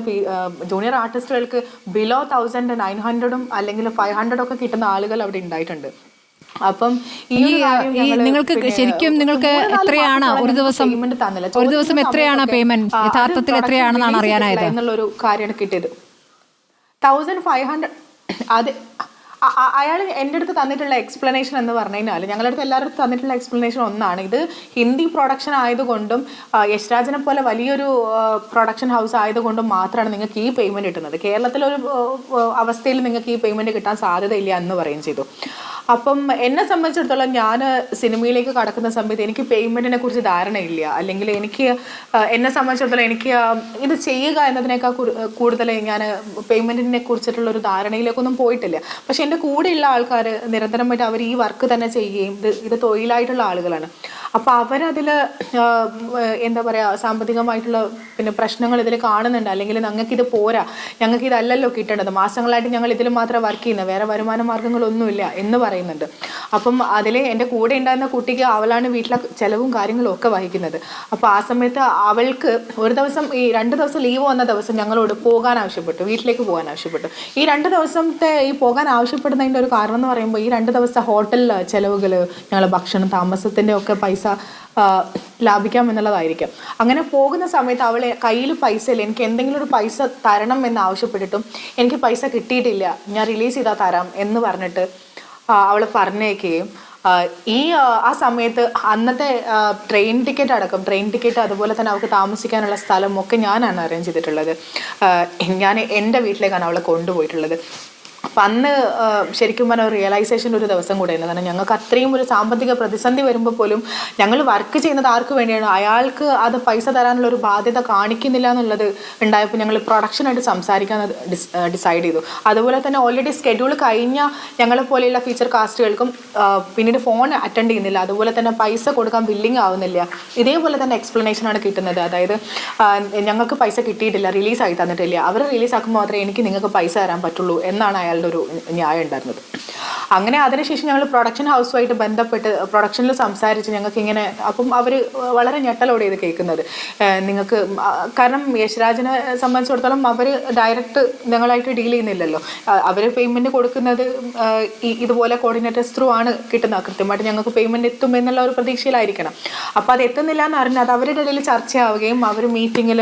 ജൂനിയർ ആർട്ടിസ്റ്റുകൾക്ക് ബിലോ 1900 അല്ലെങ്കിൽ 500 ഒക്കെ കിട്ടുന്ന ആളുകൾ അവിടെ ഉണ്ടായിട്ടുണ്ട്. അപ്പം നിങ്ങൾക്ക് ശരിക്കും നിങ്ങൾക്ക് എത്രയാണ് ഒരു ദിവസം എത്രയാണ് പേയ്മെന്റ്, യഥാർത്ഥത്തിൽ എത്രയാണെന്നാണ് അറിയാനായത് എന്നുള്ളൊരു കാര്യമാണ് കിട്ടിയത്. 1500. അത് അയാൾ എൻ്റെ അടുത്ത് തന്നിട്ടുള്ള എക്സ്പ്ലനേഷൻ എന്ന് പറഞ്ഞു കഴിഞ്ഞാൽ, ഞങ്ങളുടെ അടുത്ത് എല്ലാവരും തന്നിട്ടുള്ള എക്സ്പ്ലനേഷൻ ഒന്നാണ്, ഇത് ഹിന്ദി പ്രൊഡക്ഷൻ ആയതുകൊണ്ടും യശ്രാജിനെ പോലെ വലിയൊരു പ്രൊഡക്ഷൻ ഹൗസ് ആയതുകൊണ്ടും മാത്രമാണ് നിങ്ങൾക്ക് ഈ പേയ്മെൻറ്റ് കിട്ടുന്നത്, കേരളത്തിലൊരു അവസ്ഥയിൽ നിങ്ങൾക്ക് ഈ പേയ്മെൻറ്റ് കിട്ടാൻ സാധ്യതയില്ല എന്ന് പറയുകയും ചെയ്തു. അപ്പം എന്നെ സംബന്ധിച്ചിടത്തോളം ഞാൻ സിനിമയിലേക്ക് കടക്കുന്ന സമയത്ത് എനിക്ക് പേയ്മെൻറ്റിനെ കുറിച്ച് ധാരണയില്ല, അല്ലെങ്കിൽ എനിക്ക് എന്നെ സംബന്ധിച്ചിടത്തോളം എനിക്ക് ഇത് ചെയ്യുക എന്നതിനേക്കാൾ കൂടുതൽ ഞാൻ പേയ്മെൻറ്റിനെ കുറിച്ചിട്ടുള്ളൊരു ധാരണയിലേക്കൊന്നും പോയിട്ടില്ല. പക്ഷെ എൻ്റെ കൂടെയുള്ള ആൾക്കാർ നിരന്തരമായിട്ട് അവർ ഈ വർക്ക് തന്നെ ചെയ്യുകയും ഇത് തൊഴിലായിട്ടുള്ള ആളുകളാണ്. അപ്പോൾ അവരതിൽ എന്താ പറയുക, സാമ്പത്തികമായിട്ടുള്ള പിന്നെ പ്രശ്നങ്ങൾ ഇതിൽ കാണുന്നുണ്ട്, അല്ലെങ്കിൽ ഞങ്ങൾക്കിത് പോരാ, ഞങ്ങൾക്ക് ഇതല്ലല്ലോ കിട്ടേണ്ടത്, മാസങ്ങളായിട്ട് ഞങ്ങൾ ഇതിൽ മാത്രം വർക്ക് ചെയ്യുന്നത്, വേറെ വരുമാന മാർഗ്ഗങ്ങളൊന്നുമില്ല എന്ന് പറയുന്നുണ്ട്. അപ്പം അതിൽ എൻ്റെ കൂടെ ഉണ്ടായിരുന്ന കുട്ടിക്ക് അവളാണ് വീട്ടിലെ ചിലവും കാര്യങ്ങളും ഒക്കെ വഹിക്കുന്നത്. അപ്പോൾ ആ സമയത്ത് അവൾക്ക് ഒരു ദിവസം ഈ 2 ദിവസം ലീവ് വന്ന ദിവസം ഞങ്ങളോട് പോകാൻ ആവശ്യപ്പെട്ടു, വീട്ടിലേക്ക് പോകാൻ ആവശ്യപ്പെട്ടു. ഈ 2 ദിവസത്തെ ഈ പോകാൻ ആവശ്യപ്പെടുന്നതിൻ്റെ ഒരു കാരണം എന്ന് പറയുമ്പോൾ ഈ 2 ദിവസത്തെ ഹോട്ടൽ ചിലവുകൾ, ഞങ്ങൾ ഭക്ഷണം താമസത്തിൻ്റെ ഒക്കെ പൈസ ലാഭിക്കാം എന്നുള്ളതായിരിക്കും. അങ്ങനെ പോകുന്ന സമയത്ത് അവളെ കയ്യിൽ പൈസ ഇല്ല, എനിക്ക് എന്തെങ്കിലും ഒരു പൈസ തരണം എന്ന് ആവശ്യപ്പെട്ടിട്ടും എനിക്ക് പൈസ കിട്ടിയിട്ടില്ല, ഞാൻ റിലീസ് ചെയ്താൽ തരാം എന്ന് പറഞ്ഞിട്ട് അവൾ പറഞ്ഞേക്കുകയും ആ സമയത്ത് അന്നത്തെ ട്രെയിൻ ടിക്കറ്റ് അതുപോലെ തന്നെ അവൾക്ക് താമസിക്കാനുള്ള സ്ഥലം ഒക്കെ ഞാനാണ് അറേഞ്ച് ചെയ്തിട്ടുള്ളത്. ഞാൻ എൻ്റെ വീട്ടിലേക്കാണ് അവളെ കൊണ്ടുപോയിട്ടുള്ളത്. അപ്പം അന്ന് ശരിക്കും പറഞ്ഞാൽ റിയലൈസേഷൻ ഒരു ദിവസം കൂടെ ആയിരുന്നു. കാരണം ഞങ്ങൾക്ക് അത്രയും ഒരു സാമ്പത്തിക പ്രതിസന്ധി വരുമ്പോൾ പോലും ഞങ്ങൾ വർക്ക് ചെയ്യുന്നത് ആർക്ക് വേണ്ടിയാണ്, അയാൾക്ക് അത് പൈസ തരാനുള്ള ഒരു ബാധ്യത കാണിക്കുന്നില്ല എന്നുള്ളത് ഉണ്ടായപ്പോൾ ഞങ്ങൾ പ്രൊഡക്ഷനായിട്ട് സംസാരിക്കാൻ ഡിസൈഡ് ചെയ്തു. അതുപോലെ തന്നെ ഓൾറെഡി സ്കെഡ്യൂൾ കഴിഞ്ഞ ഞങ്ങളെ പോലെയുള്ള ഫീച്ചർ കാസ്റ്റുകൾക്കും പിന്നീട് ഫോൺ അറ്റൻഡ് ചെയ്യുന്നില്ല, അതുപോലെ തന്നെ പൈസ കൊടുക്കാൻ ബില്ലിംഗ് ആവുന്നില്ല. ഇതേപോലെ തന്നെ എക്സ്പ്ലനേഷനാണ് കിട്ടുന്നത്. അതായത് ഞങ്ങൾക്ക് പൈസ കിട്ടിയിട്ടില്ല, റിലീസായി തന്നിട്ടില്ല, അവർ റിലീസാക്കുമ്പോൾ മാത്രമേ എനിക്ക് നിങ്ങൾക്ക് പൈസ തരാൻ പറ്റുള്ളൂ എന്നാണ് അയാളുടെ ഒരു ന്യായം ഉണ്ടായിരുന്നത്. അങ്ങനെ അതിനുശേഷം ഞങ്ങൾ പ്രൊഡക്ഷൻ ഹൗസുമായിട്ട് ബന്ധപ്പെട്ട് പ്രൊഡക്ഷനിൽ സംസാരിച്ച് ഞങ്ങൾക്ക് ഇങ്ങനെ, അപ്പം അവർ വളരെ ഞെട്ടലോടെ ഇത് കേൾക്കുന്നത്. നിങ്ങൾക്ക് കാരണം യശ്രാജിനെ സംബന്ധിച്ചിടത്തോളം അവർ ഡയറക്റ്റ് ഞങ്ങളായിട്ട് ഡീൽ ചെയ്യുന്നില്ലല്ലോ, അവർ പേയ്മെൻറ്റ് കൊടുക്കുന്നത് ഇതുപോലെ കോർഡിനേറ്റേഴ്സ് ത്രൂ ആണ് കിട്ടുന്നത്. കൃത്യമായിട്ട് ഞങ്ങൾക്ക് പേയ്മെൻറ്റ് എത്തും എന്നുള്ള ഒരു പ്രതീക്ഷയിലായിരിക്കണം. അപ്പോൾ അത് എത്തുന്നില്ല എന്ന് അറിഞ്ഞാൽ അത് അവരുടെ ഇടയിൽ ചർച്ചയാവുകയും അവർ മീറ്റിങ്ങിൽ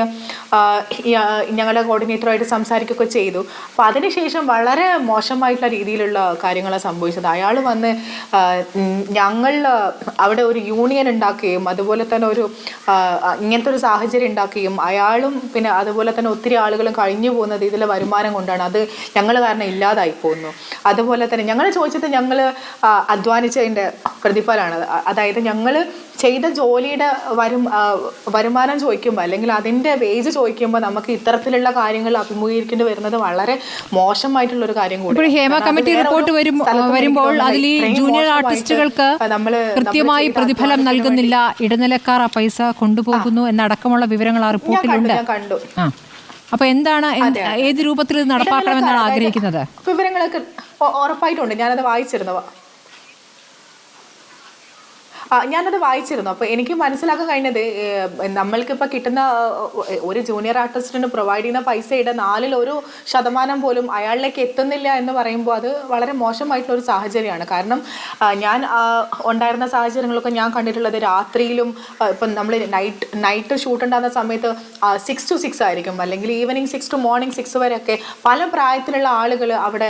ഞങ്ങളുടെ കോർഡിനേറ്ററുമായിട്ട് സംസാരിക്കുകയൊക്കെ ചെയ്തു. അപ്പോൾ അതിനുശേഷം വളരെ മോശമായിട്ടുള്ള രീതിയിലുള്ള കാര്യങ്ങളാണ് സംഭവിച്ചത്. അയാൾ വന്ന് ഞങ്ങൾ അവിടെ ഒരു യൂണിയൻ ഉണ്ടാക്കുകയും അതുപോലെ തന്നെ ഒരു ഇങ്ങനത്തെ ഒരു സാഹചര്യം ഉണ്ടാക്കുകയും അയാളും പിന്നെ അതുപോലെ തന്നെ ഒത്തിരി ആളുകളും കഴിഞ്ഞു പോകുന്നത് ഇതിലെ വരുമാനം കൊണ്ടാണ്, അത് ഞങ്ങൾ കാരണം ഇല്ലാതായി പോകുന്നു. അതുപോലെ തന്നെ ഞങ്ങൾ ചോദിച്ചത് ഞങ്ങൾ അധ്വാനിച്ചതിൻ്റെ പ്രതിഫലമാണ്. അതായത് ഞങ്ങൾ ചെയ്ത ജോലിയുടെ വരുമാനം ചോദിക്കുമ്പോൾ അല്ലെങ്കിൽ അതിൻ്റെ വേജ് ചോദിക്കുമ്പോൾ നമുക്ക് ഇത്തരത്തിലുള്ള കാര്യങ്ങൾ അഭിമുഖീകരിക്കേണ്ടി വരുന്നത് വളരെ മോശമായിട്ടുള്ള ഒരു കാര്യം കൂടി. ഹേമ കമ്മിറ്റി റിപ്പോർട്ട് വരുമ്പോൾ അതിൽ ഈ ജൂനിയർ ആർട്ടിസ്റ്റുകൾക്ക് കൃത്യമായി പ്രതിഫലം നൽകുന്നില്ല, ഇടനിലക്കാർ ആ പൈസ കൊണ്ടുപോകുന്നു എന്നടക്കമുള്ള വിവരങ്ങൾ ആ റിപ്പോർട്ടിലുണ്ട്. അപ്പൊ എന്താണ്, ഏത് രൂപത്തിൽ ഇത് നടപ്പാക്കണമെന്നാണ് ആഗ്രഹിക്കുന്നത്? വിവരങ്ങളൊക്കെ ഉറപ്പായിട്ടുണ്ട്, ഞാനത് വായിച്ചിരുന്നു. അപ്പോൾ എനിക്ക് മനസ്സിലാക്കാൻ കഴിഞ്ഞത് നമ്മൾക്കിപ്പോൾ കിട്ടുന്ന ഒരു ജൂനിയർ ആർട്ടിസ്റ്റിന് പ്രൊവൈഡ് ചെയ്യുന്ന പൈസയുടെ 1% പോലും അയാളിലേക്ക് എത്തുന്നില്ല എന്ന് പറയുമ്പോൾ അത് വളരെ മോശമായിട്ടുള്ള ഒരു സാഹചര്യമാണ്. കാരണം ഞാൻ ഉണ്ടായിരുന്ന സാഹചര്യങ്ങളൊക്കെ ഞാൻ കണ്ടിട്ടുള്ളത് രാത്രിയിലും ഇപ്പം നമ്മൾ നൈറ്റ് ഷൂട്ട് ഉണ്ടാകുന്ന സമയത്ത് 6 to 6 ആയിരിക്കും, അല്ലെങ്കിൽ ഈവനിങ് 6 to മോർണിംഗ് 6 വരെയൊക്കെ പല പ്രായത്തിലുള്ള ആളുകൾ അവിടെ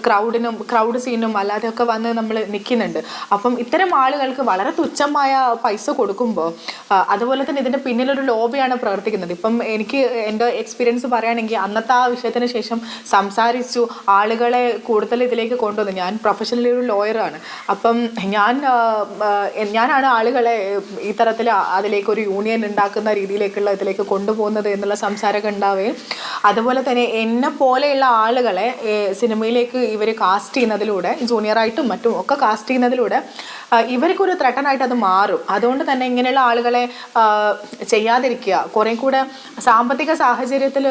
ക്രൗഡ് സീനും അല്ലാതെയൊക്കെ വന്ന് നമ്മൾ നിൽക്കുന്നുണ്ട്. അപ്പം ഇത്തരം ആളുകൾക്ക് വളരെ തുച്ഛമായ പൈസ കൊടുക്കുമ്പോൾ അതുപോലെ തന്നെ ഇതിൻ്റെ പിന്നിലൊരു ലോബിയാണ് പ്രവർത്തിക്കുന്നത്. ഇപ്പം എനിക്ക് എൻ്റെ എക്സ്പീരിയൻസ് പറയുകയാണെങ്കിൽ അന്നത്തെ ആ വിഷയത്തിന് ശേഷം സംസാരിച്ചു, ആളുകളെ കൂടുതൽ ഇതിലേക്ക് കൊണ്ടുവന്നു. ഞാൻ പ്രൊഫഷണലി ഒരു ലോയറാണ്. അപ്പം ഞാനാണ് ആളുകളെ ഈ തരത്തിൽ അതിലേക്ക് ഒരു യൂണിയൻ ഉണ്ടാക്കുന്ന രീതിയിലേക്കുള്ള ഇതിലേക്ക് കൊണ്ടുപോകുന്നത് എന്നുള്ള സംസാരമൊക്കെ ഉണ്ടാവുകയും അതുപോലെ തന്നെ എന്നെ പോലെയുള്ള ആളുകളെ സിനിമയിലേക്ക് ഇവർ കാസ്റ്റ് ചെയ്യുന്നതിലൂടെ ജൂനിയറായിട്ടും മറ്റും ഒക്കെ കാസ്റ്റ് ചെയ്യുന്നതിലൂടെ ഇവർക്കൊരു ത്രട്ടനായിട്ട് അത് മാറും. അതുകൊണ്ട് തന്നെ ഇങ്ങനെയുള്ള ആളുകളെ ചെയ്യാതിരിക്കുക. കുറേ കൂടെ സാമ്പത്തിക സാഹചര്യത്തിൽ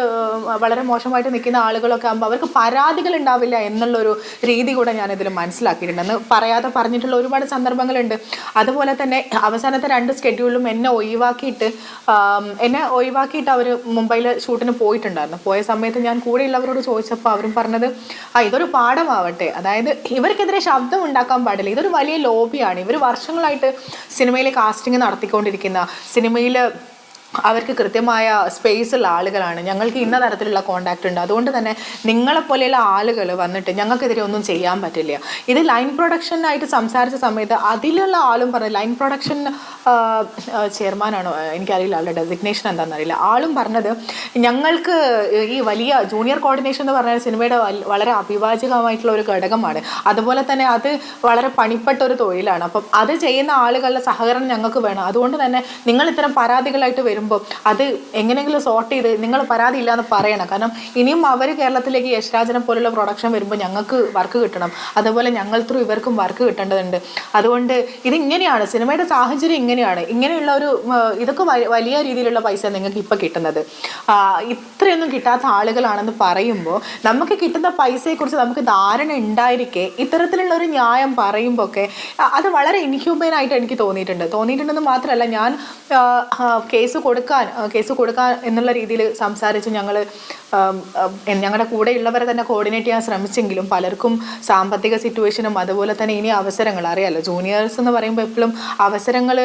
വളരെ മോശമായിട്ട് നിൽക്കുന്ന ആളുകളൊക്കെ ആകുമ്പോൾ അവർക്ക് പരാതികൾ ഉണ്ടാവില്ല എന്നുള്ളൊരു രീതി കൂടെ ഞാനിതിൽ മനസ്സിലാക്കിയിട്ടുണ്ട്. അന്ന് പറയാതെ പറഞ്ഞിട്ടുള്ള ഒരുപാട് സന്ദർഭങ്ങളുണ്ട്. അതുപോലെ തന്നെ അവസാനത്തെ 2 സ്കെഡ്യൂളിലും എന്നെ ഒഴിവാക്കിയിട്ട് അവർ മുംബൈയിൽ ഷൂട്ടിന് പോയിട്ടുണ്ടായിരുന്നു. പോയ സമയത്ത് ഞാൻ കൂടെയുള്ളവരോട് ചോദിച്ചപ്പോൾ അവരും പറഞ്ഞത് ഇതൊരു പാഠമാവട്ടെ, അതായത് ഇവർക്കെതിരെ ശബ്ദം ഉണ്ടാക്കാൻ പാടില്ല, ഇതൊരു വലിയ ലോബിയാണ്, ഇവർ വർഷങ്ങളായിട്ട് സിനിമയിൽ കാസ്റ്റിംഗ് നടത്തിക്കൊണ്ടിരിക്കുന്ന, സിനിമയിൽ അവർക്ക് കൃത്യമായ സ്പേസ് ഉള്ള ആളുകളാണ്, ഞങ്ങൾക്ക് ഇന്ന തരത്തിലുള്ള കോണ്ടാക്റ്റ് ഉണ്ട്, അതുകൊണ്ട് തന്നെ നിങ്ങളെപ്പോലെയുള്ള ആളുകൾ വന്നിട്ട് ഞങ്ങൾക്കെതിരെ ഒന്നും ചെയ്യാൻ പറ്റില്ല. ഇത് ലൈൻ പ്രൊഡക്ഷനായിട്ട് സംസാരിച്ച സമയത്ത് അതിലുള്ള ആളും പറഞ്ഞു ലൈൻ പ്രൊഡക്ഷൻ ചെയർമാനാണോ എനിക്കറിയില്ല, ആളുടെ ഡെസിഗ്നേഷൻ എന്താണെന്ന് അറിയില്ല. ആളും പറഞ്ഞത് ഞങ്ങൾക്ക് ഈ വലിയ ജൂനിയർ കോർഡിനേഷൻ എന്ന് പറഞ്ഞാൽ സിനിമയുടെ വളരെ അവിഭാജ്യമായിട്ടുള്ള ഒരു ഘടകമാണ്. അതുപോലെ തന്നെ അത് വളരെ പണിപ്പെട്ട ഒരു തൊഴിലാണ്. അപ്പം അത് ചെയ്യുന്ന ആളുകളുടെ സഹകരണം ഞങ്ങൾക്ക് വേണം. അതുകൊണ്ട് തന്നെ നിങ്ങൾ ഇത്തരം പരാതികളായിട്ട് വരുമ്പോൾ അത് എങ്ങനെയെങ്കിലും സോർട്ട് ചെയ്ത് നിങ്ങൾ പരാതി ഇല്ലാന്ന് പറയണം. കാരണം ഇനിയും അവർ കേരളത്തിലേക്ക് യശ്രാജനെ പോലുള്ള പ്രൊഡക്ഷൻ വരുമ്പോൾ ഞങ്ങൾക്ക് വർക്ക് കിട്ടണം, അതുപോലെ ഞങ്ങൾ ത്രൂ ഇവർക്കും വർക്ക് കിട്ടേണ്ടതുണ്ട്. അതുകൊണ്ട് ഇതിങ്ങനെയാണ്, സിനിമയുടെ സാഹചര്യം ഇങ്ങനെയാണ്. ഇങ്ങനെയുള്ള ഒരു ഇതൊക്കെ വലിയ രീതിയിലുള്ള പൈസ നിങ്ങൾക്ക് ഇപ്പം കിട്ടുന്നത്. ഇത്രയൊന്നും കിട്ടാത്ത ആളുകളാണെന്ന് പറയുമ്പോൾ നമുക്ക് കിട്ടുന്ന പൈസയെക്കുറിച്ച് നമുക്ക് ധാരണ ഉണ്ടായിരിക്കെ ഇത്തരത്തിലുള്ള ഒരു ന്യായം പറയുമ്പോൾ ഒക്കെ അത് വളരെ ഇൻഹ്യൂമനായിട്ട് എനിക്ക് തോന്നിയിട്ടുണ്ടെന്ന് മാത്രമല്ല, ഞാൻ കേസ് കൊടുക്കാൻ എന്നുള്ള രീതിയിൽ സംസാരിച്ച് ഞങ്ങളുടെ കൂടെയുള്ളവരെ തന്നെ കോർഡിനേറ്റ് ചെയ്യാൻ ശ്രമിച്ചെങ്കിലും പലർക്കും സാമ്പത്തിക സിറ്റുവേഷനും അതുപോലെ തന്നെ ഇനി അവസരങ്ങൾ അറിയാമല്ലോ, ജൂനിയേഴ്സ് എന്ന് പറയുമ്പോൾ എപ്പോഴും അവസരങ്ങൾ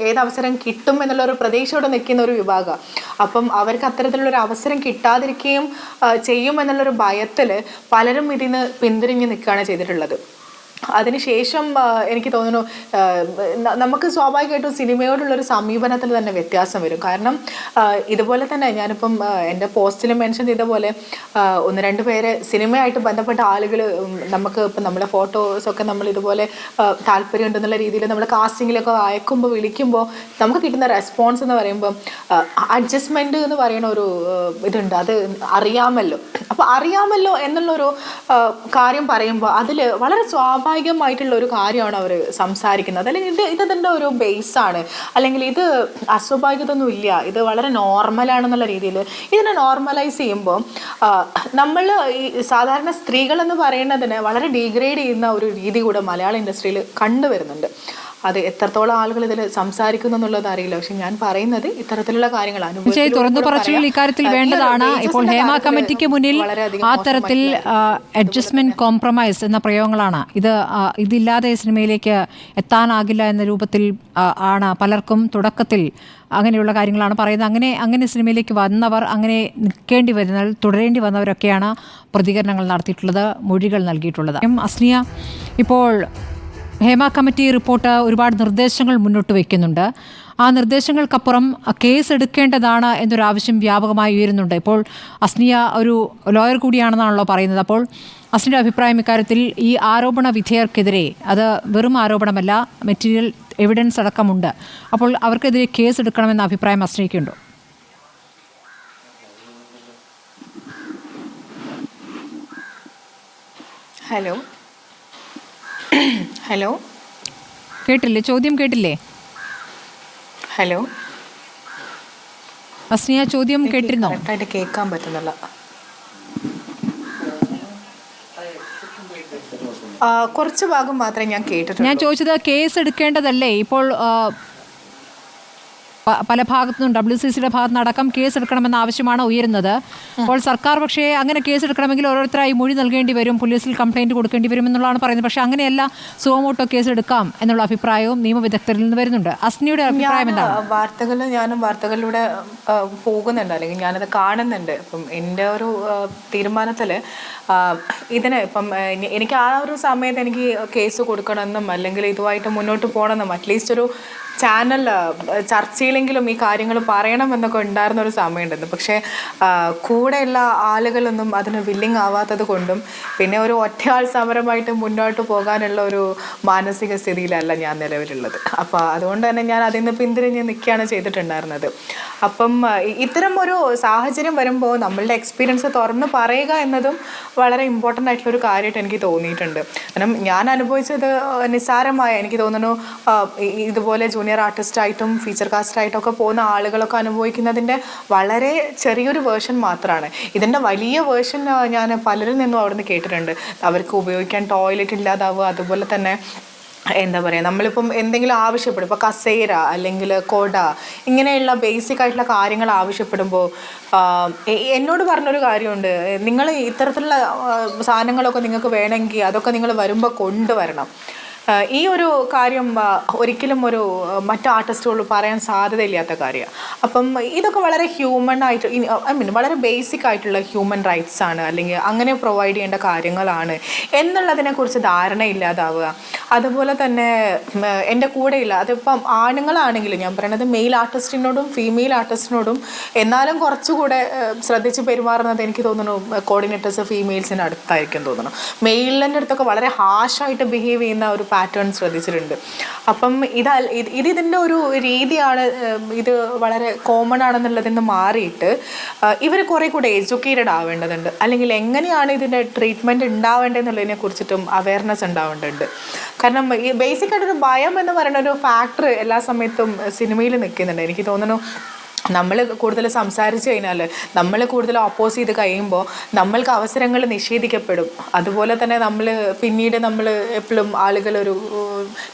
ഏതവസരം കിട്ടും എന്നുള്ള ഒരു പ്രതീക്ഷയോടെ നിൽക്കുന്ന ഒരു വിഭാഗം. അപ്പം അവർക്ക് അത്തരത്തിലുള്ളൊരു അവസരം കിട്ടാതിരിക്കുകയും ചെയ്യുമെന്നുള്ളൊരു ഭയത്തിൽ പലരും ഇതിന് പിന്തിരിഞ്ഞ് നിൽക്കുകയാണ് ചെയ്തിട്ടുള്ളത്. അതിനുശേഷം എനിക്ക് തോന്നുന്നു നമുക്ക് സ്വാഭാവികമായിട്ടും സിനിമയോടുള്ളൊരു സമീപനത്തിൽ തന്നെ വ്യത്യാസം വരും. കാരണം ഇതുപോലെ തന്നെ ഞാനിപ്പം എൻ്റെ പോസ്റ്റിൽ മെൻഷൻ ചെയ്ത പോലെ 1-2 പേര് സിനിമയായിട്ട് ബന്ധപ്പെട്ട ആളുകൾ നമുക്ക് ഇപ്പം നമ്മുടെ ഫോട്ടോസൊക്കെ നമ്മൾ ഇതുപോലെ താല്പര്യം ഉണ്ടെന്നുള്ള രീതിയിൽ നമ്മൾ കാസ്റ്റിങ്ങിലൊക്കെ അയക്കുമ്പോൾ വിളിക്കുമ്പോൾ നമുക്ക് കിട്ടുന്ന റെസ്പോൺസ് എന്ന് പറയുമ്പോൾ അഡ്ജസ്റ്റ്മെൻറ്റ് എന്ന് പറയുന്ന ഒരു ഇതുണ്ട്. അത് അറിയാമല്ലോ, അപ്പോൾ അറിയാമല്ലോ എന്നുള്ളൊരു കാര്യം പറയുമ്പോൾ അതിൽ വളരെ സ്വാഭാവികമായിട്ടുള്ള ഒരു കാര്യമാണ് അവർ സംസാരിക്കുന്നത്. അല്ലെങ്കിൽ ഇതിൻ്റെ ഒരു ബേസാണ്, അല്ലെങ്കിൽ ഇത് അസ്വാഭാവികതൊന്നും ഇല്ല, ഇത് വളരെ നോർമലാണെന്നുള്ള രീതിയിൽ ഇതിനെ നോർമലൈസ് ചെയ്യുമ്പോൾ നമ്മൾ ഈ സാധാരണ സ്ത്രീകൾ എന്ന് പറയുന്നതിന് വളരെ ഡീഗ്രേഡ് ചെയ്യുന്ന ഒരു രീതി കൂടെ മലയാള ഇൻഡസ്ട്രിയിൽ കണ്ടുവരുന്നുണ്ട്. അത് എത്രത്തോളം ആളുകൾ ഇതിൽ സംസാരിക്കുന്നു എന്നുള്ളത് അറിയില്ല. പക്ഷെ ഞാൻ പറയുന്നത് ഇത്തരത്തിലുള്ള കാര്യങ്ങൾ തുറന്നു പറച്ചിൽ ഇക്കാര്യത്തിൽ വേണ്ടതാണ്. ഇപ്പോൾ ഹേമ കമ്മിറ്റിക്ക് മുന്നിൽ ആ തരത്തിൽ അഡ്ജസ്റ്റ്മെന്റ് കോംപ്രമൈസ് എന്ന പ്രയോഗങ്ങളാണ്. ഇതില്ലാതെ സിനിമയിലേക്ക് എത്താനാകില്ല എന്ന രൂപത്തിൽ ആണ് പലർക്കും തുടക്കത്തിൽ അങ്ങനെയുള്ള കാര്യങ്ങളാണ് പറയുന്നത്. അങ്ങനെ സിനിമയിലേക്ക് വന്നവർ, അങ്ങനെ നിൽക്കേണ്ടി വരുന്ന തുടരേണ്ടി വന്നവരൊക്കെയാണ് പ്രതികരണങ്ങൾ നടത്തിയിട്ടുള്ളത്, മൊഴികൾ നൽകിയിട്ടുള്ളത്. അസ്നിയ, ഇപ്പോൾ ഹേമ കമ്മിറ്റി റിപ്പോർട്ട് ഒരുപാട് നിർദ്ദേശങ്ങൾ മുന്നോട്ട് വയ്ക്കുന്നുണ്ട്. ആ നിർദ്ദേശങ്ങൾക്കപ്പുറം കേസ് എടുക്കേണ്ടതാണ് എന്നൊരാവശ്യം വ്യാപകമായി ഉയരുന്നുണ്ട്. ഇപ്പോൾ അസ്നിയ ഒരു ലോയർ കൂടിയാണെന്നാണല്ലോ പറയുന്നത്. അപ്പോൾ അസ്നിയുടെ അഭിപ്രായം ഇക്കാര്യത്തിൽ ഈ ആരോപണ വിധേയർക്കെതിരെ, അത് വെറും ആരോപണമല്ല, മെറ്റീരിയൽ എവിഡൻസ് അടക്കമുണ്ട്, അപ്പോൾ അവർക്കെതിരെ കേസ് എടുക്കണമെന്ന അഭിപ്രായം അസ്നിയയ്ക്കുണ്ടോ? ഹലോ കേട്ടില്ലേ? ചോദ്യം കേട്ടില്ലേ? ഹലോ അസ്നിയ, ചോദ്യം കേട്ടിരുന്നോ? കറക്റ്റായിട്ട് കേൾക്കാൻ പറ്റുന്നില്ല. കുറച്ച് ഭാഗം മാത്രമേ ഞാൻ കേട്ടിട്ടുള്ളൂ. ഞാൻ ചോദിച്ചത് കേസ് എടുക്കേണ്ടതല്ലേ? ഇപ്പോൾ പല ഭാഗത്തുനിന്നും WCCയുടെ ഭാഗത്തുനിന്ന് അടക്കം കേസ് എടുക്കണമെന്ന ആവശ്യമാണ് ഉയരുന്നത്. അപ്പോൾ സർക്കാർ പക്ഷേ അങ്ങനെ കേസ് എടുക്കണമെങ്കിൽ ഓരോരുത്തരായി മൊഴി നൽകേണ്ടി വരും, പോലീസിൽ കംപ്ലയിൻറ്റ് കൊടുക്കേണ്ടി വരും എന്നുള്ളതാണ് പറയുന്നത്. പക്ഷേ അങ്ങനെയല്ല, സുവമോട്ടോ കേസ് എടുക്കാം എന്നുള്ള അഭിപ്രായവും നിയമവിദഗ്ധരിൽ നിന്ന് വരുന്നുണ്ട്. അസ്നിയുടെ അഭിപ്രായം എന്താണ്? ഞാനും വാർത്തകളിലൂടെ പോകുന്നുണ്ട്, അല്ലെങ്കിൽ ഞാനത് കാണുന്നുണ്ട്. ഇപ്പം എൻ്റെ ഒരു തീരുമാനത്തിൽ ഇതിന് ഇപ്പം എനിക്ക് ആ ഒരു സമയത്ത് എനിക്ക് കേസ് കൊടുക്കണമെന്നും അല്ലെങ്കിൽ ഇതുമായിട്ട് മുന്നോട്ട് പോകണമെന്നും അറ്റ്ലീസ്റ്റ് ഒരു ചാനൽ ചർച്ചയിലെങ്കിലും ഈ കാര്യങ്ങൾ പറയണമെന്നൊക്കെ ഉണ്ടായിരുന്ന ഒരു സമയമുണ്ടെന്ന്. പക്ഷേ കൂടെയുള്ള ആളുകളൊന്നും അതിന് വില്ലിങ് ആവാത്തത് കൊണ്ടും പിന്നെ ഒരു ഒറ്റയാൾ സമരമായിട്ട് മുന്നോട്ട് പോകാനുള്ള ഒരു മാനസിക സ്ഥിതിയിലല്ല ഞാൻ നിലവിലുള്ളത്. അപ്പോൾ അതുകൊണ്ട് തന്നെ ഞാൻ അതിൽ നിന്ന് പിന്തിരിഞ്ഞ് നിൽക്കുകയാണ് ചെയ്തിട്ടുണ്ടായിരുന്നത്. അപ്പം ഇത്തരം ഒരു സാഹചര്യം വരുമ്പോൾ നമ്മളുടെ എക്സ്പീരിയൻസ് തുറന്ന് പറയുക എന്നതും വളരെ ഇമ്പോർട്ടൻ്റ് ആയിട്ടുള്ളൊരു കാര്യമായിട്ട് എനിക്ക് തോന്നിയിട്ടുണ്ട്. കാരണം ഞാൻ അനുഭവിച്ചത് നിസ്സാരമായ, എനിക്ക് തോന്നുന്നു ഇതുപോലെ ജൂനിയർ ആർട്ടിസ്റ്റായിട്ടും ഫീച്ചർ കാസ്റ്റായിട്ടും ഒക്കെ പോകുന്ന ആളുകളൊക്കെ അനുഭവിക്കുന്നതിൻ്റെ വളരെ ചെറിയൊരു വേർഷൻ മാത്രമാണ്. ഇതിൻ്റെ വലിയ വേർഷൻ ഞാൻ പലരിൽ നിന്നും അവിടെ നിന്ന് കേട്ടിട്ടുണ്ട്. അവർക്ക് ഉപയോഗിക്കാൻ ടോയ്ലറ്റ് ഇല്ലാതാവുക, അതുപോലെ തന്നെ എന്താ പറയുക, നമ്മളിപ്പം എന്തെങ്കിലും ആവശ്യപ്പെടും, ഇപ്പോൾ കസേര അല്ലെങ്കിൽ കൊട, ഇങ്ങനെയുള്ള ബേസിക് ആയിട്ടുള്ള കാര്യങ്ങൾ ആവശ്യപ്പെടുമ്പോൾ എന്നോട് പറഞ്ഞൊരു കാര്യമുണ്ട്, നിങ്ങൾ ഇത്തരത്തിലുള്ള സാധനങ്ങളൊക്കെ നിങ്ങൾക്ക് വേണമെങ്കിൽ അതൊക്കെ നിങ്ങൾ വരുമ്പോൾ കൊണ്ടുവരണം. ഈ ഒരു കാര്യം ഒരിക്കലും ഒരു മറ്റു ആർട്ടിസ്റ്റുകൾ പറയാൻ സാധ്യതയില്ലാത്ത കാര്യമാണ്. അപ്പം ഇതൊക്കെ വളരെ ഹ്യൂമൻ ആയിട്ട് വളരെ ബേസിക് ആയിട്ടുള്ള ഹ്യൂമൻ റൈറ്റ്സ് ആണ്, അല്ലെങ്കിൽ അങ്ങനെ പ്രൊവൈഡ് ചെയ്യേണ്ട കാര്യങ്ങളാണ് എന്നുള്ളതിനെക്കുറിച്ച് ധാരണയില്ലാതാവുക. അതുപോലെ തന്നെ എൻ്റെ കൂടെയില്ല, അതിപ്പം ആണുങ്ങളാണെങ്കിലും ഞാൻ പറയണത് മെയിൽ ആർട്ടിസ്റ്റിനോടും ഫീമെയിൽ ആർട്ടിസ്റ്റിനോടും എന്നാലും കുറച്ചുകൂടെ ശ്രദ്ധിച്ച് പെരുമാറുന്നത് എനിക്ക് തോന്നുന്നു കോർഡിനേറ്റേഴ്സ് ഫീമെയിൽസിന് അടുത്തായിരിക്കും തോന്നുന്നു. മെയിലിൻ്റെ അടുത്തൊക്കെ വളരെ ഹാഷായിട്ട് ബിഹേവ് ചെയ്യുന്ന ഒരു പാറ്റേൺ ശ്രദ്ധിച്ചിട്ടുണ്ട്. അപ്പം ഇതിൻ്റെ ഒരു രീതിയാണ്, ഇത് വളരെ കോമൺ ആണെന്നുള്ളതിൽ നിന്ന് മാറിയിട്ട് ഇവർ കുറേ കൂടെ എഡ്യൂക്കേറ്റഡ് ആവേണ്ടതുണ്ട്, അല്ലെങ്കിൽ എങ്ങനെയാണ് ഇതിൻ്റെ ട്രീറ്റ്മെൻറ്റ് ഉണ്ടാവേണ്ടതെന്നുള്ളതിനെ കുറിച്ചിട്ടും അവയർനെസ് ഉണ്ടാവേണ്ടതുണ്ട്. കാരണം ഈ ബേസിക്കായിട്ടൊരു ഭയം എന്ന് പറയുന്ന ഒരു ഫാക്ടർ എല്ലാ സമയത്തും സിനിമയിൽ നിൽക്കുന്നുണ്ട്. എനിക്ക് തോന്നുന്നു നമ്മൾ കൂടുതൽ സംസാരിച്ചു കഴിഞ്ഞാൽ, നമ്മൾ കൂടുതൽ ഓപ്പോസ് ചെയ്ത് കഴിയുമ്പോൾ നമ്മൾക്ക് അവസരങ്ങൾ നിഷേധിക്കപ്പെടും. അതുപോലെ തന്നെ പിന്നീട് നമ്മൾ എപ്പോഴും ആളുകളൊരു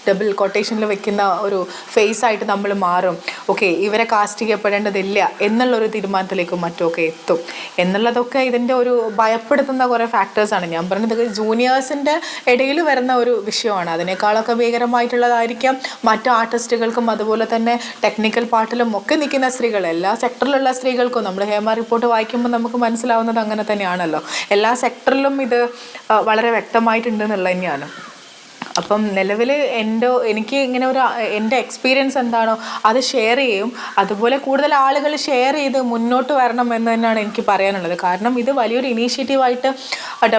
ഡബിൾ കൊട്ടേഷനിൽ വെക്കുന്ന ഒരു ഫേസ് ആയിട്ട് നമ്മൾ മാറും. ഓക്കെ, ഇവരെ കാസ്റ്റ് ചെയ്യപ്പെടേണ്ടതില്ല എന്നുള്ളൊരു തീരുമാനത്തിലേക്കും മറ്റുമൊക്കെ എത്തും എന്നുള്ളതൊക്കെ ഇതിൻ്റെ ഒരു ഭയപ്പെടുത്തുന്ന കുറേ ഫാക്ടേഴ്സാണ്. ഞാൻ പറഞ്ഞത് ജൂനിയേഴ്സിൻ്റെ ഇടയിൽ വരുന്ന ഒരു വിഷയമാണ്. അതിനേക്കാളൊക്കെ ഭീകരമായിട്ടുള്ളതായിരിക്കാം മറ്റു ആർട്ടിസ്റ്റുകൾക്കും അതുപോലെ തന്നെ ടെക്നിക്കൽ പാർട്ടിലും ഒക്കെ നിൽക്കുന്ന സ്ത്രീകൾ, എല്ലാ സെക്ടറിലുള്ള സ്ത്രീകൾക്കും. നമ്മൾ ഹേമ റിപ്പോർട്ട് വായിക്കുമ്പോൾ നമുക്ക് മനസ്സിലാവുന്നത് അങ്ങനെ തന്നെയാണല്ലോ. എല്ലാ സെക്ടറിലും ഇത് വളരെ വ്യക്തമായിട്ടുണ്ട് എന്നുള്ളത് തന്നെയാണ്. അപ്പം നിലവിൽ എനിക്ക് ഇങ്ങനെ എൻ്റെ എക്സ്പീരിയൻസ് എന്താണോ അത് ഷെയർ ചെയ്യും. അതുപോലെ കൂടുതൽ ആളുകൾ ഷെയർ ചെയ്ത് മുന്നോട്ട് വരണം എന്ന് തന്നെയാണ് എനിക്ക് പറയാനുള്ളത്. കാരണം ഇത് വലിയൊരു ഇനീഷ്യേറ്റീവായിട്ട്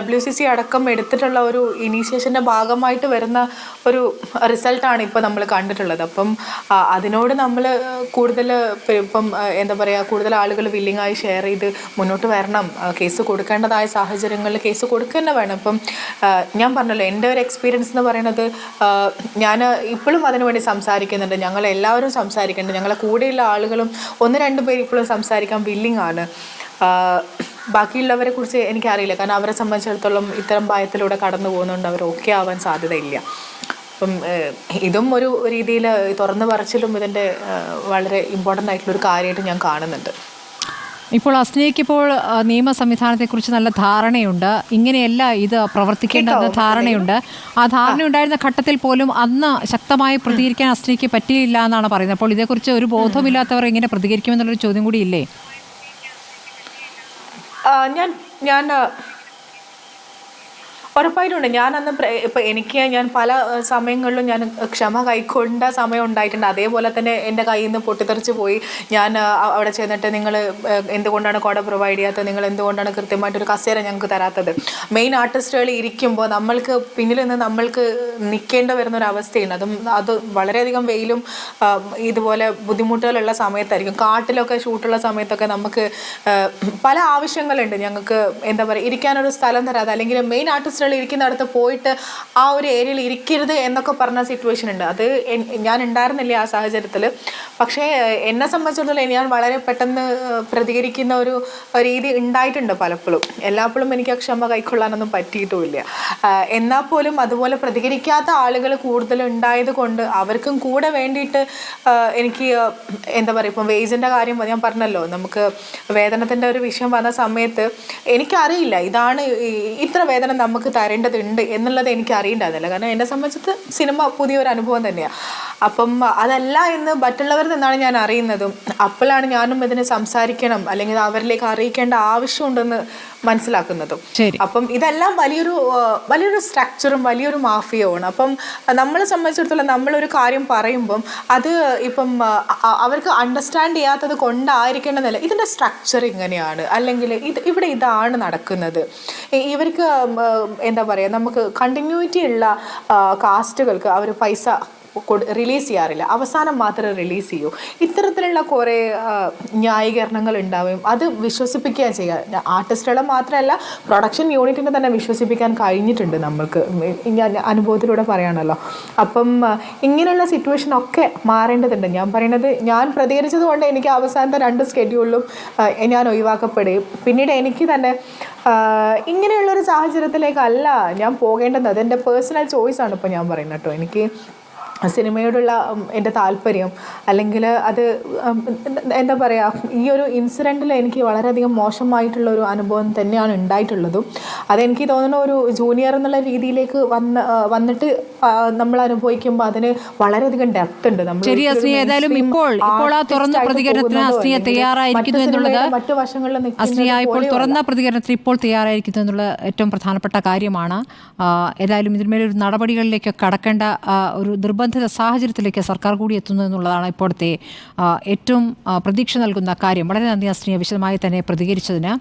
WCC അടക്കം എടുത്തിട്ടുള്ള ഒരു ഇനീഷ്യേഷൻ്റെ ഭാഗമായിട്ട് വരുന്ന ഒരു റിസൾട്ടാണ് ഇപ്പോൾ നമ്മൾ കണ്ടിട്ടുള്ളത്. അപ്പം അതിനോട് നമ്മൾ കൂടുതൽ ഇപ്പം എന്താ പറയുക, കൂടുതൽ ആളുകൾ വില്ലിങ്ങായി ഷെയർ ചെയ്ത് മുന്നോട്ട് വരണം. കേസ് കൊടുക്കേണ്ടതായ സാഹചര്യങ്ങളിൽ കേസ് കൊടുക്കുക തന്നെ വേണം. ഇപ്പം ഞാൻ പറഞ്ഞല്ലോ, എൻ്റെ ഒരു എക്സ്പീരിയൻസ് എന്ന് പറയുന്നത്, ഞാൻ ഇപ്പോഴും അതിനുവേണ്ടി സംസാരിക്കുന്നുണ്ട്. ഞങ്ങളെല്ലാവരും സംസാരിക്കുന്നുണ്ട്. ഞങ്ങളെ കൂടെയുള്ള ആളുകളും 1-2 പേര് ഇപ്പോഴും സംസാരിക്കാൻ വില്ലിങ് ആണ്. ബാക്കിയുള്ളവരെ കുറിച്ച് എനിക്കറിയില്ല, കാരണം അവരെ സംബന്ധിച്ചിടത്തോളം ഇത്തരം ഭയത്തിലൂടെ കടന്നു പോകുന്നതുകൊണ്ട് അവർ ഓക്കെ ആവാൻ സാധ്യതയില്ല. അപ്പം ഇതും ഒരു രീതിയിൽ തുറന്നു പറച്ചിലും ഇതിൻ്റെ വളരെ ഇമ്പോർട്ടൻ്റ് ആയിട്ടുള്ളൊരു കാര്യമായിട്ട് ഞാൻ കാണുന്നുണ്ട്. ഇപ്പോൾ അസ്നയ്ക്ക് ഇപ്പോൾ നിയമ സംവിധാനത്തെക്കുറിച്ച് നല്ല ധാരണയുണ്ട്, ഇങ്ങനെയല്ല ഇത് പ്രവർത്തിക്കേണ്ടത് ധാരണയുണ്ട്. ആ ധാരണ ഉണ്ടായിരുന്ന ഘട്ടത്തിൽ പോലും അന്ന് ശക്തമായി പ്രതികരിക്കാൻ അസ്നയ്ക്ക് പറ്റിയില്ല എന്നാണ് പറയുന്നത്. അപ്പോൾ ഇതേക്കുറിച്ച് ഒരു ബോധമില്ലാത്തവർ എങ്ങനെ പ്രതികരിക്കുമെന്നുള്ളൊരു ചോദ്യം കൂടി ഇല്ലേ? ഞാൻ ഉറപ്പായിട്ടുണ്ട്. ഞാനന്ന് ഞാൻ പല സമയങ്ങളിലും ഞാൻ ക്ഷമ കൈക്കൊണ്ട സമയം ഉണ്ടായിട്ടുണ്ട്. അതേപോലെ തന്നെ എൻ്റെ കയ്യിൽ നിന്ന് പൊട്ടിത്തെറിച്ച് പോയി. ഞാൻ അവിടെ ചെന്നിട്ട് നിങ്ങൾ എന്തുകൊണ്ടാണ് കോട പ്രൊവൈഡ് ചെയ്യാത്തത്, നിങ്ങൾ എന്തുകൊണ്ടാണ് കൃത്യമായിട്ടൊരു കസേര ഞങ്ങൾക്ക് തരാത്തത്. മെയിൻ ആർട്ടിസ്റ്റുകൾ ഇരിക്കുമ്പോൾ നമ്മൾക്ക് പിന്നിൽ നിന്ന് നമ്മൾക്ക് നിൽക്കേണ്ടി വരുന്നൊരവസ്ഥയുണ്ട്. അത് വളരെയധികം വെയിലും ഇതുപോലെ ബുദ്ധിമുട്ടുകളുള്ള സമയത്തായിരിക്കും. കാട്ടിലൊക്കെ ഷൂട്ടുള്ള സമയത്തൊക്കെ നമുക്ക് പല ആവശ്യങ്ങളുണ്ട്. ഞങ്ങൾക്ക് എന്താ പറയുക, ഇരിക്കാനൊരു സ്ഥലം തരാതെ, അല്ലെങ്കിൽ മെയിൻ ആർട്ടിസ്റ്റ് ഇരിക്കുന്നിടത്ത് പോയിട്ട് ആ ഒരു ഏരിയയിൽ ഇരിക്കരുത് എന്നൊക്കെ പറഞ്ഞ സിറ്റുവേഷൻ ഉണ്ട്. അത് ഞാൻ ഉണ്ടായിരുന്നില്ല ആ സാഹചര്യത്തിൽ. പക്ഷേ എന്നെ സംബന്ധിച്ചിടത്തോളം ഞാൻ വളരെ പെട്ടെന്ന് പ്രതികരിക്കുന്ന ഒരു രീതി ഉണ്ടായിട്ടുണ്ട് പലപ്പോഴും. എല്ലാപ്പോഴും എനിക്ക് ക്ഷമ കൈക്കൊള്ളാനൊന്നും പറ്റിയിട്ടുമില്ല. എന്നാൽ പോലും അതുപോലെ പ്രതികരിക്കാത്ത ആളുകൾ കൂടുതൽ ഉണ്ടായത് കൊണ്ട് അവർക്കും കൂടെ വേണ്ടിയിട്ട് എനിക്ക് എന്താ പറയുക, ഇപ്പം വേജിൻ്റെ കാര്യം ഞാൻ പറഞ്ഞല്ലോ, നമുക്ക് വേതനത്തിൻ്റെ ഒരു വിഷയം വന്ന സമയത്ത് എനിക്കറിയില്ല ഇതാണ് ഇത്ര വേതനം നമുക്ക് തരേണ്ടതുണ്ട് എന്നുള്ളത് എനിക്ക് അറിയേണ്ടതല്ല. കാരണം എന്നെ സംബന്ധിച്ച് സിനിമ പുതിയൊരു അനുഭവം തന്നെയാണ്. അപ്പം അതല്ല എന്ന് മറ്റുള്ളവരിൽ നിന്നാണ് ഞാൻ അറിയുന്നതും. അപ്പോഴാണ് ഞാനും ഇതിന് സംസാരിക്കണം, അല്ലെങ്കിൽ അവരിലേക്ക് അറിയിക്കേണ്ട ആവശ്യമുണ്ടെന്ന് മനസ്സിലാക്കുന്നതും. അപ്പം ഇതെല്ലാം വലിയൊരു സ്ട്രക്ചറും വലിയൊരു മാഫിയവുമാണ്. അപ്പം നമ്മളെ സംബന്ധിച്ചിടത്തോളം നമ്മളൊരു കാര്യം പറയുമ്പം അത് ഇപ്പം അവർക്ക് അണ്ടർസ്റ്റാൻഡ് ചെയ്യാത്തത് കൊണ്ടായിരിക്കണമെന്നില്ല. ഇതിൻ്റെ സ്ട്രക്ചർ ഇങ്ങനെയാണ്, അല്ലെങ്കിൽ ഇവിടെ ഇതാണ് നടക്കുന്നത്. ഇവർക്ക് എന്താ പറയുക, നമുക്ക് കണ്ടിന്യൂറ്റി ഉള്ള കാസ്റ്റുകൾക്ക് അവർ പൈസ റിലീസ് ചെയ്യാറില്ല, അവസാനം മാത്രമേ റിലീസ് ചെയ്യൂ. ഇത്തരത്തിലുള്ള കുറേ ന്യായീകരണങ്ങൾ ഉണ്ടാവുകയും അത് വിശ്വസിപ്പിക്കുക ചെയ്യുക. ആർട്ടിസ്റ്റുകളെ മാത്രമല്ല, പ്രൊഡക്ഷൻ യൂണിറ്റിനെ തന്നെ വിശ്വസിപ്പിക്കാൻ കഴിഞ്ഞിട്ടുണ്ട് നമ്മൾക്ക്, ഞാൻ അനുഭവത്തിലൂടെ പറയാണല്ലോ. അപ്പം ഇങ്ങനെയുള്ള സിറ്റുവേഷനൊക്കെ മാറേണ്ടതുണ്ട്. ഞാൻ പറയണത്, ഞാൻ പ്രതികരിച്ചത് കൊണ്ട് എനിക്ക് അവസാനത്തെ 2 സ്കെഡ്യൂളിലും ഞാൻ ഒഴിവാക്കപ്പെടുകയും പിന്നീട് എനിക്ക് തന്നെ ഇങ്ങനെയുള്ളൊരു സാഹചര്യത്തിലേക്കല്ല ഞാൻ പോകേണ്ടത്. അതെൻ്റെ പേഴ്സണൽ ചോയ്സാണ് ഇപ്പോൾ ഞാൻ പറയുന്നത് കേട്ടോ. എനിക്ക് സിനിമയോടുള്ള എൻ്റെ താല്പര്യം, അല്ലെങ്കിൽ അത് എന്താ പറയുക, ഈ ഒരു ഇൻസിഡൻറ്റിൽ എനിക്ക് വളരെയധികം മോശമായിട്ടുള്ള ഒരു അനുഭവം തന്നെയാണ് ഉണ്ടായിട്ടുള്ളതും. അതെനിക്ക് തോന്നുന്ന ഒരു ജൂനിയർ എന്നുള്ള രീതിയിലേക്ക് വന്നിട്ട് നമ്മൾ അനുഭവിക്കുമ്പോൾ അതിന് വളരെയധികം ഡെപ്ത് ഉണ്ട്. ശരി അസ്നിയ, ഏതായാലും ഇപ്പോൾ ആ തുറന്ന പ്രതികരണത്തിന് അസ്നിയ തയ്യാറായിരിക്കുന്നു എന്നുള്ളത് മറ്റു വശങ്ങളിൽ അസ്നിയ ഇപ്പോൾ തുറന്ന പ്രതികരണത്തിന് ഇപ്പോൾ തയ്യാറായിരിക്കുന്നു എന്നുള്ള ഏറ്റവും പ്രധാനപ്പെട്ട കാര്യമാണ്. ഏതായാലും ഇതിന്മേലൊരു നടപടികളിലേക്ക് കടക്കേണ്ട ഒരു നിർബന്ധിത സാഹചര്യത്തിലേക്ക് സർക്കാർ കൂടി എത്തുന്നു എന്നുള്ളതാണ് ഇപ്പോഴത്തെ ഏറ്റവും പ്രതീക്ഷ നൽകുന്ന കാര്യം. വളരെ നന്ദി അസ്നിയ വിശദമായി തന്നെ പ്രതികരിച്ചതിന്.